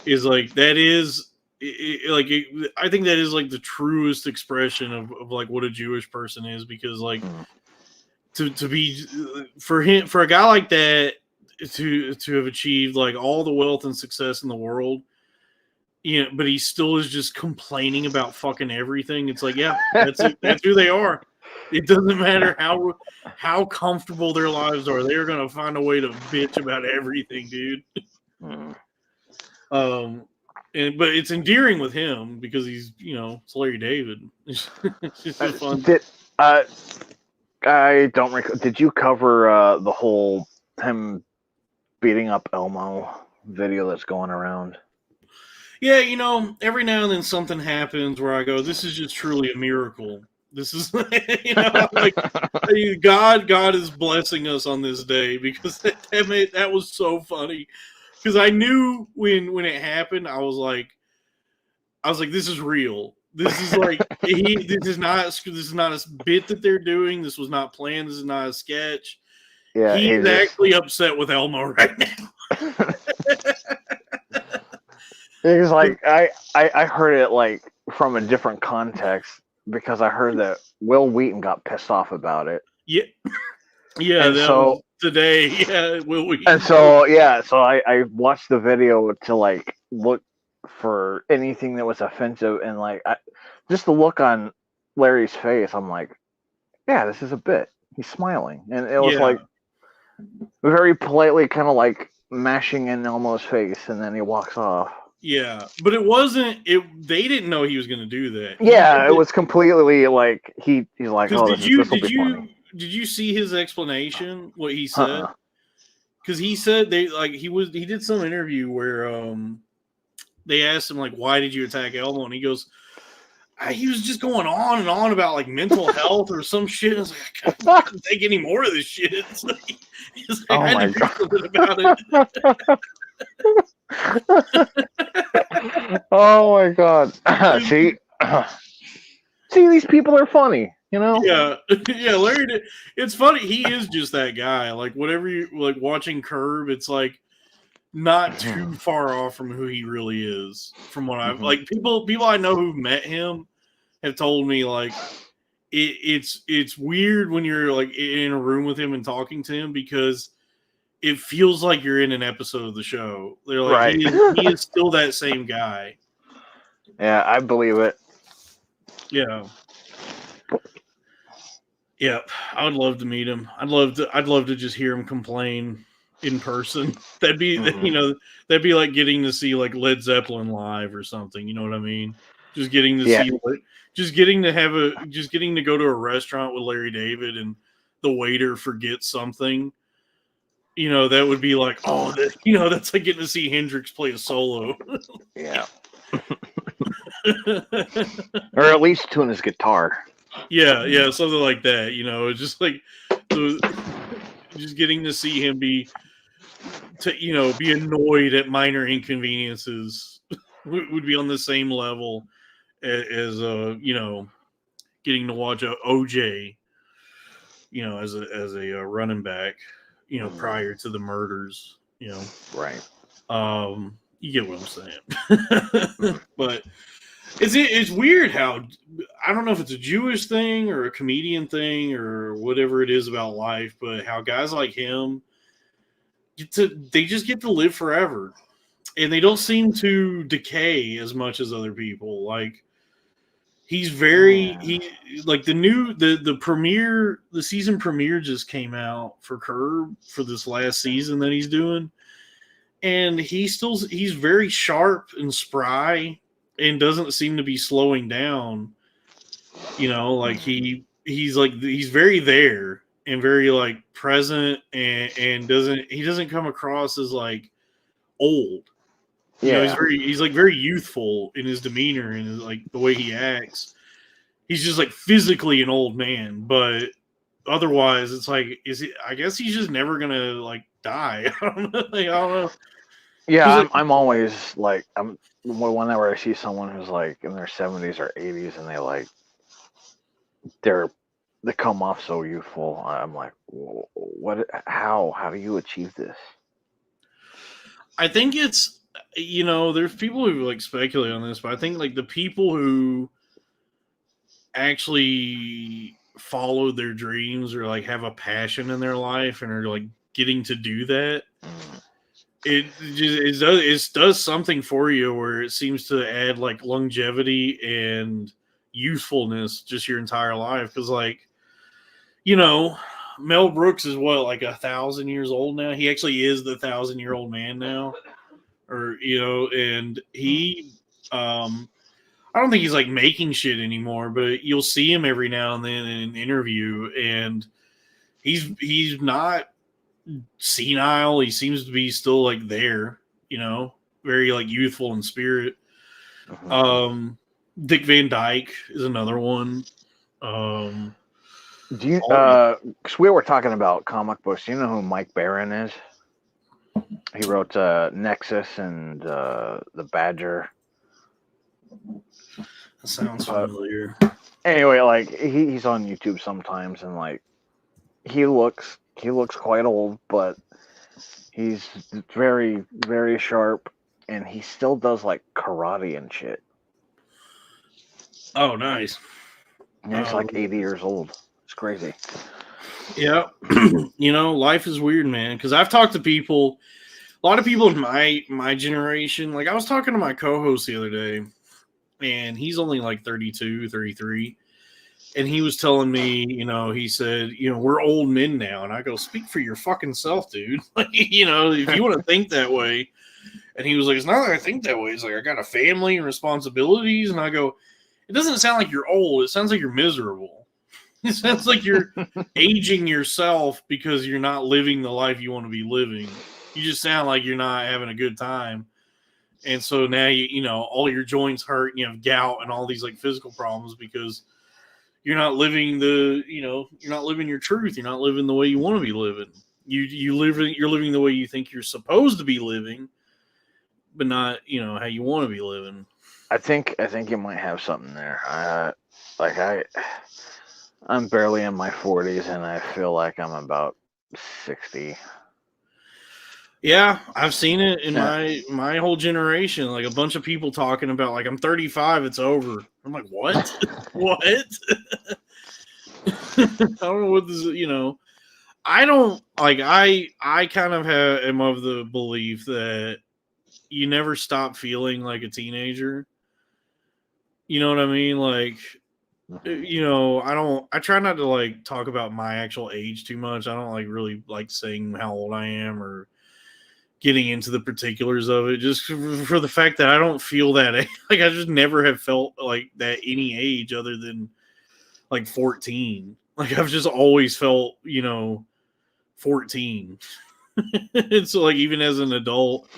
is like that is I think that is like the truest expression of like what a Jewish person is, because like to be for a guy like that to have achieved like all the wealth and success in the world, you know, but he still is just complaining about fucking everything. It's like, yeah, that's it. That's who they are. It doesn't matter how comfortable their lives are. They're gonna find a way to bitch about everything, dude. But it's endearing with him because he's, you know, it's Larry David. It's just fun. I don't recall. Did you cover the whole him beating up Elmo video that's going around? Yeah, you know, every now and then something happens where I go, "This is just truly a miracle." This is, you know, like God is blessing us on this day, because that was so funny. Because I knew when it happened, I was like, this is real. This is like this is not a bit that they're doing. This was not planned. This is not a sketch. Yeah, He's actually upset with Elmo right now. It's like I heard it like from a different context, because I heard that Will Wheaton got pissed off about it. Yeah, and that so was today. Yeah, Will Wheaton. And so I watched the video to like look for anything that was offensive, and like just the look on Larry's face, I'm like, yeah, this is a bit. He's smiling, and it was like very politely kind of like mashing in Elmo's face, and then he walks off. Yeah, but it wasn't. They didn't know he was going to do that. Yeah, it was completely like he's like, oh, this will be funny. Did you see his explanation? What he said? Because he said he did some interview where they asked him like, why did you attack Elmo, and he goes, he was just going on and on about like mental health or some shit. I was like, I couldn't take any more of this shit. It's like, I had to do something about it. Oh my god! See, these people are funny, you know. Yeah, Larry. It's funny. He is just that guy. Like whatever you like watching Curb, it's like not too far off from who he really is. From what I've like, people I know who've met him have told me like it's weird when you're like in a room with him and talking to him, because it feels like you're in an episode of the show. They're like, right. he is still that same guy. Yeah, I believe it. Yeah. Yeah, I would love to meet him. I'd love to just hear him complain in person. That'd be you know, that'd be like getting to see like Led Zeppelin live or something. You know what I mean? Just getting to see, just getting to go to a restaurant with Larry David and the waiter forgets something. You know, that would be like, oh, you know, that's like getting to see Hendrix play a solo. Yeah. Or at least tune his guitar. Yeah, something like that. You know, it's just like just getting to see him be annoyed at minor inconveniences would be on the same level as you know, getting to watch OJ, you know, as a running back, you know, prior to the murders, you know. Right. You get what I'm saying. But it's weird how, I don't know if it's a Jewish thing or a comedian thing or whatever it is about life, but how guys like him they just get to live forever, and they don't seem to decay as much as other people. Like he's like the season premiere just came out for Curb for this last season that he's doing, and he's very sharp and spry and doesn't seem to be slowing down. You know, like he's very there and very like present, and doesn't come across as like old. You know, he's like very youthful in his demeanor and like the way he acts. He's just like physically an old man, but otherwise it's like, I guess he's just never gonna like die. I don't know. Yeah, I'm always like, whenever I see someone who's like in their 70s or 80s and they come off so youthful, I'm like, how do you achieve this? I think it's there's people who like speculate on this, but I think like the people who actually follow their dreams or like have a passion in their life and are like getting to do that, it does something for you where it seems to add like longevity and youthfulness just your entire life. Because like, Mel Brooks is what, like 1,000 years old now. He actually is the 1,000-year-old man now, or and he, I don't think he's like making shit anymore, but you'll see him every now and then in an interview, and he's not senile. He seems to be still like there, very like youthful in spirit. Dick Van Dyke is another one. Do you? Because we were talking about comic books. Do you know who Mike Baron is? He wrote Nexus and the Badger. That sounds familiar. Anyway, like he's on YouTube sometimes, and like he looks quite old, but he's very, very sharp, and he still does like karate and shit. Oh, nice. And he's like 80 years old. It's crazy. Yeah. Life is weird, man. Because I've talked to people, a lot of people in my generation. Like I was talking to my co-host the other day, and he's only like 32, 33. And he was telling me, he said, we're old men now. And I go, speak for your fucking self, dude. Like, if you want to think that way. And he was like, it's not that I think that way. It's like, I got a family and responsibilities. And I go, it doesn't sound like you're old. It sounds like you're miserable. It sounds like you're aging yourself because you're not living the life you want to be living. You just sound like you're not having a good time. And so now, all your joints hurt and you have gout and all these like physical problems because you're not living you're not living your truth. You're not living the way you want to be living. You're living the way you think you're supposed to be living, but not, how you want to be living. I think you might have something there. I'm barely in my 40s, and I feel like I'm about 60. Yeah, I've seen it in my whole generation. Like a bunch of people talking about, like, I'm 35, it's over. I'm like, what? What? I don't know what this is. I don't like. I kind of am of the belief that you never stop feeling like a teenager. You know what I mean? Like, I try not to like talk about my actual age too much. I don't like really like saying how old I am or getting into the particulars of it, just for the fact that I don't feel that like I just never have felt like that any age other than like 14. Like I've just always felt, 14. And so like even as an adult,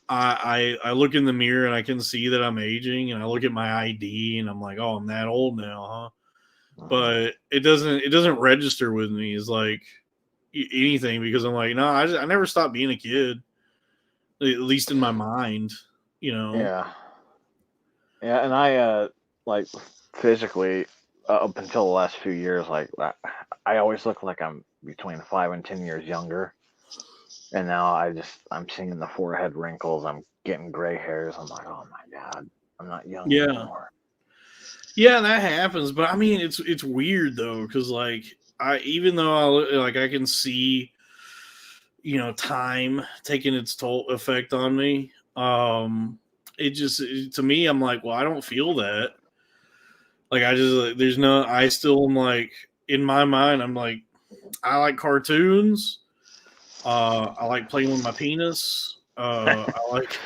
I look in the mirror and I can see that I'm aging, and I look at my ID and I'm like, oh, I'm that old now, huh? But it doesn't register with me as like anything, because I'm like, no, I never stopped being a kid, at least in my mind, Yeah, and I like physically up until the last few years, like I always look like I'm between 5 and 10 years younger. And now I'm seeing the forehead wrinkles. I'm getting gray hairs. I'm like, oh my God, I'm not young anymore. Yeah, that happens. But I mean, it's weird though, because like even though I can see, time taking its effect on me. To me, I'm like, well, I don't feel that. Like I still am like, in my mind, I'm like, I like cartoons. I like playing with my penis. I like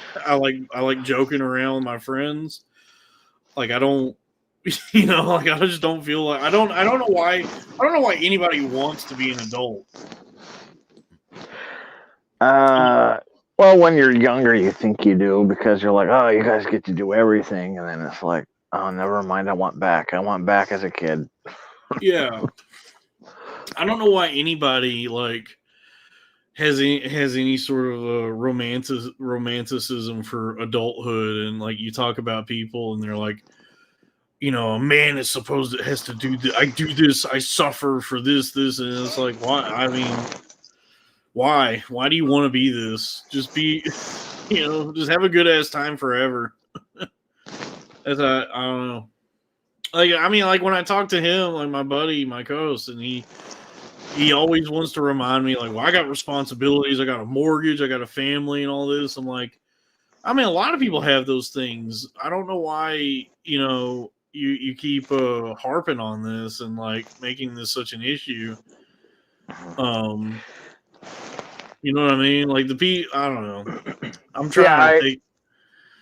joking around with my friends. Like I don't, like I just don't feel like I don't know why anybody wants to be an adult. Well, when you're younger, you think you do, because you're like, oh, you guys get to do everything, and then it's like, oh, never mind. I want back as a kid. Yeah, I don't know why anybody like has any sort of a romanticism for adulthood. And like you talk about people and they're like, a man is has to do this. I do this. I suffer for this, and it's like, why? I mean, why do you want to be this? Just be, Just have a good ass time forever. As I don't know. Like when I talk to him, like my buddy, my co-host, and he always wants to remind me, like, well, I got responsibilities, I got a mortgage, I got a family, and all this. I'm like, a lot of people have those things. I don't know why, you keep harping on this and like making this such an issue. You know what I mean? Like I don't know. I'm trying to take.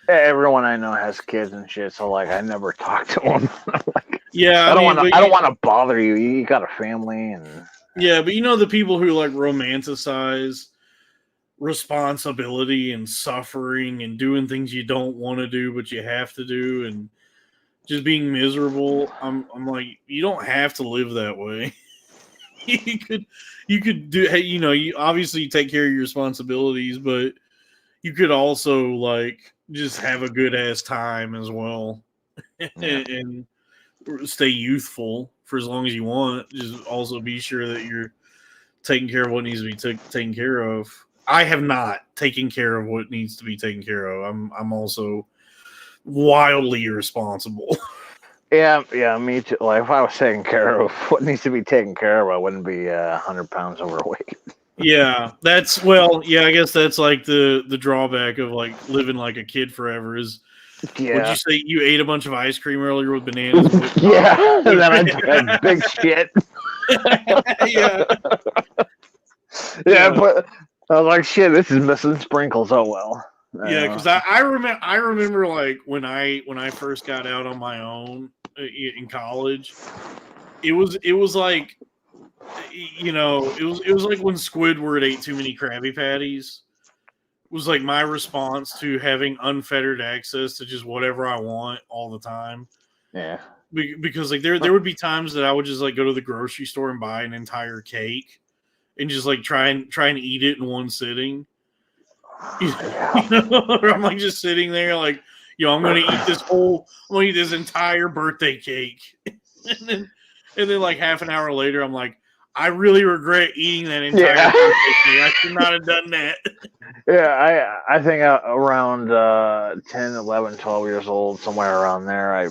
Everyone I know has kids and shit, so like I never talk to them. Yeah, I don't want to bother you. You got a family, and yeah, but the people who like romanticize responsibility and suffering and doing things you don't want to do but you have to do and just being miserable. I'm like, you don't have to live that way. you could do, hey, you obviously take care of your responsibilities, but you could also like just have a good ass time as well. And stay youthful for as long as you want. Just also be sure that you're taking care of what needs to be taken care of. I have not taken care of what needs to be taken care of. I'm also wildly irresponsible. Yeah, me too. Like if I was taking care of what needs to be taken care of, I wouldn't be 100 pounds overweight. Yeah, I guess that's like the drawback of like living like a kid forever is. Yeah. Would you say you ate a bunch of ice cream earlier with bananas? Yeah, and then I had big shit. Yeah. Yeah, but I was like, shit, this is missing sprinkles. Oh well. Yeah, because I remember like when I first got out on my own in college, it was like, it was like when Squidward ate too many Krabby Patties. It was like my response to having unfettered access to just whatever I want all the time. Yeah. Because like there would be times that I would just like go to the grocery store and buy an entire cake and just like try and eat it in one sitting. Or I'm like just sitting there like, I'm gonna eat this entire birthday cake. and then like half an hour later I'm like, I really regret eating that entire birthday cake. I should not have done that. Yeah, I think around 10, 11, 12 years old, somewhere around there, I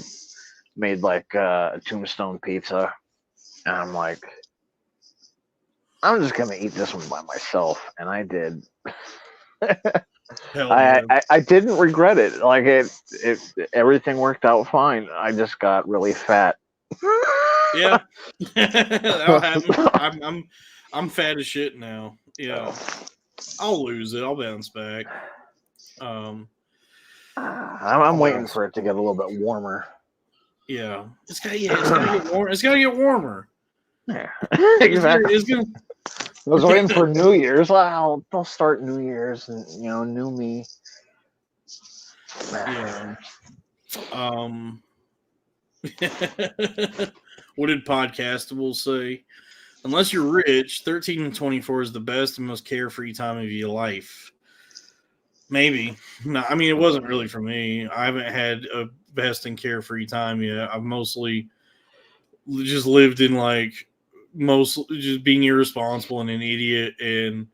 made like a tombstone pizza. And I'm like, I'm just going to eat this one by myself. And I did. I didn't regret it. Like everything worked out fine. I just got really fat. Yeah. That'll happen. I'm fat as shit now. Yeah. I'll lose it. I'll bounce back. I'm waiting for it to get a little bit warmer. Yeah, it's gotta get warm. It's gotta get warmer. Yeah, exactly. I was waiting for New Year's. Well, they'll start New Year's and new me. Yeah. What did Podcastables say? Unless you're rich, 13 and 24 is the best and most carefree time of your life. Maybe. No, it wasn't really for me. I haven't had a best and carefree time yet. I've mostly just lived in just being irresponsible and an idiot and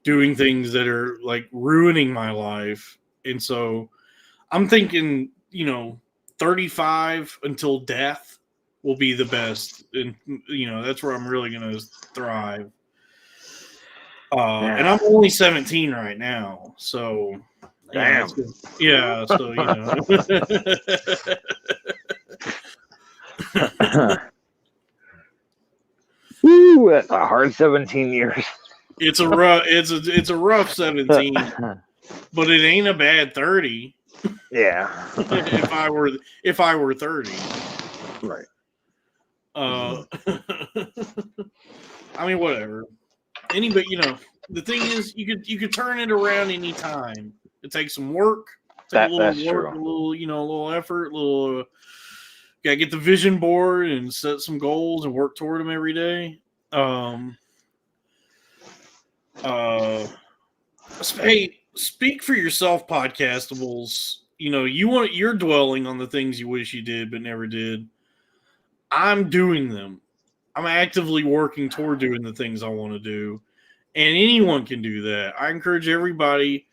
doing things that are like ruining my life. And so I'm thinking, 35 until death will be the best. And, that's where I'm really going to thrive. And I'm only 17 right now. So, damn. Yeah. So, Woo, that's a hard 17 years. It's a rough 17, but it ain't a bad 30. Yeah. if I were 30. Right. Whatever. But the thing is, you could turn it around any time. It takes some work. That's true. A little effort. Gotta get the vision board and set some goals and work toward them every day. Hey, speak for yourself, Podcastables. You're dwelling on the things you wish you did but never did. I'm doing them. I'm actively working toward doing the things I want to do. And anyone can do that. I encourage everybody,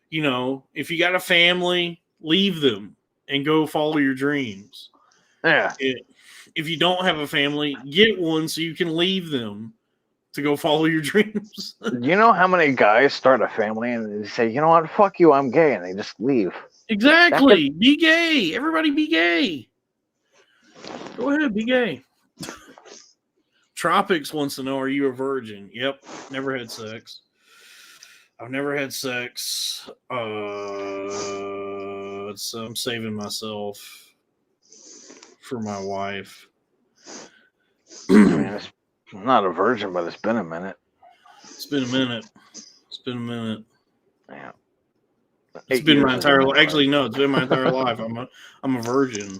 You know, if you got a family, leave them and go follow your dreams. Yeah. If you don't have a family, get one so you can leave them to go follow your dreams. Do you know how many guys start a family and they say, you know what, fuck you, I'm gay, and they just leave? Exactly. Be gay. Everybody be gay. Go ahead, be gay. Tropics wants to know, are you a virgin? Yep. Never had sex. I've never had sex. So I'm saving myself for my wife. I mean, I'm not a virgin, but it's been a minute. It's been a minute. Yeah. It's been my entire life. Actually, no, it's been my entire life. I'm a virgin.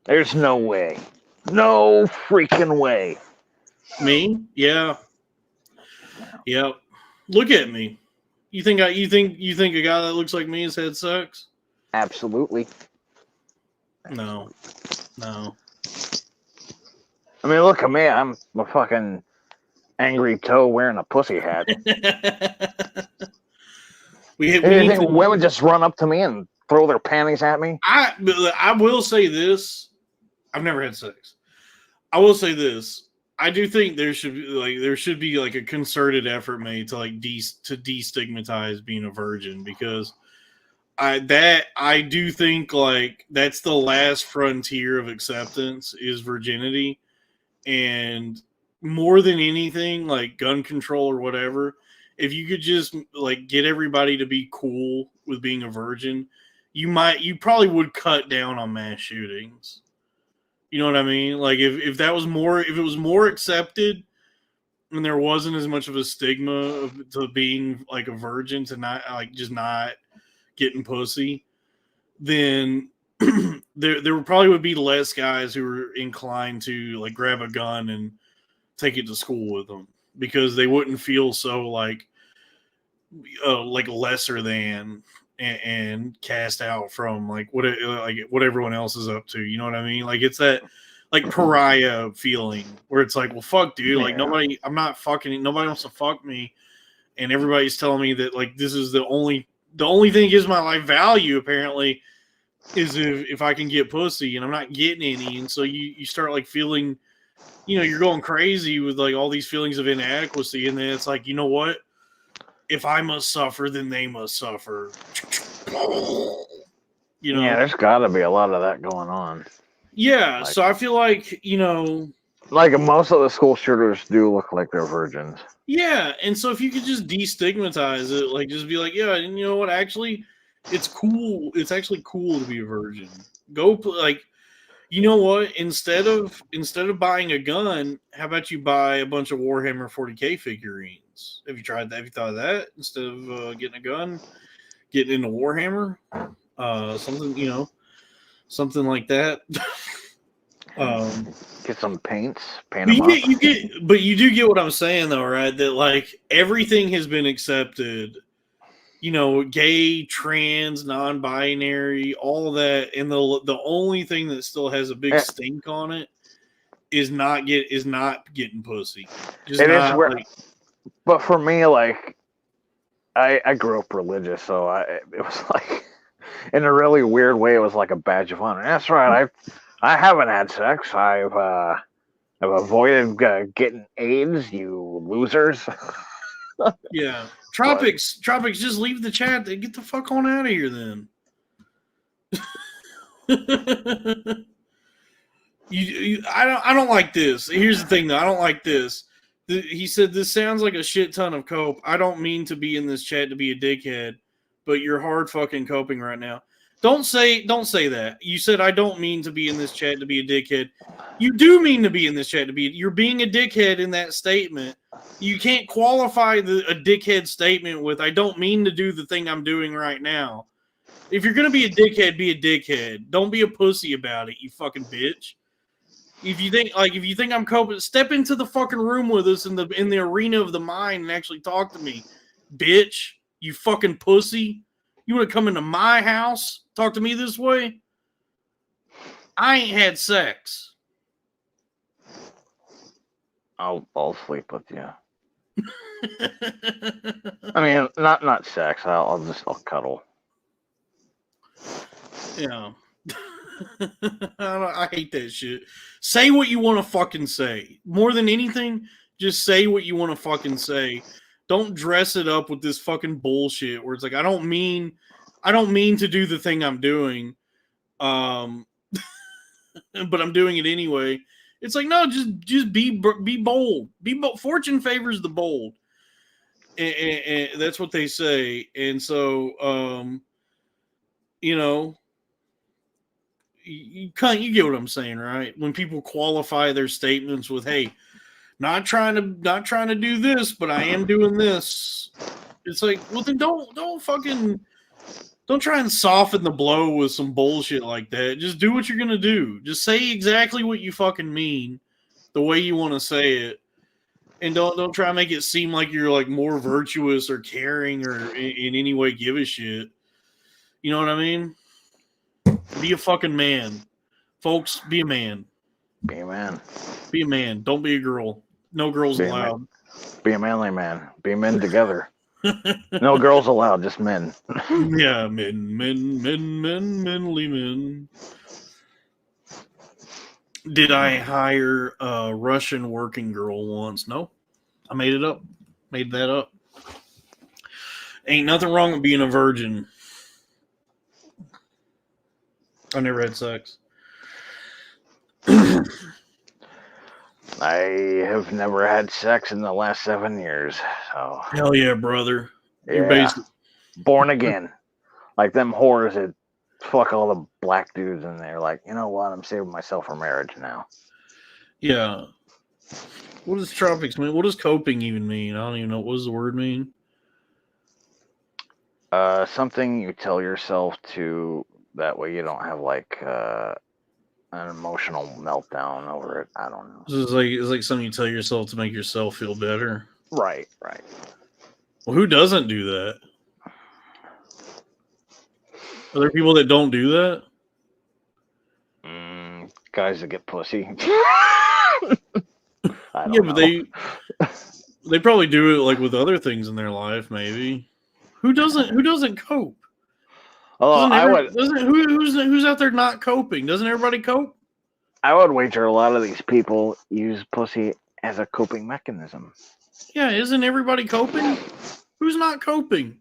There's no way. No freaking way. Me? Yeah. Yep. Look at me. You think a guy that looks like me has had sex? Absolutely. No. I mean, look at me. I'm a fucking angry toe wearing a pussy hat. we You need think to, women just run up to me and throw their panties at me? I will say this. I've never had sex. I will say this. I do think there should be like a concerted effort made to like destigmatize being a virgin, because I do think like that's the last frontier of acceptance is virginity. And more than anything, like gun control or whatever, if you could just like get everybody to be cool with being a virgin, you probably would cut down on mass shootings. You know what I mean? Like if it was more accepted and there wasn't as much of a stigma to being like a virgin, to not like just not getting pussy, then there probably would be less guys who were inclined to like grab a gun and take it to school with them, because they wouldn't feel so like lesser than and cast out from like what everyone else is up to. You know what I mean? Like it's that like pariah feeling where it's like, well, fuck, dude, like nobody wants to fuck me, and everybody's telling me that like this is the only thing that gives my life value apparently is if I can get pussy, and I'm not getting any. And so you start like feeling, you're going crazy with like all these feelings of inadequacy. And then it's like, you know what? If I must suffer, then they must suffer. Yeah, there's got to be a lot of that going on. Yeah, so I feel like, like most of the school shooters do look like they're virgins. Yeah, and so if you could just destigmatize it, like just be like, yeah, and you know what? Actually, it's cool. It's actually cool to be a virgin. Go like, you know what? Instead of buying a gun, how about you buy a bunch of Warhammer 40K figurines? Have you tried that? Have you thought of that instead of getting a gun, getting into Warhammer? Something like that. Get some paints, paint But them up. you do get what I'm saying, though, right? That like everything has been accepted. Gay, trans, non-binary, all that, and the only thing that still has a big stink on it is not getting pussy. But for me, like, I grew up religious, so it was like, in a really weird way, it was like a badge of honor. That's right. I haven't had sex. I've avoided getting AIDS. You losers. Yeah. Tropics, just leave the chat. Get the fuck on out of here, then. I don't like this. Here's the thing, though. I don't like this. He said this sounds like a shit ton of cope. I don't mean to be in this chat to be a dickhead, but you're hard fucking coping right now. Don't say that. You said I don't mean to be in this chat to be a dickhead. You do mean to be in this chat to be. You're being a dickhead in that statement. You can't qualify a dickhead statement with I don't mean to do the thing I'm doing right now. If you're gonna be a dickhead, be a dickhead. Don't be a pussy about it, you fucking bitch. If you think I'm coping, step into the fucking room with us in the arena of the mind and actually talk to me, bitch. You fucking pussy. You want to come into my house, talk to me this way? I ain't had sex. I'll sleep with you. I mean, not sex. I'll cuddle. Yeah. I hate that shit. Say what you want to fucking say. More than anything, just say what you want to fucking say. Don't dress it up with this fucking bullshit where it's like I don't mean to do the thing I'm doing. But I'm doing it anyway. It's like no, just be bold. Fortune favors the bold. And that's what they say. And so you know, you get what I'm saying, right? When people qualify their statements with, "Hey, not trying to do this, but I am doing this," it's like, well, then don't try and soften the blow with some bullshit like that. Just do what you're gonna do. Just say exactly what you fucking mean, the way you want to say it, and don't try and make it seem like you're like more virtuous or caring or in any way give a shit. You know what I mean? Be a fucking man. Folks, be a man. Be a man. Be a man. Don't be a girl. No girls Be a allowed. Be a manly man. Be men together. No girls allowed, just men. Yeah, manly men. Did I hire a Russian working girl once? No. I made it up. Made that up. Ain't nothing wrong with being a virgin. I never had sex. I have never had sex in the last 7 years. So Hell yeah, brother. You're yeah, basically born again. Like them whores that fuck all the black dudes in there. Like, you know what? I'm saving myself for marriage now. yeah. What does tropics mean? What does coping even mean? I don't even know. What does the word mean? Something you tell yourself to, that way you don't have like an emotional meltdown over it. I don't know. It's like something you tell yourself to make yourself feel better. Right. Well, who doesn't do that? Are there people that don't do that? Guys that get pussy. I don't Yeah, know. but they probably do it like with other things in their life, maybe. Who doesn't cope? Who's out there not coping? Doesn't everybody cope? I would wager a lot of these people use pussy as a coping mechanism. Yeah, isn't everybody coping? Who's not coping?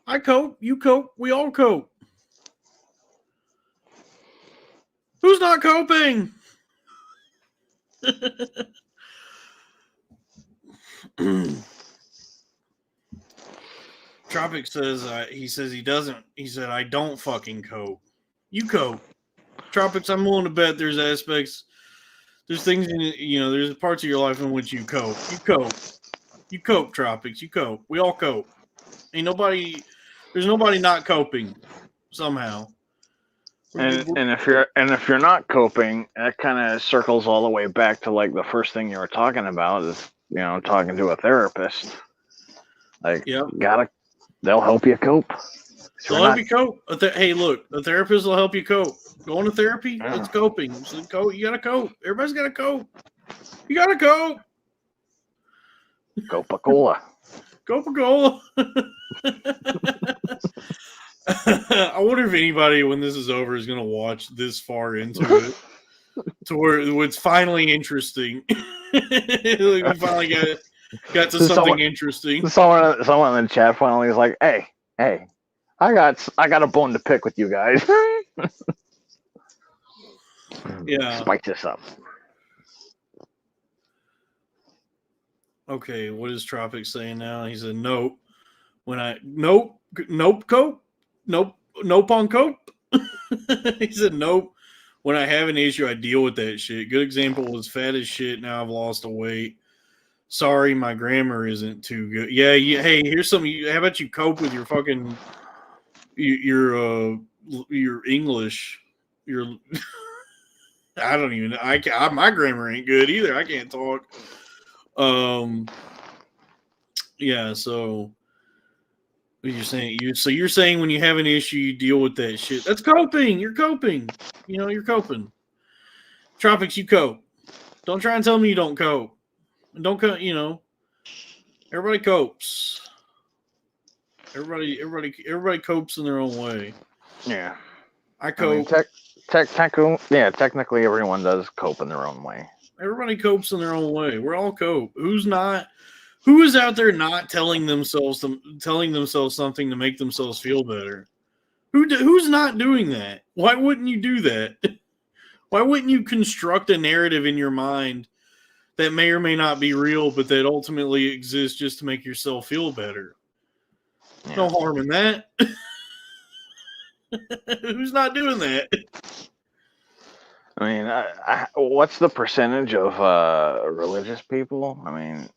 I cope, you cope, we all cope. Who's not coping? Tropic says he doesn't. He said I don't fucking cope. You cope. Tropics, I'm willing to bet there's aspects, there's things in there's parts of your life in which you cope. You cope. You cope, Tropics. You cope. We all cope. There's nobody not coping somehow. And if you're not coping, that kind of circles all the way back to like the first thing you were talking about is talking to a therapist. Like, they'll help you cope. They'll help you cope. Hey, look, a therapist will help you cope. Going to therapy, It's coping. So you gotta cope. Everybody's gotta cope. You gotta cope. Coca-Cola. Coca-Cola. I wonder if anybody, when this is over, is going to watch this far into it to where it's finally interesting. We finally got to something interesting. Someone in the chat finally was like, "Hey, I got a bone to pick with you guys." Yeah, spike this up. Okay, what is Tropic saying now? He said, "Nope. Cope. Nope on cope." He said, "Nope. When I have an issue, I deal with that shit. Good example was fat as shit. Now I've lost a weight. Sorry, my grammar isn't too good. Yeah. Hey, here's something. How about you cope with your fucking your English? I don't even. My grammar ain't good either. I can't talk. Yeah. So." You're saying when you have an issue, you deal with that shit. That's coping. You're coping. You're coping. Tropics, you cope. Don't try and tell me you don't cope. Don't cope. Everybody copes. Everybody copes in their own way. Yeah. I I mean, cope. technically everyone does cope in their own way. Everybody copes in their own way. We're all cope. Who is out there not telling themselves something to make themselves feel better? Who's not doing that? Why wouldn't you do that? Why wouldn't you construct a narrative in your mind that may or may not be real, but that ultimately exists just to make yourself feel better? Yeah. No harm in that. Who's not doing that? I mean, what's the percentage of religious people? I mean,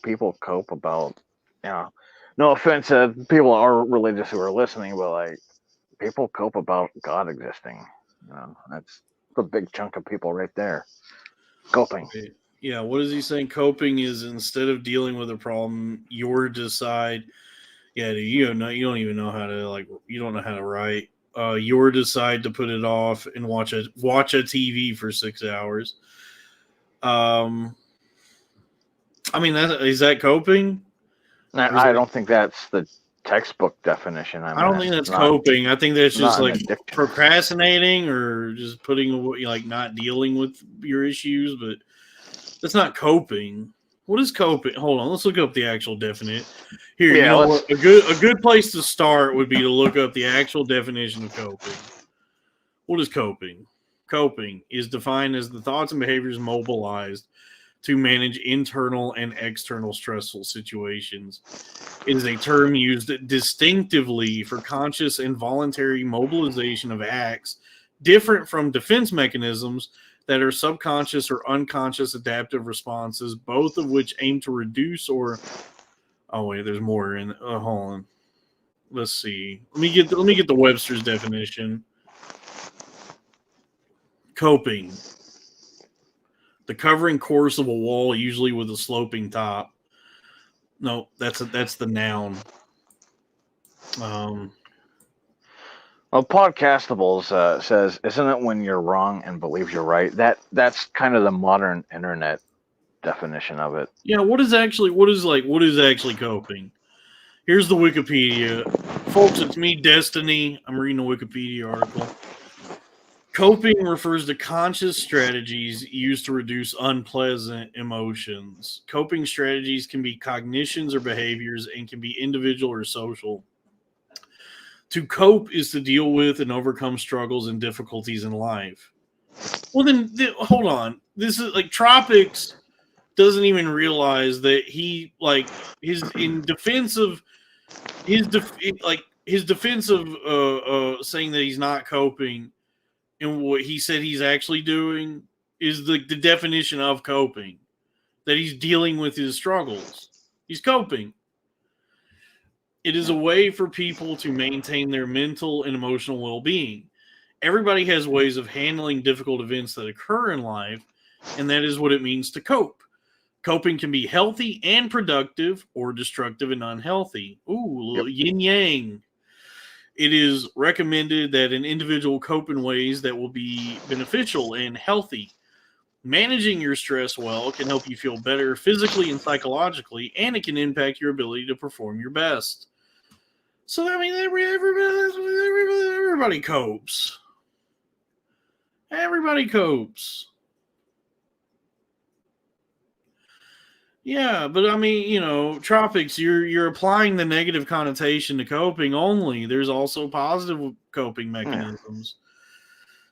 people cope about, no offense to people who are religious who are listening, but like people cope about God existing. That's the big chunk of people right there. Coping. Yeah, what is he saying? Coping is instead of dealing with a problem, you decide. Yeah, you don't even know how to you don't know how to write. You decide to put it off and watch a TV for 6 hours. I mean, is that coping? I don't think that's the textbook definition. I don't think that's coping. I think that's just like addiction. procrastinating or just putting away, not dealing with your issues. But that's not coping. What is coping? Hold on, let's look up the actual definition. Here, Yeah, what? A good place to start would be to look up the actual definition of coping. What is coping? Coping is defined as the thoughts and behaviors mobilized to manage internal and external stressful situations. It is a term used distinctively for conscious and voluntary mobilization of acts different from defense mechanisms that are subconscious or unconscious adaptive responses, both of which aim to reduce or... Oh, wait, there's more in... hold on. Let's see. Let me get the Webster's definition. Coping. The covering course of a wall, usually with a sloping top. No, that's the noun. Well, Podcastables says, "Isn't it when you're wrong and believe you're right?" That's kind of the modern internet definition of it. Yeah, what is actually coping? Here's the Wikipedia, folks. It's me, Destiny. I'm reading a Wikipedia article. Coping refers to conscious strategies used to reduce unpleasant emotions. Coping strategies can be cognitions or behaviors and can be individual or social. To cope is to deal with and overcome struggles and difficulties in life. Well, then hold on. This is like Tropics doesn't even realize that he his defense of saying that he's not coping. And what he said he's actually doing is the definition of coping, that he's dealing with his struggles. He's coping. It is a way for people to maintain their mental and emotional well-being. Everybody has ways of handling difficult events that occur in life, and that is what it means to cope. Coping can be healthy and productive or destructive and unhealthy. Ooh, yin-yang. It is recommended that an individual cope in ways that will be beneficial and healthy. Managing your stress well can help you feel better physically and psychologically, and it can impact your ability to perform your best. So, I mean, everybody copes. Everybody copes. Yeah, but I mean, Tropics, you're applying the negative connotation to coping only. There's also positive coping mechanisms.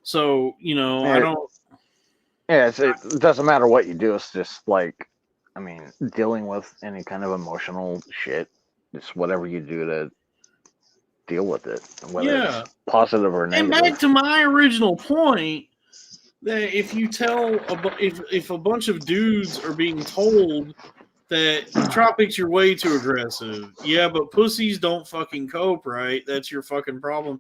So, I don't... Yeah, it doesn't matter what you do. It's just dealing with any kind of emotional shit. It's whatever you do to deal with it, whether it's positive or negative. And back to my original point, that if you tell if a bunch of dudes are being told that Tropics, you're way too aggressive. Yeah, but pussies don't fucking cope, right? That's your fucking problem.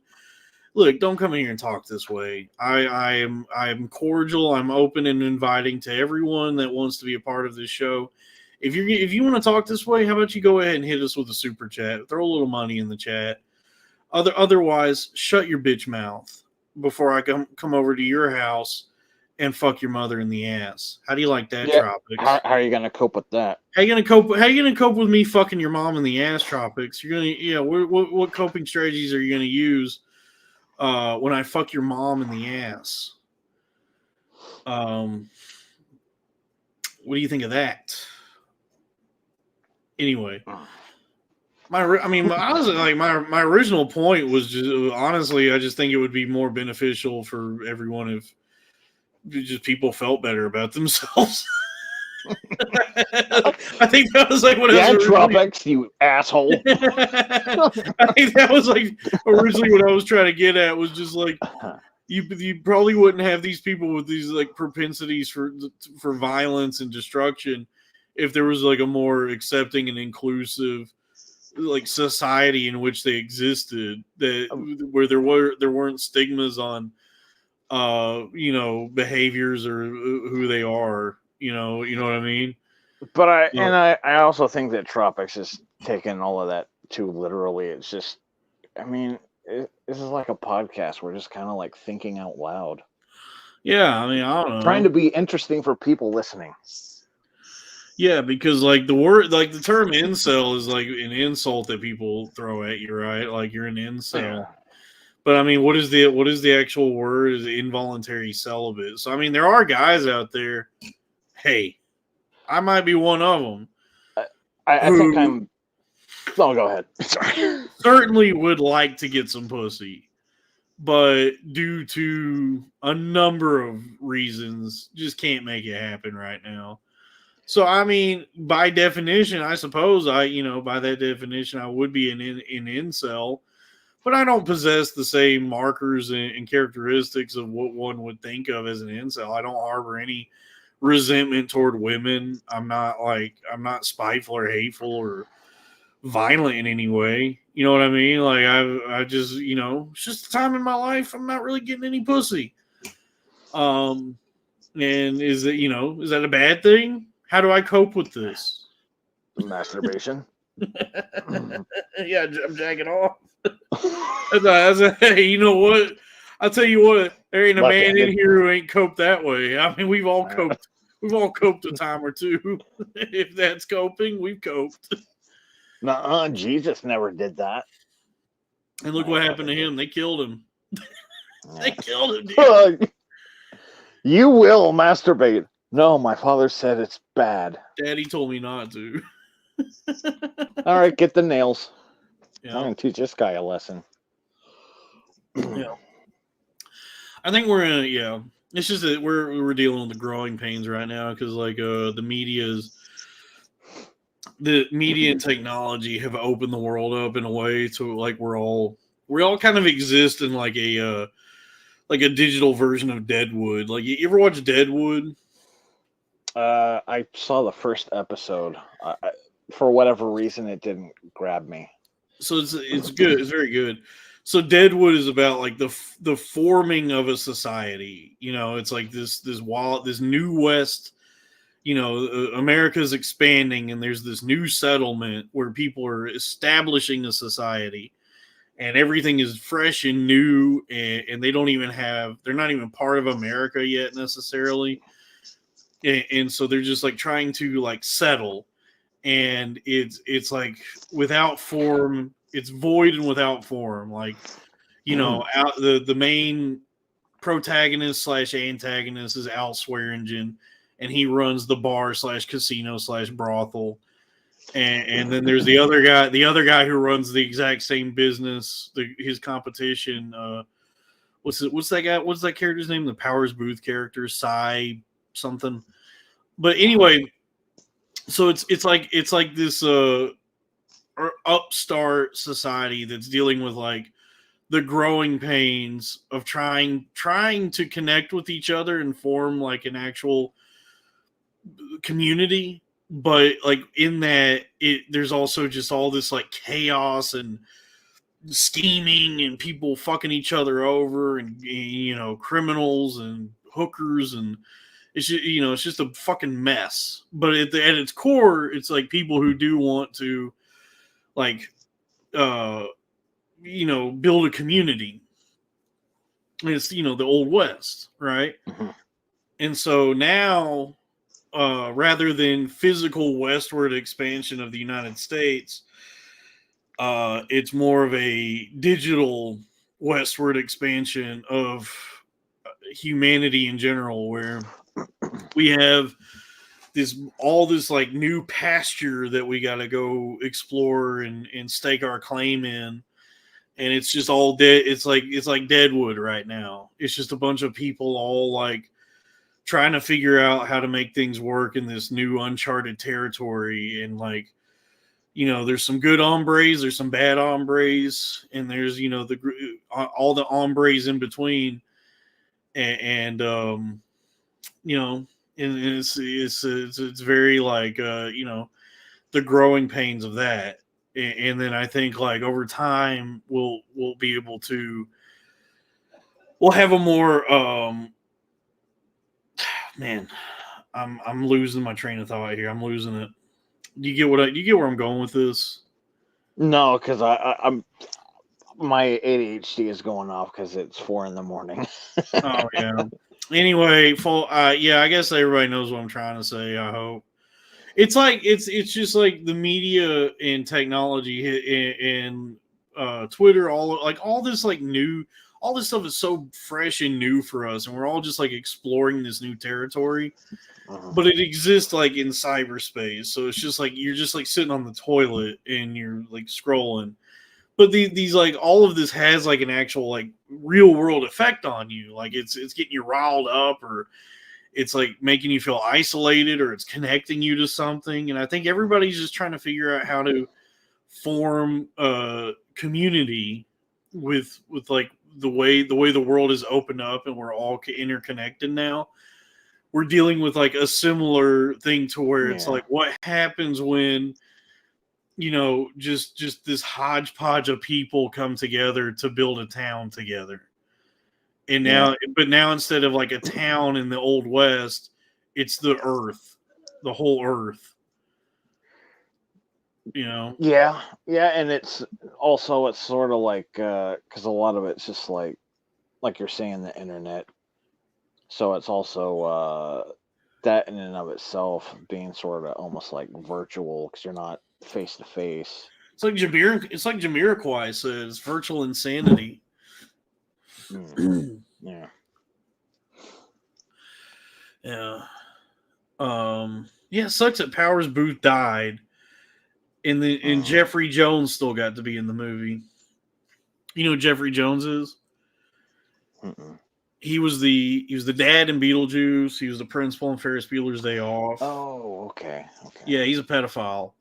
Look, don't come in here and talk this way. I'm cordial. I'm open and inviting to everyone that wants to be a part of this show. If you want to talk this way, how about you go ahead and hit us with a super chat? Throw a little money in the chat. Otherwise, shut your bitch mouth before I come over to your house and fuck your mother in the ass. How do you like that, Yeah. Tropics? How are you gonna cope with that? How you gonna cope with me fucking your mom in the ass, Tropics? You're gonna, what coping strategies are you gonna use when I fuck your mom in the ass? What do you think of that? Anyway, honestly, like my original point was just honestly, I just think it would be more beneficial for everyone if just people felt better about themselves. I think that was like what I was Tropics, you asshole. I think that was like originally what I was trying to get at was just like you probably wouldn't have these people with these like propensities for violence and destruction if there was like a more accepting and inclusive like society in which they existed, that where there weren't stigmas on behaviors or who they are, you know what I mean. But I also think that Tropics is taking all of that too literally. It's just, I mean, this is like a podcast. We're just kind of like thinking out loud. Yeah, I mean, I don't know. Trying to be interesting for people listening. Yeah, because like the term incel is like an insult that people throw at you, right? Like you're an incel. Yeah. But I mean, what is the actual word? Is involuntary celibate. So I mean, there are guys out there. Hey, I might be one of them. I think I'm. Oh, go ahead. Sorry. Certainly would like to get some pussy, but due to a number of reasons, just can't make it happen right now. So I mean, by definition, I suppose by that definition, I would be an incel, but I don't possess the same markers and characteristics of what one would think of as an incel. I don't harbor any resentment toward women. I'm not spiteful or hateful or violent in any way. You know what I mean? Like I just, it's just a time in my life I'm not really getting any pussy. And is that a bad thing? How do I cope with this? Masturbation. Yeah, I'm jacking off. Hey, you know what? I'll tell you what. There ain't a man in here who ain't coped that way. I mean, we've all coped. We've all coped a time or two. If that's coping, we've coped. Nuh-uh, Jesus never did that. And look what happened to him. They killed him. They killed him, dude. You will masturbate. No, my father said it's bad. Daddy told me not to. All right, get the nails. Yeah. I'm going to teach this guy a lesson. Yeah. I think we're in it's just that we're dealing with the growing pains right now because like the media and technology have opened the world up in a way to like we all kind of exist in like a digital version of Deadwood. Like you ever watch Deadwood? I saw the first episode. For whatever reason, it didn't grab me. So it's good. It's very good. So Deadwood is about like the forming of a society. It's like this new West. America's expanding, and there's this new settlement where people are establishing a society, and everything is fresh and new, and they're not even part of America yet necessarily. And so they're just like trying to like settle, and it's like without form, it's void and without form. Like out the main protagonist / antagonist is Al Swearingen, and he runs the bar / casino / brothel. And then there's the other guy who runs the exact same business. His competition, what's that guy? What's that character's name? The Powers Booth character, Cy something. But anyway, so it's like this upstart society that's dealing with like the growing pains of trying to connect with each other and form like an actual community. But like in that, there's also just all this like chaos and scheming and people fucking each other over, and criminals and hookers, and it's just, it's just a fucking mess. But at its core, it's like people who do want to like build a community. And it's the Old West, right? Mm-hmm. And so now, rather than physical westward expansion of the United States, it's more of a digital westward expansion of humanity in general, where we have all this like new pasture that we got to go explore and stake our claim in, and it's just all dead. It's like Deadwood right now. It's just a bunch of people all like trying to figure out how to make things work in this new uncharted territory. And like, there's some good hombres, there's some bad hombres, and there's all the hombres in between. And and it's very like the growing pains of that. And then I think like over time we'll be able to we'll have a more man, I'm losing my train of thought here. I'm losing it. Do you get where I'm going with this? No, because I'm my ADHD is going off because it's 4 a.m. Oh yeah. Anyway, yeah, I guess everybody knows what I'm trying to say. I hope it's like it's just like the media and technology and Twitter, all this like new, all this stuff is so fresh and new for us, and we're all just like exploring this new territory. But it exists like in cyberspace, so it's just like you're just like sitting on the toilet and you're like scrolling. But these like all of this has like an actual like real world effect on you. Like it's getting you riled up, or it's like making you feel isolated, or it's connecting you to something. And I think everybody's just trying to figure out how to form a community with like the way the world is opened up and we're all interconnected now. We're dealing with like a similar thing to where it's like what happens when just this hodgepodge of people come together to build a town together. And now, but now instead of like a town in the Old West, it's the earth, the whole earth. Yeah, and it's sort of like because a lot of it's just like you're saying, the internet. So it's also that in and of itself being sort of almost like virtual because you're not face to face. It's like Jamiroquai says, virtual insanity. Yeah. Yeah. It sucks that Powers Booth died. And Jeffrey Jones still got to be in the movie. You know who Jeffrey Jones is? He was the dad in Beetlejuice. He was the principal in Ferris Bueller's Day Off. Oh, okay. Yeah, he's a pedophile.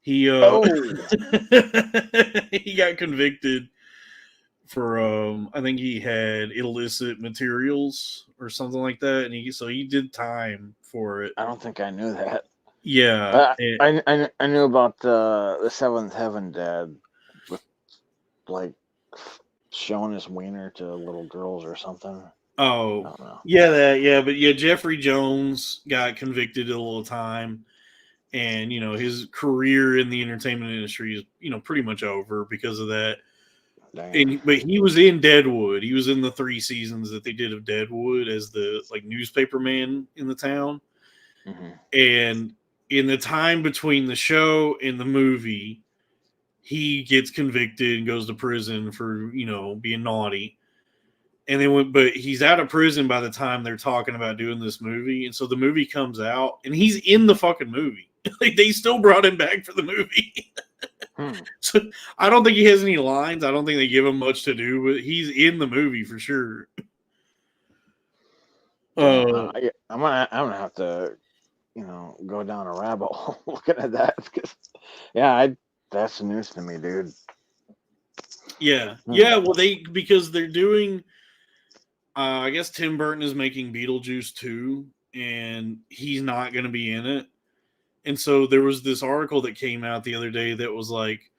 He he got convicted for I think he had illicit materials or something like that, and he did time for it. I don't think I knew that. Yeah, I knew about the Seventh Heaven dad with like showing his wiener to little girls or something. Oh, I don't know. But Jeffrey Jones got convicted a little time, and his career in the entertainment industry is pretty much over because of that. But he was in Deadwood. He was in the 3 seasons that they did of Deadwood as the like newspaper man in the town. And in the time between the show and the movie, he gets convicted and goes to prison for being naughty. And then but he's out of prison by the time they're talking about doing this movie. And so the movie comes out and he's in the fucking movie. Like they still brought him back for the movie. So I don't think he has any lines. I don't think they give him much to do, but he's in the movie for sure. I'm gonna have to go down a rabbit hole looking at that because that's news to me, dude. Yeah. Well, because they're doing. I guess Tim Burton is making Beetlejuice 2, and he's not going to be in it. And so there was this article that came out the other day that was like,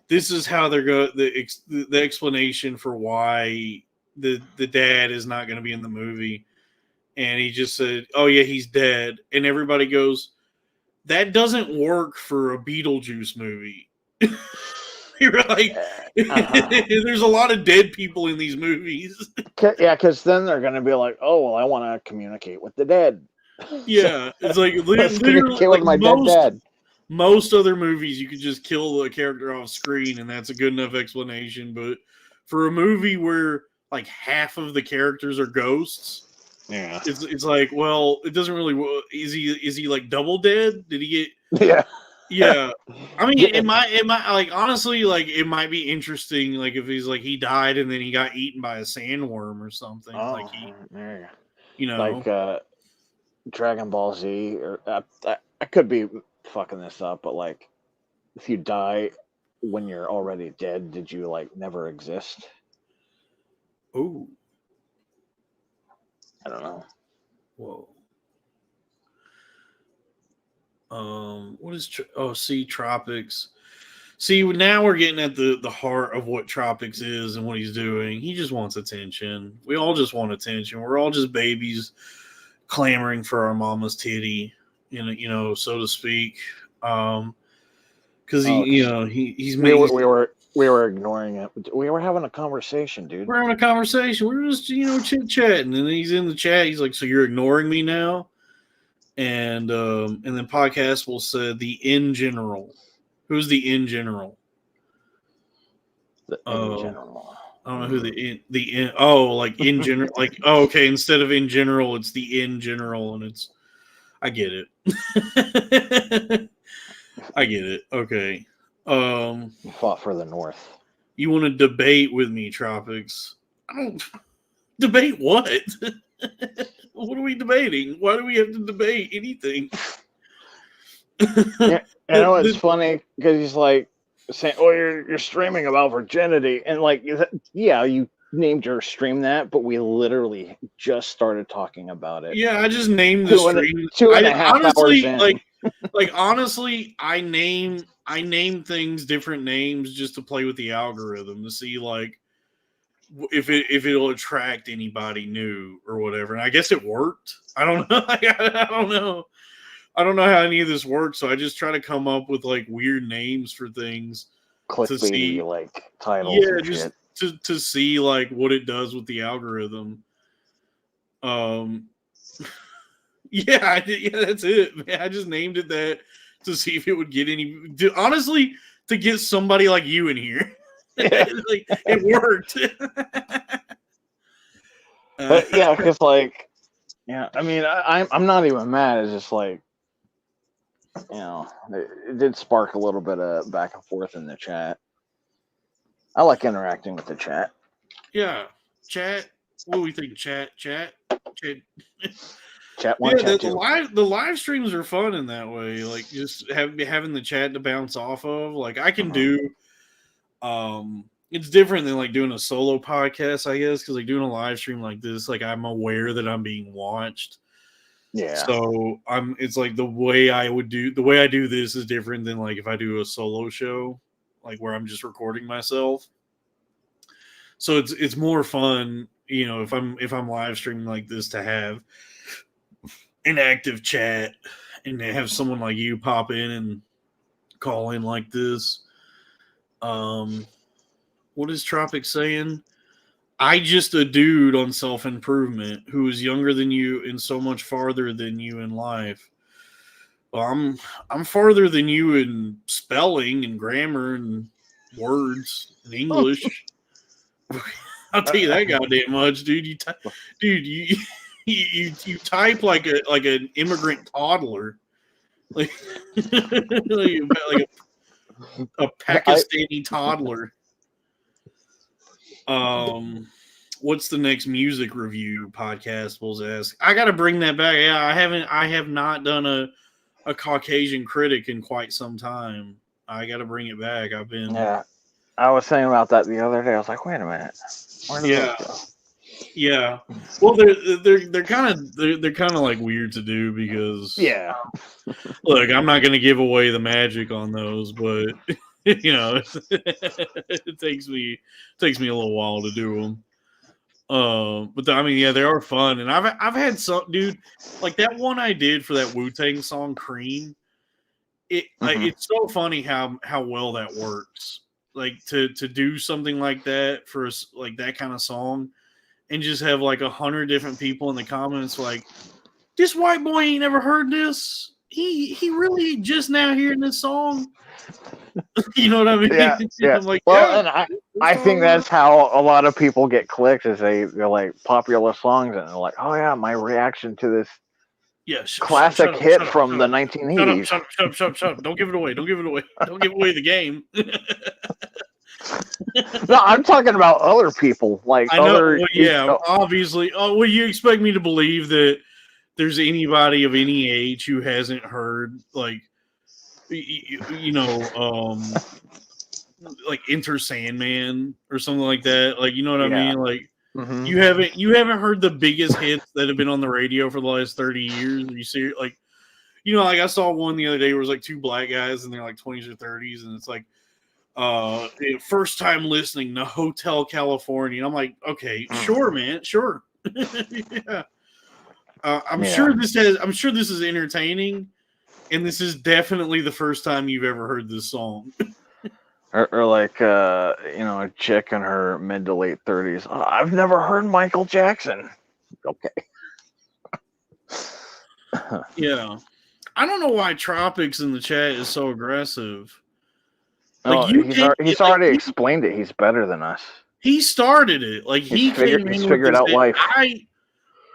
this is how they're going. The explanation for why the dad is not going to be in the movie, and he just said, "Oh yeah, he's dead," and everybody goes, "That doesn't work for a Beetlejuice movie." We were like, there's a lot of dead people in these movies. Yeah, because then they're gonna be like, "Oh, well, I want to communicate with the dead." Yeah, it's like Let's literally communicate like with my dead dad. most other movies, you could just kill the character off screen, and that's a good enough explanation. But for a movie where like half of the characters are ghosts, Yeah, it's like, well, it doesn't really. Is he like double dead? Did he get? yeah. Yeah, I mean, Yeah. it might like honestly, like it might be interesting, like if he's like he died and then he got eaten by a sandworm or something, like he, there you go. you know, Like Dragon Ball Z, or I could be fucking this up, but like, if you die when you're already dead, did you like never exist? oh, I don't know. whoa. What is Tropics? See, now we're getting at the heart of what Tropics is and what he's doing. He just wants attention. We all just want attention. We're all just babies clamoring for our mama's titty, so to speak. Because he's We making. we were ignoring it. We were having a conversation, dude. We're having a conversation. We're just chit chatting, and then he's in the chat. He's like, "So you're ignoring me now?" And then Podcast will say the in general. Who's the in general? In general. I don't know who like in general, like, oh, okay, instead of in general, it's the in general, and it's, I get it. I get it. Okay. You fought for the North. You want to debate with me, Tropics? I don't debate what? What are we debating? Why do we have to debate anything? Yeah, it's funny because he's like saying, "Oh, you're streaming about virginity," and like, yeah, you named your stream that, but we literally just started talking about it. Yeah, I just named the stream. 2.5 hours in. Like honestly, I name things different names just to play with the algorithm to see like if it'll attract anybody new or whatever. And I guess it worked. I don't know. I don't know. I don't know how any of this works. So I just try to come up with like weird names for things to see, like titles. Yeah, just to see like what it does with the algorithm. Yeah, that's it. Man, I just named it that to see if it would get honestly, to get somebody like you in here. Yeah. Like, it worked. But yeah, because like, yeah, I mean, I'm not even mad. It's just like, it did spark a little bit of back and forth in the chat. I like interacting with the chat. Yeah, chat. What do we think? Chat. Chat one, chat two. The live streams are fun in that way. Like just having the chat to bounce off of. Like I can do. It's different than like doing a solo podcast, I guess, because like doing a live stream like this, like I'm aware that I'm being watched. Yeah. So it's like the way I do this is different than like if I do a solo show, like where I'm just recording myself. So it's more fun, if I'm live streaming like this, to have an active chat and to have someone like you pop in and call in like this. What is Tropic saying? I just a dude on self-improvement who is younger than you and so much farther than you in life. Well, I'm farther than you in spelling and grammar and words and English. I'll tell you that goddamn much, dude. You type like an immigrant toddler, like a Pakistani toddler. What's the next music review podcast? We'll ask. I got to bring that back. Yeah, I have not done a Caucasian critic in quite some time. I got to bring it back. Yeah. I was saying about that the other day. I was like, wait a minute. Where did those go? Yeah. Well, they're kind of like weird to do because look, I'm not going to give away the magic on those, but it takes me a little while to do them. But I mean, yeah, they are fun, and I've had some, dude, like that one I did for that Wu-Tang song, Cream. It's so funny how well that works. like to do something like that for like that kind of song, and just have like 100 different people in the comments like, this white boy ain't never heard this. He really just now hearing this song. You know what I mean? Yeah, yeah. I'm like, Well, yeah, and I think that's how a lot of people get clicks is they're like popular songs and they're like, oh yeah, my reaction to this yeah. classic hit from the 1980s. Shut up. Don't give it away. Don't give it away. Don't give away the game. No, I'm talking about other people. Like I know. other, Well, yeah, obviously. Oh, well, you expect me to believe that there's anybody of any age who hasn't heard like, you know, like Enter Sandman or something like that. Like, you know what I Yeah. mean? Like, Mhm. you haven't heard the biggest hits that have been on the radio for the last 30 years. You see, like, you know, like I saw one the other day where it was like two black guys and they're like 20s or 30s, and it's like, first time listening to Hotel California. I'm like, okay, sure, man, sure. Yeah. I'm sure this is entertaining, and this is definitely the first time you've ever heard this song. Or like you know, a chick in her mid to late 30s. Oh, I've never heard Michael Jackson. Okay. Yeah. I don't know why Tropics in the chat is so aggressive. Like he's already explained it. He's better than us. He started it. Like He's came in he's with figured this out thing. life.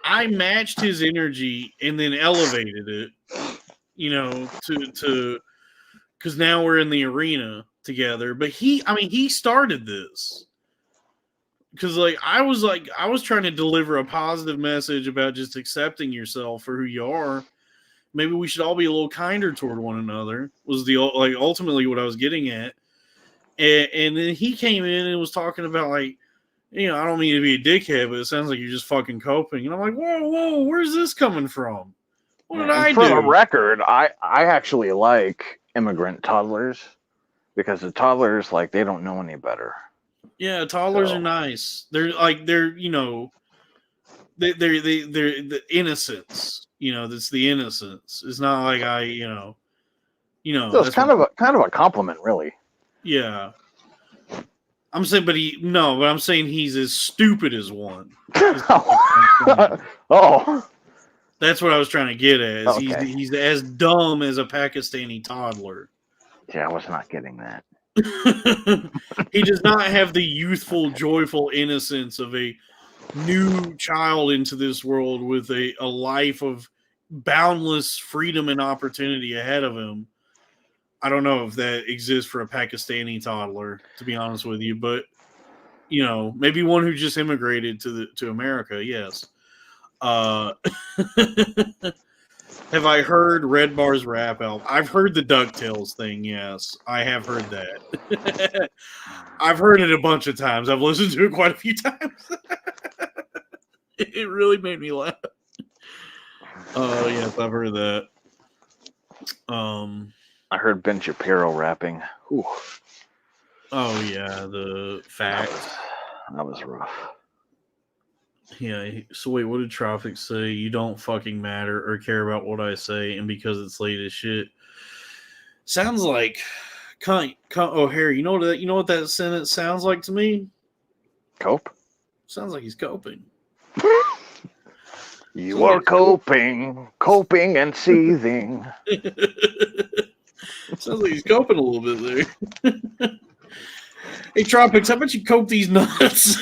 I matched his energy and then elevated it, you know, to because now we're in the arena together. But he started this because I was trying to deliver a positive message about just accepting yourself for who you are. Maybe we should all be a little kinder toward one another. Was ultimately what I was getting at. And then he came in and was talking about like, you know, I don't mean to be a dickhead, but it sounds like you're just fucking coping. And I'm like, whoa, where's this coming from? What did I do? For the record, I actually like immigrant toddlers because the toddlers, like, they don't know any better. Yeah, toddlers are nice. They're you know, they're the innocence. You know, that's the innocence. It's not like you know. So it's kind of a compliment, really. Yeah. I'm saying, but I'm saying he's as stupid as one. Oh. That's what I was trying to get at. Okay. He's as dumb as a Pakistani toddler. Yeah, I was not getting that. He does not have the youthful, joyful innocence of a new child into this world with a life of boundless freedom and opportunity ahead of him. I don't know if that exists for a Pakistani toddler, to be honest with you, but you know, maybe one who just immigrated to America. Yes. Have I heard Red Bar's rap album? I've heard the DuckTales thing. Yes, I have heard that. I've heard it a bunch of times. I've listened to it quite a few times. It really made me laugh. Oh yes, I've heard that. I heard Ben Shapiro rapping. Ooh. Oh yeah, the facts. That was rough. Yeah. So wait, what did Traffic say? You don't fucking matter or care about what I say, and because it's late as shit. Sounds like, oh Harry, you know what that sentence sounds like to me? Cope. Sounds like he's coping. You are coping and seething. Sounds like he's coping a little bit there. Hey, Tropics, how about you cope these nuts?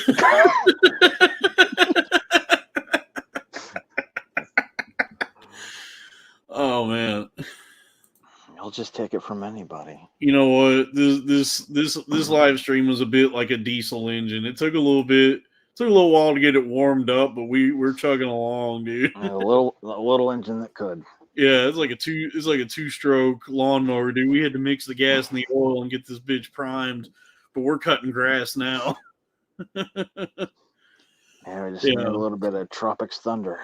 Oh man, I'll just take it from anybody. you know what? This live stream was a bit like a diesel engine. It took a little while to get it warmed up, but we're chugging along, dude. A little engine that could. Yeah, it's like a two-stroke lawnmower, dude. We had to mix the gas and the oil and get this bitch primed, but we're cutting grass now. Yeah, we just need a little bit of Tropics Thunder.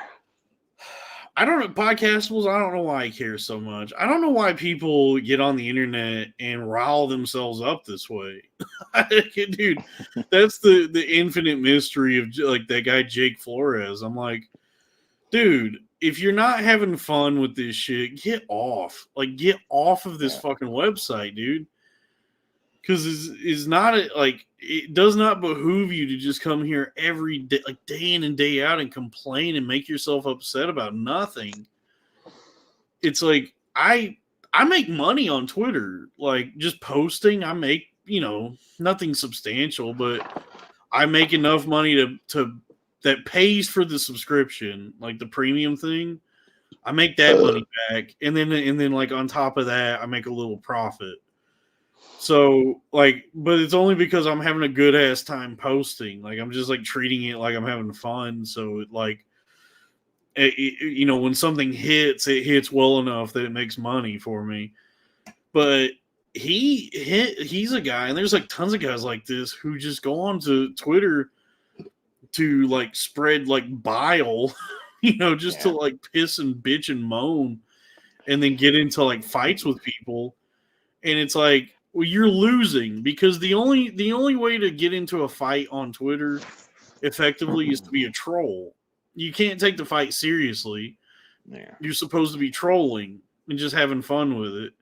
I don't know, Podcastables, I don't know why I care so much. I don't know why people get on the internet and rile themselves up this way. Dude, that's the infinite mystery of like that guy Jake Flores. I'm like, dude, if you're not having fun with this shit, get off. Like, get off of this fucking website, dude. because is not like it does not behoove you to just come here every day, like day in and day out, and complain and make yourself upset about nothing. It's like I make money on Twitter, like just posting. I make nothing substantial, but I make enough money to that pays for the subscription, like the premium thing. I make that money back, and then like on top of that, I make a little profit. So like, but it's only because I'm having a good ass time posting. Like I'm just like treating it like I'm having fun. So it like, when something hits, it hits well enough that it makes money for me. But he's a guy, and there's like tons of guys like this who just go on to Twitter to like spread like bile, to like piss and bitch and moan, and then get into like fights with people. And it's like, well, you're losing, because the only way to get into a fight on Twitter effectively is to be a troll. You can't take the fight seriously. Yeah. You're supposed to be trolling and just having fun with it.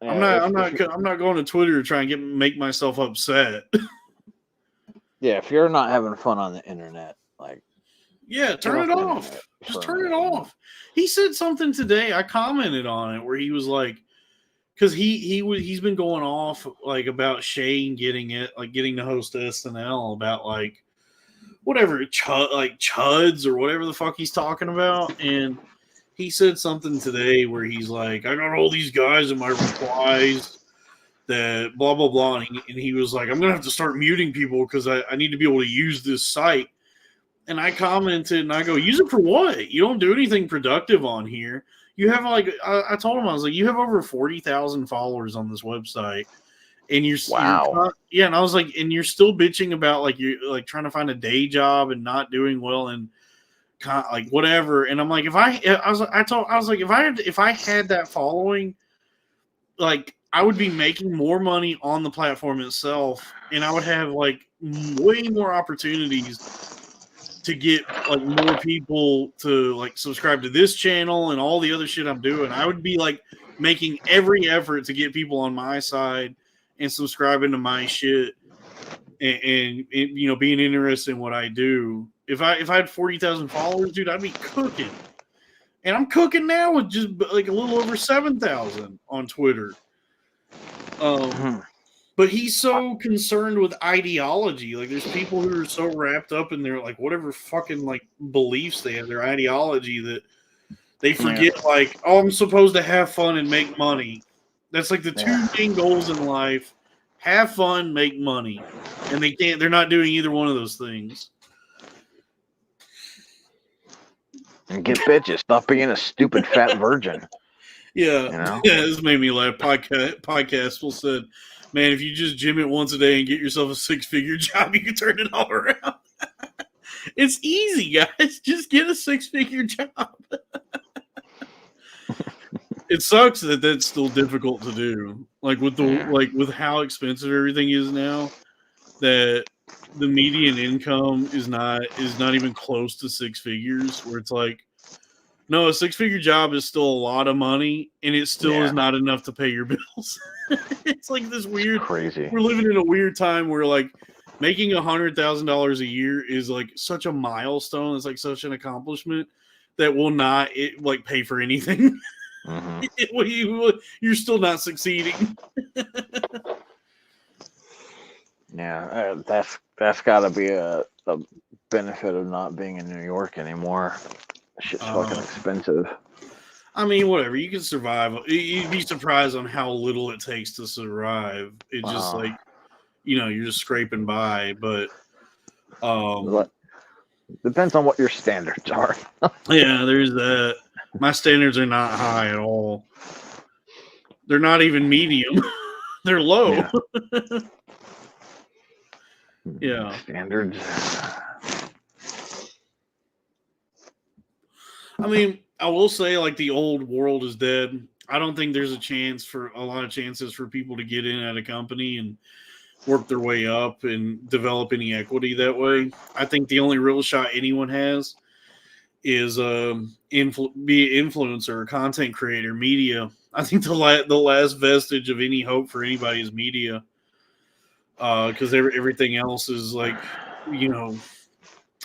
Yeah, I'm not going to Twitter to try and make myself upset. Yeah, if you're not having fun on the internet, like, yeah, turn it off. Just turn it off. He said something today. I commented on it where he was like, because he's been going off like about Shane getting to host SNL about like whatever chuds or whatever the fuck he's talking about. And he said something today where he's like, I got all these guys in my replies that blah blah blah, and he was like, I'm gonna have to start muting people because I need to be able to use this site. And I commented and I go, use it for what? You don't do anything productive on here. You have like, I told him, I was like, you have over 40,000 followers on this website, and wow. And I was like, and you're still bitching about like you're like trying to find a day job and not doing well and like whatever. And I'm like, if I had that following, like I would be making more money on the platform itself, and I would have like way more opportunities to get like more people to like subscribe to this channel and all the other shit I'm doing. I would be like making every effort to get people on my side and subscribing to my shit and being interested in what I do. If I had 40,000 followers, dude, I'd be cooking. And I'm cooking now with just like a little over 7,000 on Twitter. But he's so concerned with ideology. Like, there's people who are so wrapped up in their, like, whatever fucking, like, beliefs they have, their ideology, that they forget, like, oh, I'm supposed to have fun and make money. That's, like, the two main goals in life. Have fun, make money. And they're not doing either one of those things. And get bitches. Stop being a stupid fat virgin. Yeah. Yeah, this made me laugh. Podcast will said, man, if you just gym it once a day and get yourself a 6-figure job, you can turn it all around. It's easy, guys. Just get a 6-figure job. It sucks that that's still difficult to do. Like with how expensive everything is now, that the median income is not even close to 6 figures. Where it's like, no, a 6-figure job is still a lot of money, and it still is not enough to pay your bills. It's like this weird, crazy. We're living in a weird time where like making $100,000 a year is like such a milestone. It's like such an accomplishment that will not pay for anything. Mm-hmm. You're still not succeeding. That's got to be a benefit of not being in New York anymore. Shit's fucking expensive. I mean, whatever. You can survive. You'd be surprised on how little it takes to survive. It's just like, you're just scraping by. But depends on what your standards are. Yeah, there's that. My standards are not high at all. They're not even medium. They're low. Yeah. Standards. I mean, I will say, like, the old world is dead. I don't think there's a lot of chances for people to get in at a company and work their way up and develop any equity that way. I think the only real shot anyone has is be an influencer, content creator, media. I think the last vestige of any hope for anybody is media. because everything else is like, you know,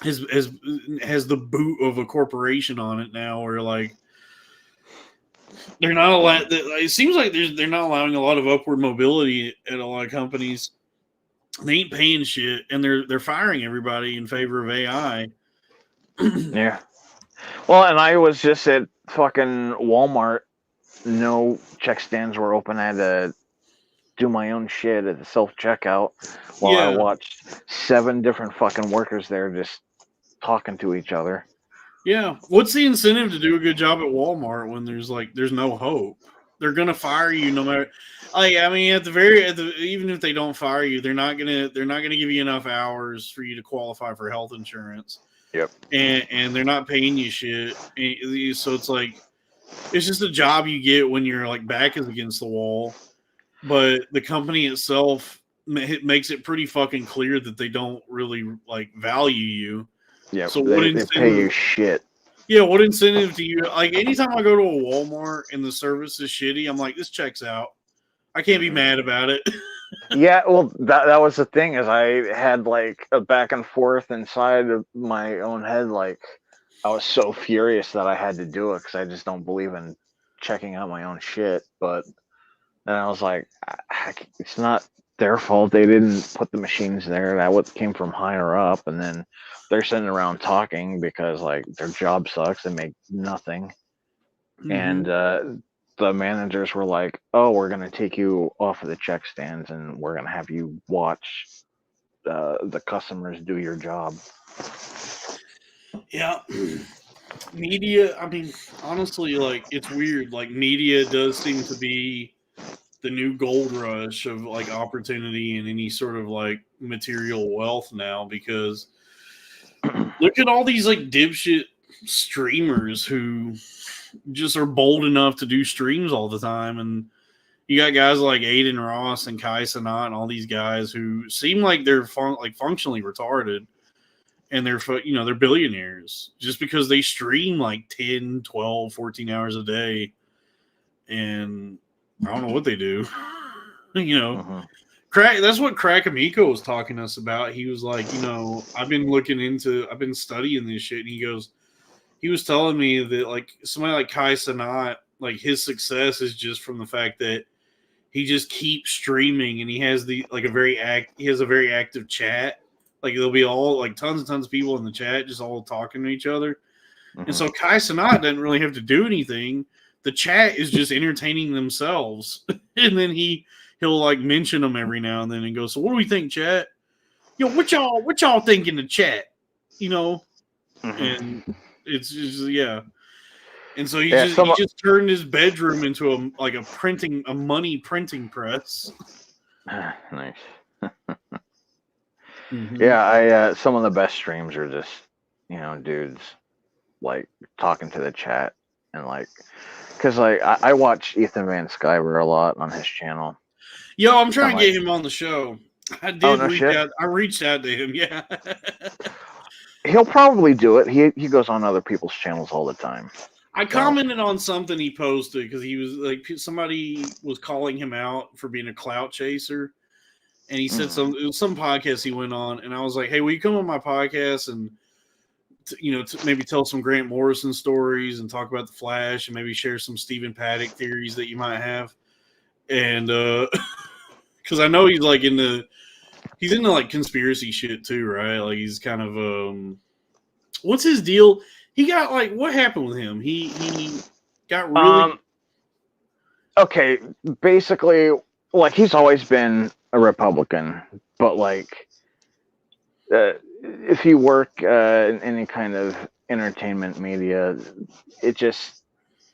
has the boot of a corporation on it now, where like they're not allowed. It seems like they're not allowing a lot of upward mobility at a lot of companies. They ain't paying shit, and they're firing everybody in favor of AI. Yeah. Well, and I was just at fucking Walmart. No check stands were open. I had to do my own shit at the self checkout while I Yeah. watched 7 different fucking workers there just talking to each other. Yeah. What's the incentive to do a good job at Walmart when there's no hope? They're gonna fire you no matter. Like, I mean, even if they don't fire you, they're not gonna give you enough hours for you to qualify for health insurance. Yep. And they're not paying you shit. So it's like it's just a job you get when your like back is against the wall. But the company itself makes it pretty fucking clear that they don't really like value you. Yeah. So they pay you shit. Yeah, what incentive do you like? Anytime I go to a Walmart and the service is shitty, I'm like, this checks out. I can't be mad about it. Yeah, well, that was the thing, is I had like a back and forth inside of my own head. Like, I was so furious that I had to do it because I just don't believe in checking out my own shit. But then I was like, it's not their fault. They didn't put the machines there. That came from higher up, and then they're sitting around talking because like their job sucks. They make nothing, and the managers were like, "Oh, we're gonna take you off of the check stands, and we're gonna have you watch the customers do your job." Yeah. Media, I mean, honestly, like, it's weird. Like, media does seem to be the new gold rush of like opportunity and any sort of like material wealth now, because look at all these like dipshit streamers who just are bold enough to do streams all the time. And you got guys like Aiden Ross and Kai Cenat and all these guys who seem like they're functionally retarded, and they're billionaires just because they stream like 10, 12, 14 hours a day. And I don't know what they do. Crack. That's what Crack Amico was talking to us about. He was like, I've been studying this shit. And he was telling me that like somebody like Kai Cenat, like his success is just from the fact that he just keeps streaming, and he has a very active chat. Like there'll be all like tons and tons of people in the chat just all talking to each other. And so Kai Cenat doesn't really have to do anything. The chat is just entertaining themselves. And then he'll like mention them every now and then and go, "So what do we think, chat? What y'all think in the chat?" And it's just, yeah. And so he just turned his bedroom into a money printing press. Nice. Yeah, some of the best streams are just, dudes like talking to the chat, and like, because like I watch Ethan Van Sciver a lot on his channel. Yo, I'm trying to get him on the show. I did reach shit. out. I reached out to him. Yeah. He'll probably do it. He goes on other people's channels all the time. I commented on something he posted because he was like, somebody was calling him out for being a clout chaser, and he said it was some podcast he went on, and I was like, "Hey, will you come on my podcast and maybe tell some Grant Morrison stories and talk about the Flash and maybe share some Stephen Paddock theories that you might have?" And because I know he's into like conspiracy shit too, right? Like he's kind of what's his deal? He got like, what happened with him? He got really okay. Basically, like he's always been a Republican, but like if you work in any kind of entertainment media, it just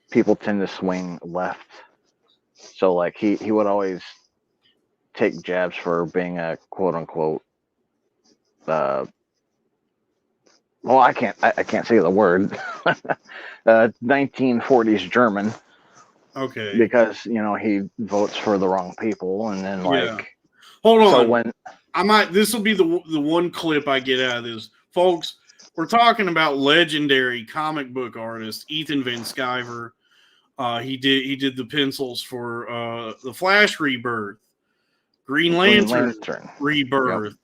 people tend to swing left. So like he would always take jabs for being a quote unquote I can't say the word 1940s German. Okay. Because he votes for the wrong people, and then hold on. So when this will be the one clip I get out of this, folks. We're talking about legendary comic book artist Ethan Van Sciver. He did the pencils for the Flash Rebirth, Green Green Lantern, Lantern. Rebirth.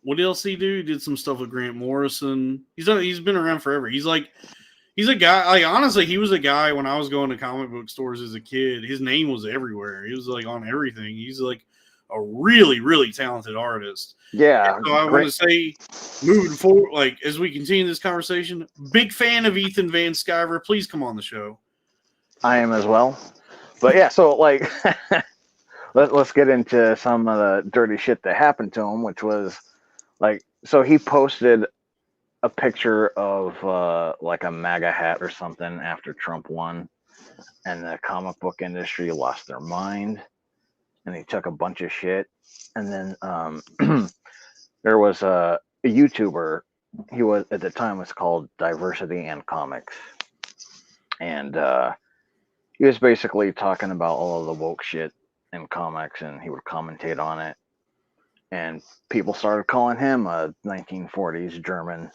What else he do? He did some stuff with Grant Morrison. He's been around forever. He's a guy. Like honestly, he was a guy when I was going to comic book stores as a kid. His name was everywhere. He was like on everything. He's like a really, really talented artist. Yeah. And so I want to say, moving forward, like as we continue this conversation, big fan of Ethan Van Sciver. Please come on the show. I am as well. But yeah, so like, let's get into some of the dirty shit that happened to him, which was like, so he posted a picture of like a MAGA hat or something after Trump won, and the comic book industry lost their mind, and he took a bunch of shit. And then there was a YouTuber. He was at the time was called Diversity and Comics, and he was basically talking about all of the woke shit in comics, and he would commentate on it. And people started calling him a 1940s German.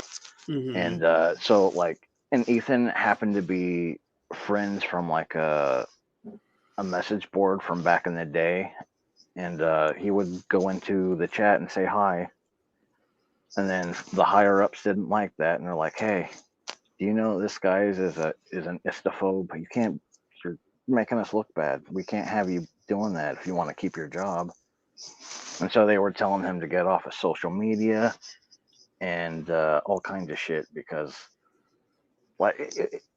Mm-hmm. And so, like, and Ethan happened to be friends from like a message board from back in the day. And he would go into the chat and say hi. And then the higher ups didn't like that. And they're like, hey, do you know this guy is an istophobe? You can't. You're making us look bad. We can't have you doing that if you want to keep your job. And so they were telling him to get off of social media and all kinds of shit because like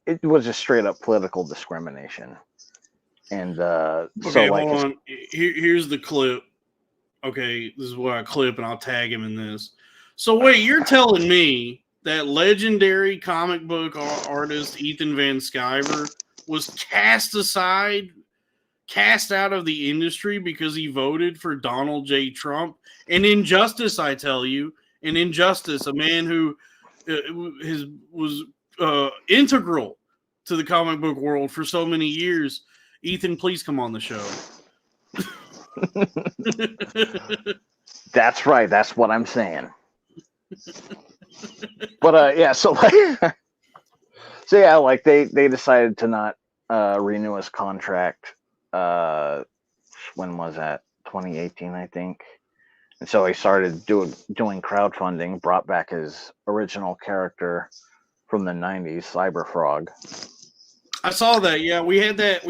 it was just straight up political discrimination. And okay, so like, hold on. Here's the clip. Okay, this is what I clip, and I'll tag him in this. So wait, you're telling me that legendary comic book artist Ethan Van Sciver was cast out of the industry because he voted for Donald J. Trump? An injustice, I tell you, an injustice. A man who was integral to the comic book world for so many years. Ethan, please come on the show. That's right. That's what I'm saying. But yeah, so like, so yeah, like they decided to not renew his contract. When was that? 2018, I think. And so he started doing crowdfunding, brought back his original character from the 90s, Cyberfrog. I saw that. Yeah, we had that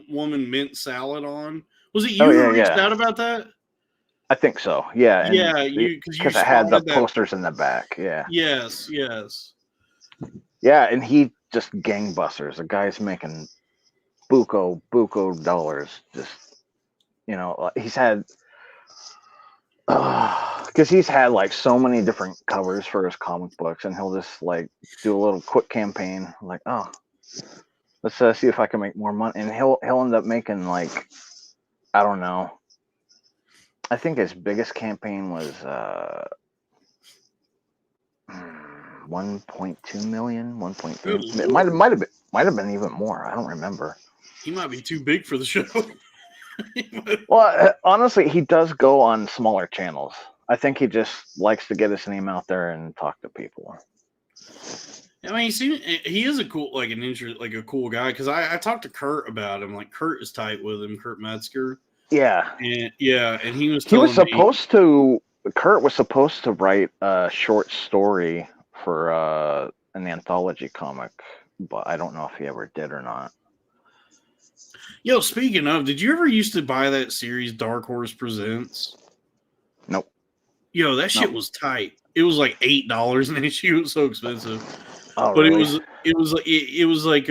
woman Mint Salad on. Was it you who reached out about that? I think so. Yeah. Yeah, because it had the posters in the back. Yeah. Yes. Yeah, and he just gangbusters. The guy's making buco dollars. Just, you know, he's had because he's had like so many different covers for his comic books, and he'll just like do a little quick campaign, like, oh, let's see if I can make more money, and he'll end up making like, I don't know. I think his biggest campaign was 1.2 million, 1.3. It might have been even more. I don't remember. He might be too big for the show. Well, honestly, he does go on smaller channels. I think he just likes to get his name out there and talk to people. I mean, he is a cool, like a cool guy. Because I talked to Kurt about him. Like Kurt is tight with him, Kurt Metzger. Yeah, and he was. Kurt was supposed to write a short story for an anthology comic, but I don't know if he ever did or not. Yo, speaking of, did you ever used to buy that series Dark Horse Presents? Nope. Yo, that shit was tight. It was like $8 an issue. It was so expensive. Oh, but really? it was like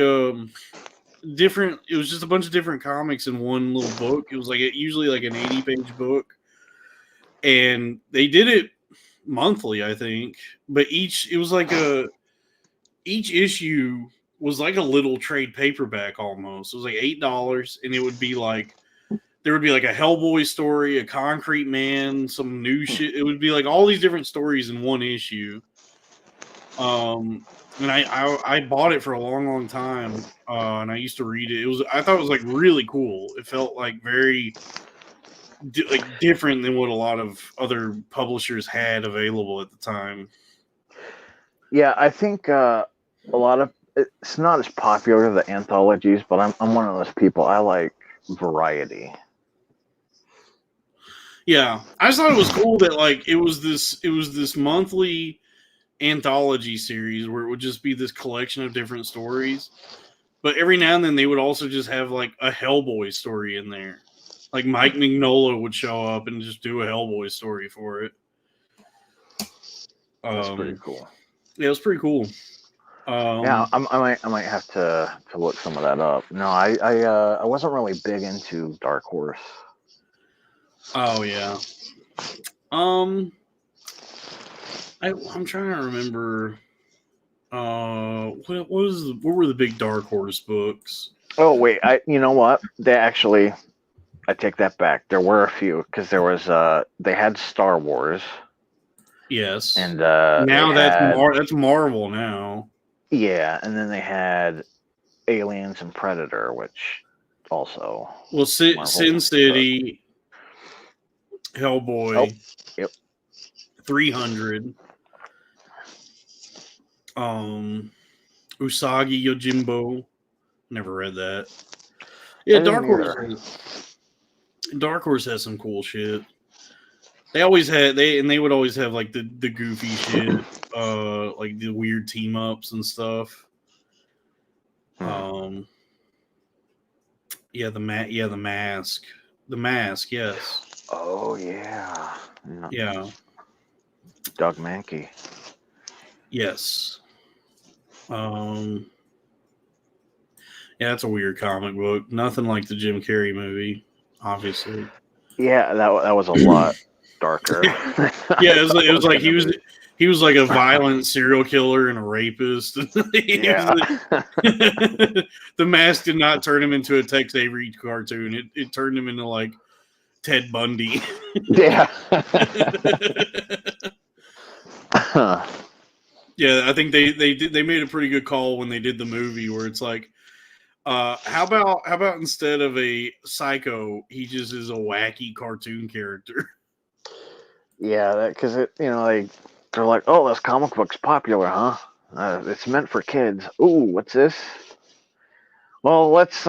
different. It was just a bunch of different comics in one little book. It was like usually like an 80-page book, and they did it monthly, I think. But each issue was like a little trade paperback almost. It was like $8, and it would be like there would be like a Hellboy story, a Concrete Man, some new shit. It would be like all these different stories in one issue. And I bought it for a long time, and I used to read it. I thought it was like really cool. It felt like very different than what a lot of other publishers had available at the time. Yeah, I think a lot of it's not as popular, the anthologies, but I'm one of those people. I like variety. Yeah, I just thought it was cool that like it was this monthly anthology series where it would just be this collection of different stories, but every now and then they would also just have like a Hellboy story in there. Like Mike Mignola would show up and just do a Hellboy story for it. That's pretty cool. Yeah, it was pretty cool. Yeah, I might have to look some of that up. No, I wasn't really big into Dark Horse. Oh yeah. I'm trying to remember. What were the big Dark Horse books? Oh wait, you know what? I take that back. There were a few because there was they had Star Wars. Yes. And now that's Marvel now. Yeah, and then they had Aliens and Predator, which also Sin City, Hellboy, yep, 300, Usagi Yojimbo. Never read that. Yeah, Dark Horse has some cool shit. They would always have like the goofy shit, like the weird team ups and stuff. The mask, yes. Oh yeah. Yeah. Doug Mankey. Yes. Yeah, it's a weird comic book. Nothing like the Jim Carrey movie, obviously. Yeah, that was a lot darker. Yeah, it was like he was like a violent serial killer and a rapist. Yeah. The mask did not turn him into a Tex Avery cartoon. It turned him into like Ted Bundy. Yeah. Yeah, I think they made a pretty good call when they did the movie where it's like, how about instead of a psycho, he just is a wacky cartoon character. Yeah, because they're like, oh, this comic book's popular, huh? It's meant for kids. Ooh, what's this? Well, let's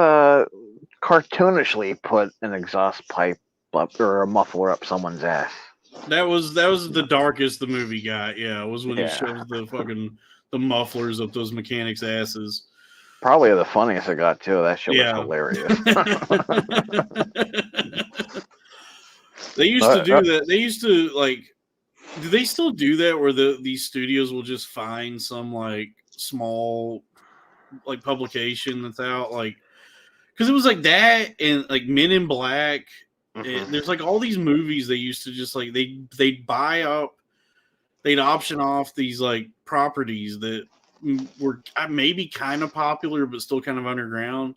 cartoonishly put an exhaust pipe up or a muffler up someone's ass. That was the darkest the movie got. Yeah, it was when he Yeah. shows the mufflers up those mechanics' asses. Probably the funniest it got too. That shit Yeah. was hilarious. They used to do that. They used to like. Do they still do that? Where these studios will just find some like small like publication that's out, like because it was like that and like Men in Black. Mhm. There's like all these movies they used to just like they'd buy up, they'd option off these like properties that were maybe kind of popular but still kind of underground,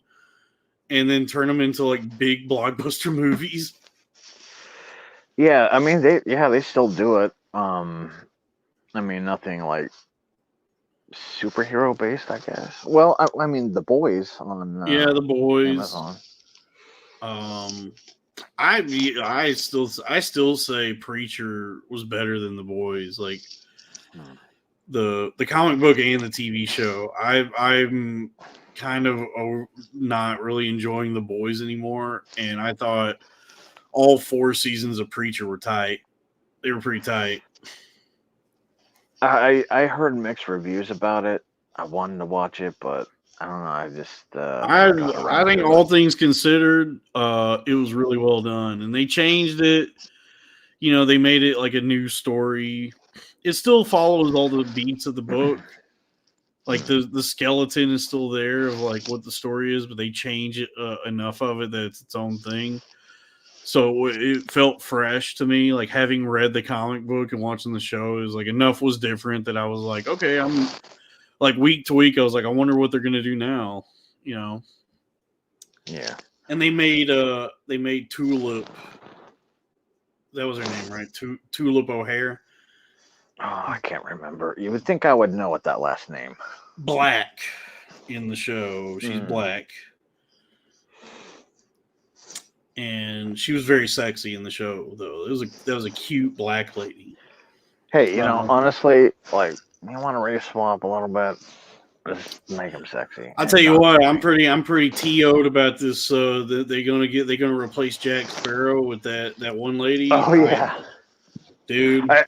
and then turn them into like big blockbuster movies. Yeah, I mean they still do it. I mean nothing like superhero based, I guess. Well, I mean The Boys on The Boys. Amazon. I still say Preacher was better than The Boys. Like the comic book and the TV show. I'm kind of not really enjoying The Boys anymore, and I thought all 4 seasons of Preacher were tight. They were pretty tight. I heard mixed reviews about it. I wanted to watch it, but I don't know. I just I think all things considered, it was really well done, and they changed it. You know, they made it like a new story. It still follows all the beats of the book. Like the skeleton is still there of like what the story is, but they change it enough of it that it's its own thing. So it felt fresh to me. Like having read the comic book and watching the show is like enough was different that I was like, okay, I'm like week to week. I was like, I wonder what they're gonna do now. You know? Yeah. And they made Tulip. That was her name, right? Tulip O'Hare. Oh, I can't remember. You would think I would know what that last name. Black in the show. She's black. And she was very sexy in the show, though. That was a cute black lady. Hey, honestly, like you want to race swap a little bit. Just make him sexy. I'll tell you what, I'm pretty TO'd about this. That they're gonna replace Jack Sparrow with that one lady. Oh yeah, dude. I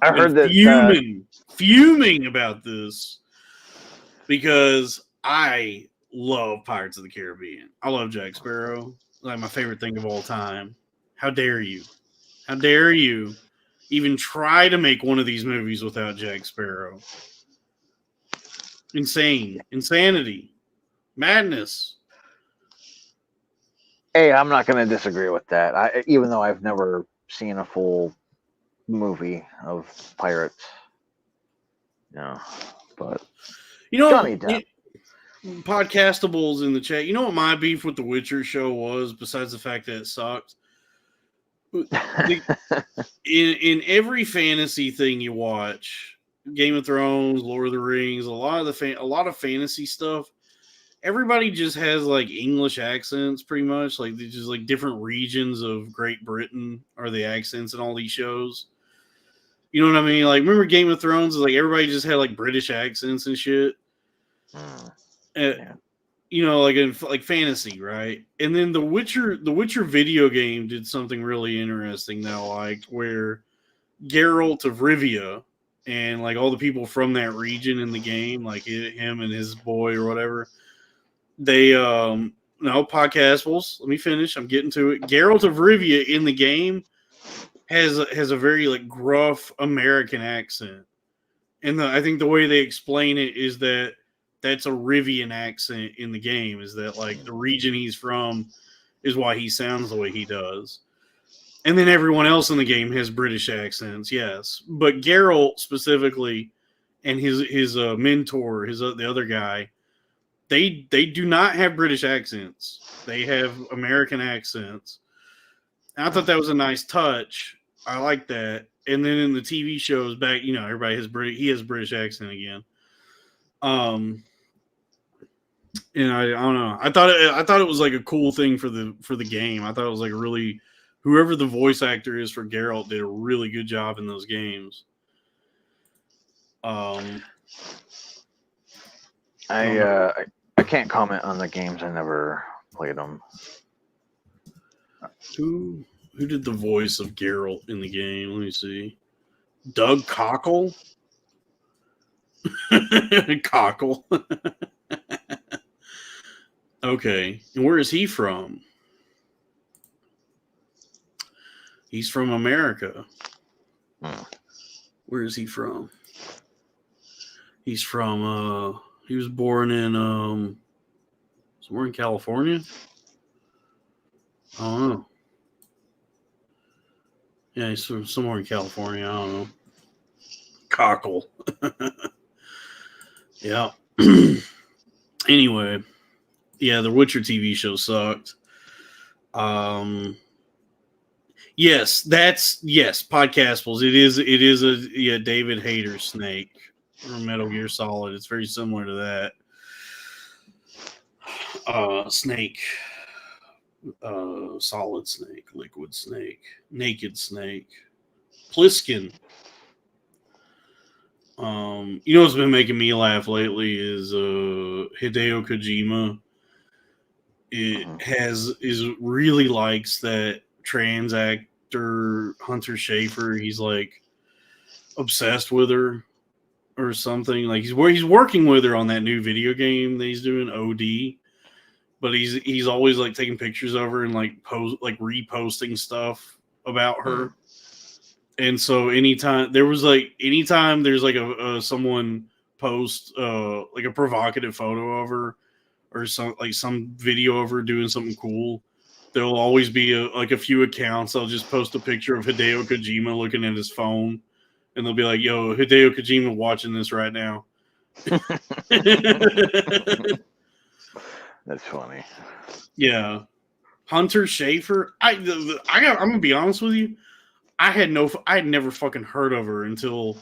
I've heard been that. fuming about this because I love Pirates of the Caribbean. I love Jack Sparrow, like my favorite thing of all time. How dare you? How dare you even try to make one of these movies without Jack Sparrow? Insanity, madness. Hey, I'm not going to disagree with that. Even though I've never seen a full movie of pirates, but Johnny Depp. Podcastables in the chat. You know what my beef with the Witcher show was, besides the fact that it sucked? In every fantasy thing you watch, Game of Thrones, Lord of the Rings, a lot of fantasy stuff, everybody just has like English accents pretty much. Like they're just like different regions of Great Britain are the accents in all these shows. You know what I mean? Like remember Game of Thrones? Like everybody just had like British accents and shit. Yeah. You know, like in like fantasy, right? And then the Witcher video game did something really interesting that I liked, where Geralt of Rivia and like all the people from that region in the game, like him and his boy or whatever, they no podcastables. Let me finish. I'm getting to it. Geralt of Rivia in the game has a very like gruff American accent, and I think the way they explain it is that that's a Rivian accent in the game. Is that like the region he's from is why he sounds the way he does. And then everyone else in the game has British accents, yes. But Geralt specifically and his mentor, the other guy, they do not have British accents. They have American accents. And I thought that was a nice touch. I like that. And then in the TV shows back, everybody has he has British accent again. And I don't know. I thought it was like a cool thing for the game. I thought it was like really, whoever the voice actor is for Geralt did a really good job in those games. I can't comment on the games. I never played them. Who did the voice of Geralt in the game? Let me see. Doug Cockle. Cockle. Okay, and where is he from? He's from America. Where is he from? He's from he was born in somewhere in California. I don't know. Yeah, he's from somewhere in California. I don't know. Cockle. Yeah. Anyway, yeah, the Witcher TV show sucked. Yes, podcastables. It is a David Hayter snake from Metal Gear Solid. It's very similar to that. Snake. Solid snake, liquid snake, naked snake, Pliskin. What's been making me laugh lately is Hideo Kojima. Really likes that trans actor Hunter Schafer. He's like obsessed with her or something. Like he's working with her on that new video game that he's doing, OD. But he's always like taking pictures of her and like reposting stuff about her. And so anytime there's like someone post like a provocative photo of her or some video of her doing something cool, there'll always be a few accounts. They'll just post a picture of Hideo Kojima looking at his phone, and they'll be like, "Yo, Hideo Kojima watching this right now." That's funny. Yeah, Hunter Schafer. I'm gonna be honest with you. I had never fucking heard of her until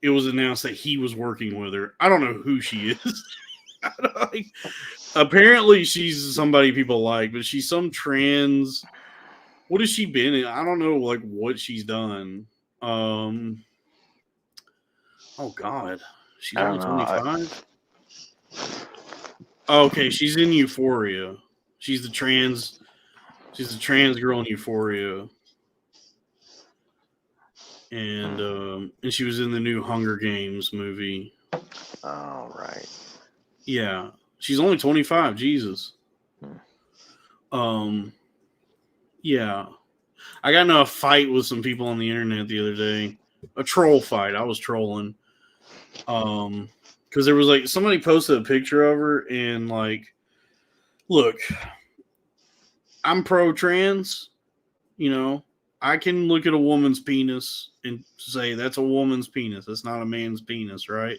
it was announced that he was working with her. I don't know who she is. Apparently she's somebody people like, but she's some trans. What has she been in? I don't know like what she's done. Oh God, she's only 25. Okay, she's in Euphoria. She's the trans girl in Euphoria. And she was in the new Hunger Games movie. Oh, right. Yeah. She's only 25, Jesus. Yeah. I got in a fight with some people on the internet the other day. A troll fight. I was trolling. Because there was like somebody posted a picture of her and like, look, I'm pro trans, you know. I can look at a woman's penis and say that's a woman's penis. That's not a man's penis, right?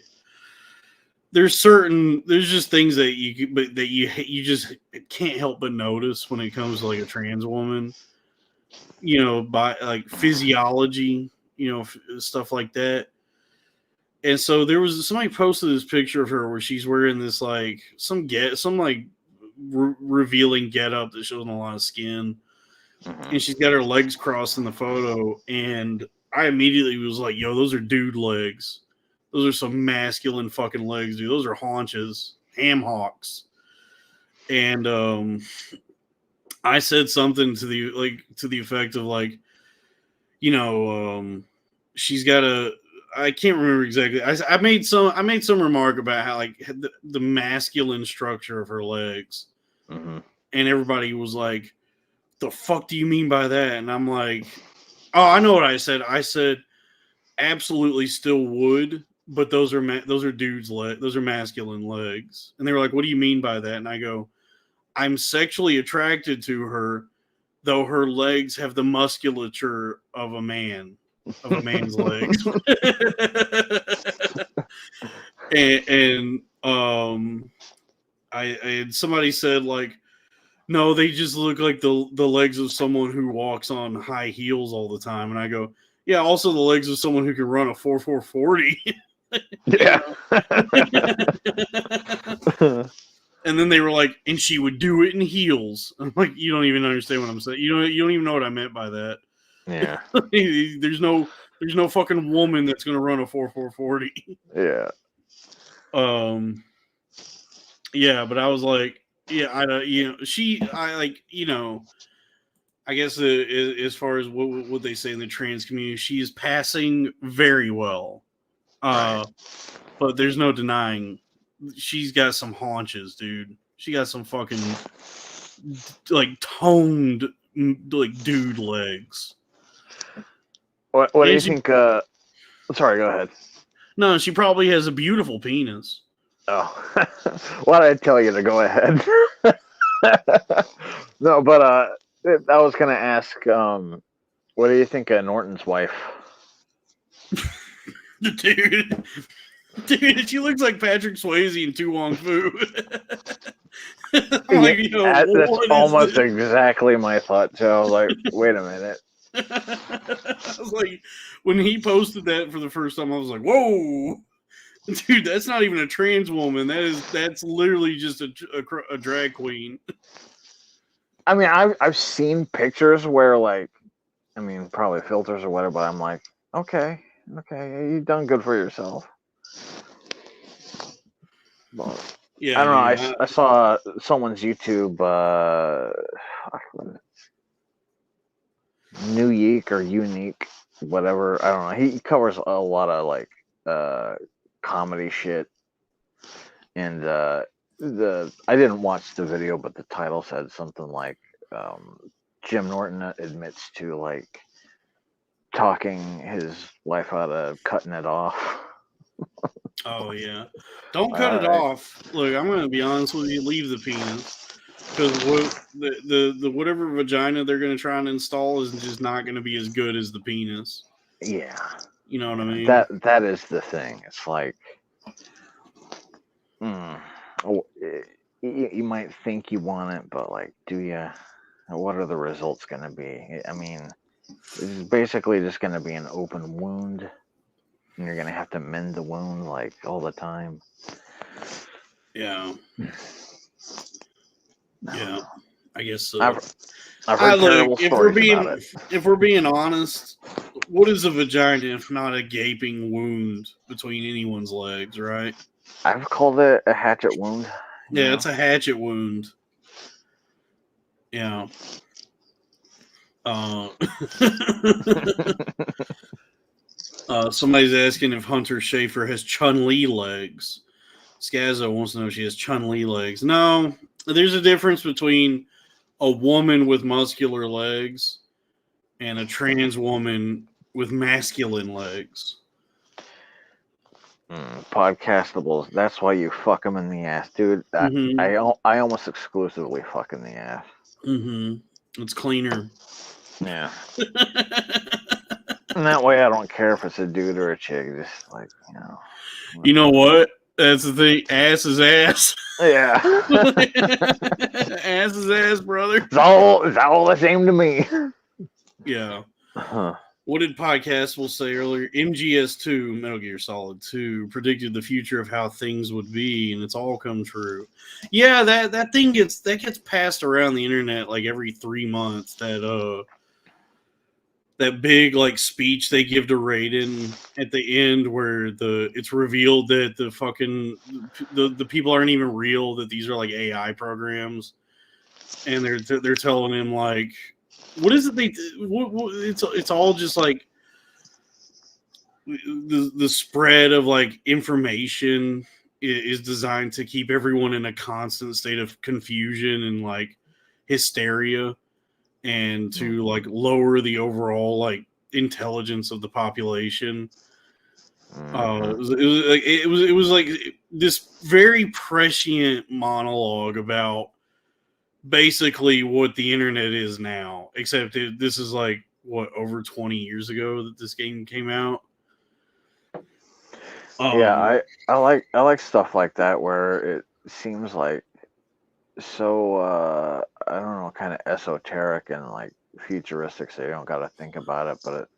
There's just things that you just can't help but notice when it comes to like a trans woman, you know, by like physiology, you know, stuff like that. And so there was somebody posted this picture of her where she's wearing this like some revealing getup that shows a lot of skin. And she's got her legs crossed in the photo, and I immediately was like, yo, those are dude legs. Those are some masculine fucking legs, dude. Those are haunches, ham hocks. And I said something to the effect of like, you know, she's got I can't remember exactly. I made some remark about how like the masculine structure of her legs. And everybody was like, the fuck do you mean by that? And I'm like, oh, I know what I said. I said absolutely still would, but those are dudes' legs. Those are masculine legs. And they were like, what do you mean by that? And I go, I'm sexually attracted to her, though her legs have the musculature of a man's legs. and somebody said like, no, they just look like the legs of someone who walks on high heels all the time. And I go, yeah, also the legs of someone who can run a 4.40. Yeah. And then they were like, and she would do it in heels. I'm like, you don't even understand what I'm saying. You don't even know what I meant by that. Yeah. There's no fucking woman that's gonna run a 4.40. Yeah. Yeah, but I was like, yeah, I guess as far as what they say in the trans community, she is passing very well. Right. But there's no denying she's got some haunches, dude. She got some fucking like toned like dude legs. What do you think? Sorry, go ahead. No, she probably has a beautiful penis. Oh, why did I tell you to go ahead? No, but I was gonna ask, what do you think of Norton's wife? Dude, she looks like Patrick Swayze in Tu Wong Fu. Like, you know, that's almost exactly my thought too. I was like, wait a minute. I was like, when he posted that for the first time, I was like, whoa. Dude, that's not even a trans woman. That's literally just a drag queen. I mean, I've seen pictures where like, I mean, probably filters or whatever, but I'm like, okay, you've done good for yourself. But, Yeah, I don't know. I saw someone's YouTube, New Yeek or Unique, whatever. I don't know. He covers a lot of like comedy shit, and I didn't watch the video, but the title said something like Jim Norton admits to like talking his wife out of cutting it off. Oh yeah, don't cut it off. Look, I'm gonna be honest with you. Leave the penis, because the whatever vagina they're gonna try and install is just not gonna be as good as the penis. Yeah, you know what I mean. That is the thing. It's like, you might think you want it, but like, do you? What are the results gonna be? I mean, it's basically just gonna be an open wound. And you're gonna have to mend the wound like all the time. Yeah. Yeah. I guess so. I've heard terrible stories about it. If we're being honest, what is a vagina if not a gaping wound between anyone's legs, right? I've called it a hatchet wound. Yeah, know? it's a hatchet wound. Yeah. Somebody's asking if Hunter Schafer has Chun-Li legs. Skazzo wants to know if she has Chun-Li legs. No, there's a difference between a woman with muscular legs and a trans woman with masculine legs. Podcastables. That's why you fuck them in the ass, dude. I almost exclusively fuck in the ass. It's cleaner. Yeah. And that way I don't care if it's a dude or a chick. Just like, You know what? That's the thing. Ass is ass. Yeah. Ass is ass, brother. It's all the same to me. Yeah. Huh. What did podcast will say earlier? MGS2, Metal Gear Solid 2, predicted the future of how things would be, and it's all come true. Yeah, that thing gets passed around the internet like every 3 months. That big like speech they give to Raiden at the end, where it's revealed that the people aren't even real, that these are like AI programs, and they're telling him like, what is it it's all just like the spread of like information is designed to keep everyone in a constant state of confusion and like hysteria, and to like lower the overall like intelligence of the population. It was like this very prescient monologue about basically what the internet is now, except this is like what, over 20 years ago that this game came out. Yeah, I like stuff like that where it seems like so I don't know, kind of esoteric and like futuristic, so you don't got to think about it, but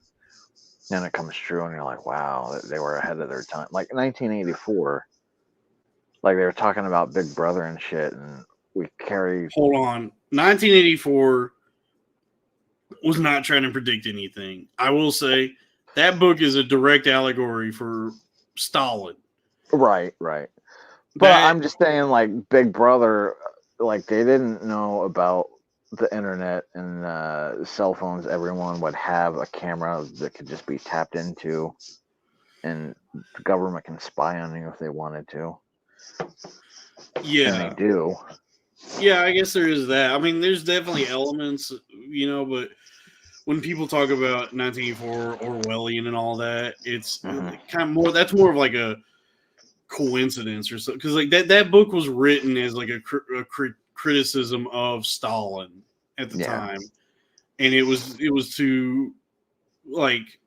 then it comes true and you're like, wow, they were ahead of their time. Like 1984, like they were talking about Big Brother and shit, and we carry. Hold on, 1984 was not trying to predict anything. I will say that book is a direct allegory for Stalin. Right. But I'm just saying, like Big Brother, like they didn't know about the internet and cell phones. Everyone would have a camera that could just be tapped into, and the government can spy on you if they wanted to. Yeah, and they do. Yeah, I guess there is that. I mean, there's definitely elements, but when people talk about 1984 Orwellian and all that, it's kind of more. That's more of like a coincidence or something, because like that book was written as like a criticism of Stalin at the time, and it was to like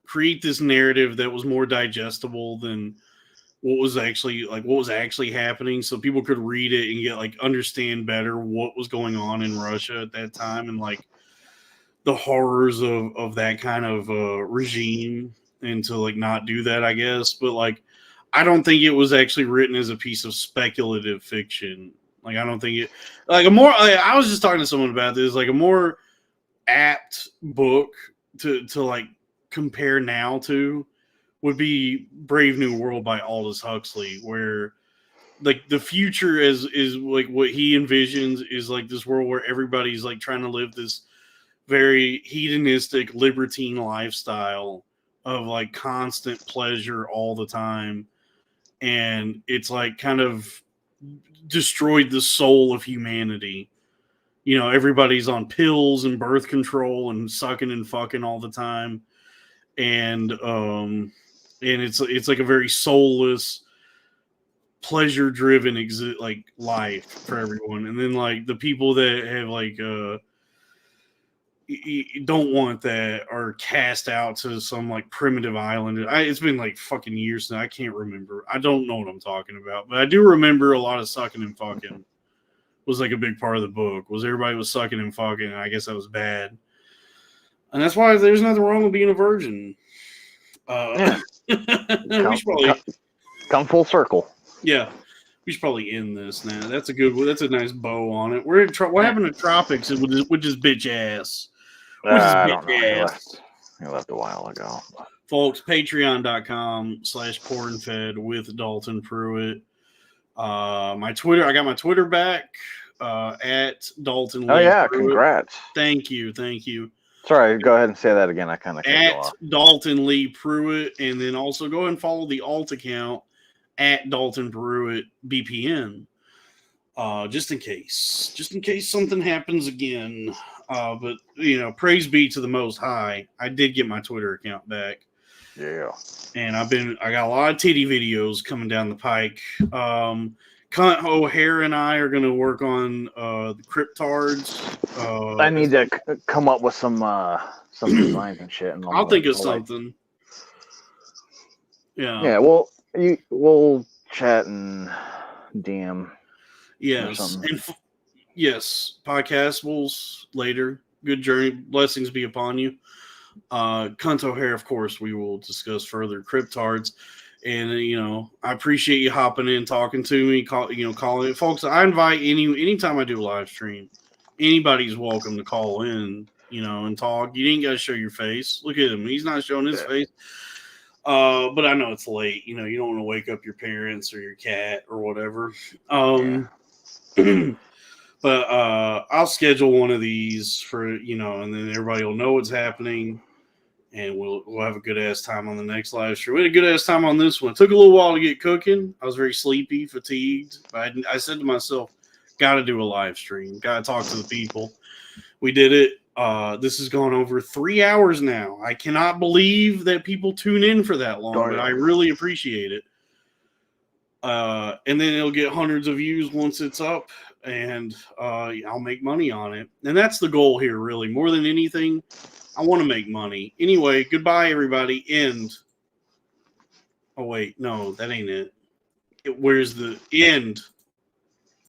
create this narrative that was more digestible than what was actually happening, so people could read it and get like understand better what was going on in Russia at that time, and like the horrors of that kind of regime, and to like not do that, I guess. But like, I don't think it was actually written as a piece of speculative fiction. Like, I don't think it like a more. I was just talking to someone about this. Like a more apt book to like compare now to would be Brave New World by Aldous Huxley, where like the future is like what he envisions is like this world where everybody's like trying to live this very hedonistic libertine lifestyle of like constant pleasure all the time, and it's like kind of destroyed the soul of humanity. Everybody's on pills and birth control and sucking and fucking all the time, and it's like a very soulless, pleasure-driven like life for everyone. And then like the people that have like don't want that are cast out to some like primitive island. It's been like fucking years now. I can't remember. I don't know what I'm talking about, but I do remember a lot of sucking and fucking was like a big part of the book. Was everybody was sucking and fucking, and I guess that was bad. And that's why there's nothing wrong with being a virgin. We should probably come full circle. Yeah, we should probably end this now. That's a nice bow on it. What happened to Tropics which is bitch ass? I don't know. He left a while ago. Folks, patreon.com/cornfed with Dalton Pruitt. My Twitter, I got my Twitter back at Dalton. Oh Lee yeah, Pruitt. congrats. Thank you. Sorry, go ahead and say that again. I kind of cut you At off. Dalton Lee Pruitt, and then also go and follow the alt account at Dalton Pruitt BPN. Just in case something happens again. But praise be to the Most High. I did get my Twitter account back. Yeah. And I got a lot of titty videos coming down the pike. Cunt O'Hare and I are going to work on the Cryptards. I need to come up with some designs and shit. And I'll think of something. Yeah. Yeah. Well, we'll chat and DM. Yes. And yes, podcastables later. Good journey. Blessings be upon you. Cunt O'Hare, of course, we will discuss further Cryptards. And I appreciate you hopping in, talking to me, calling it, folks. I invite anytime I do a live stream, anybody's welcome to call in, and talk. You ain't got to show your face. Look at him; he's not showing his face. But I know it's late. You don't want to wake up your parents or your cat or whatever. But I'll schedule one of these for and then everybody will know what's happening. And we'll have a good ass time on the next live stream. We had a good ass time on this one. It took a little while to get cooking. I was very sleepy, fatigued. But I said to myself, got to do a live stream. Got to talk to the people. We did it. This has gone over 3 hours now. I cannot believe that people tune in for that long, but I really appreciate it. And then it'll get hundreds of views once it's up, and I'll make money on it. And that's the goal here, really. More than anything, I want to make money. Anyway, goodbye, everybody. End. Oh, wait. No, that ain't it. Where's the end?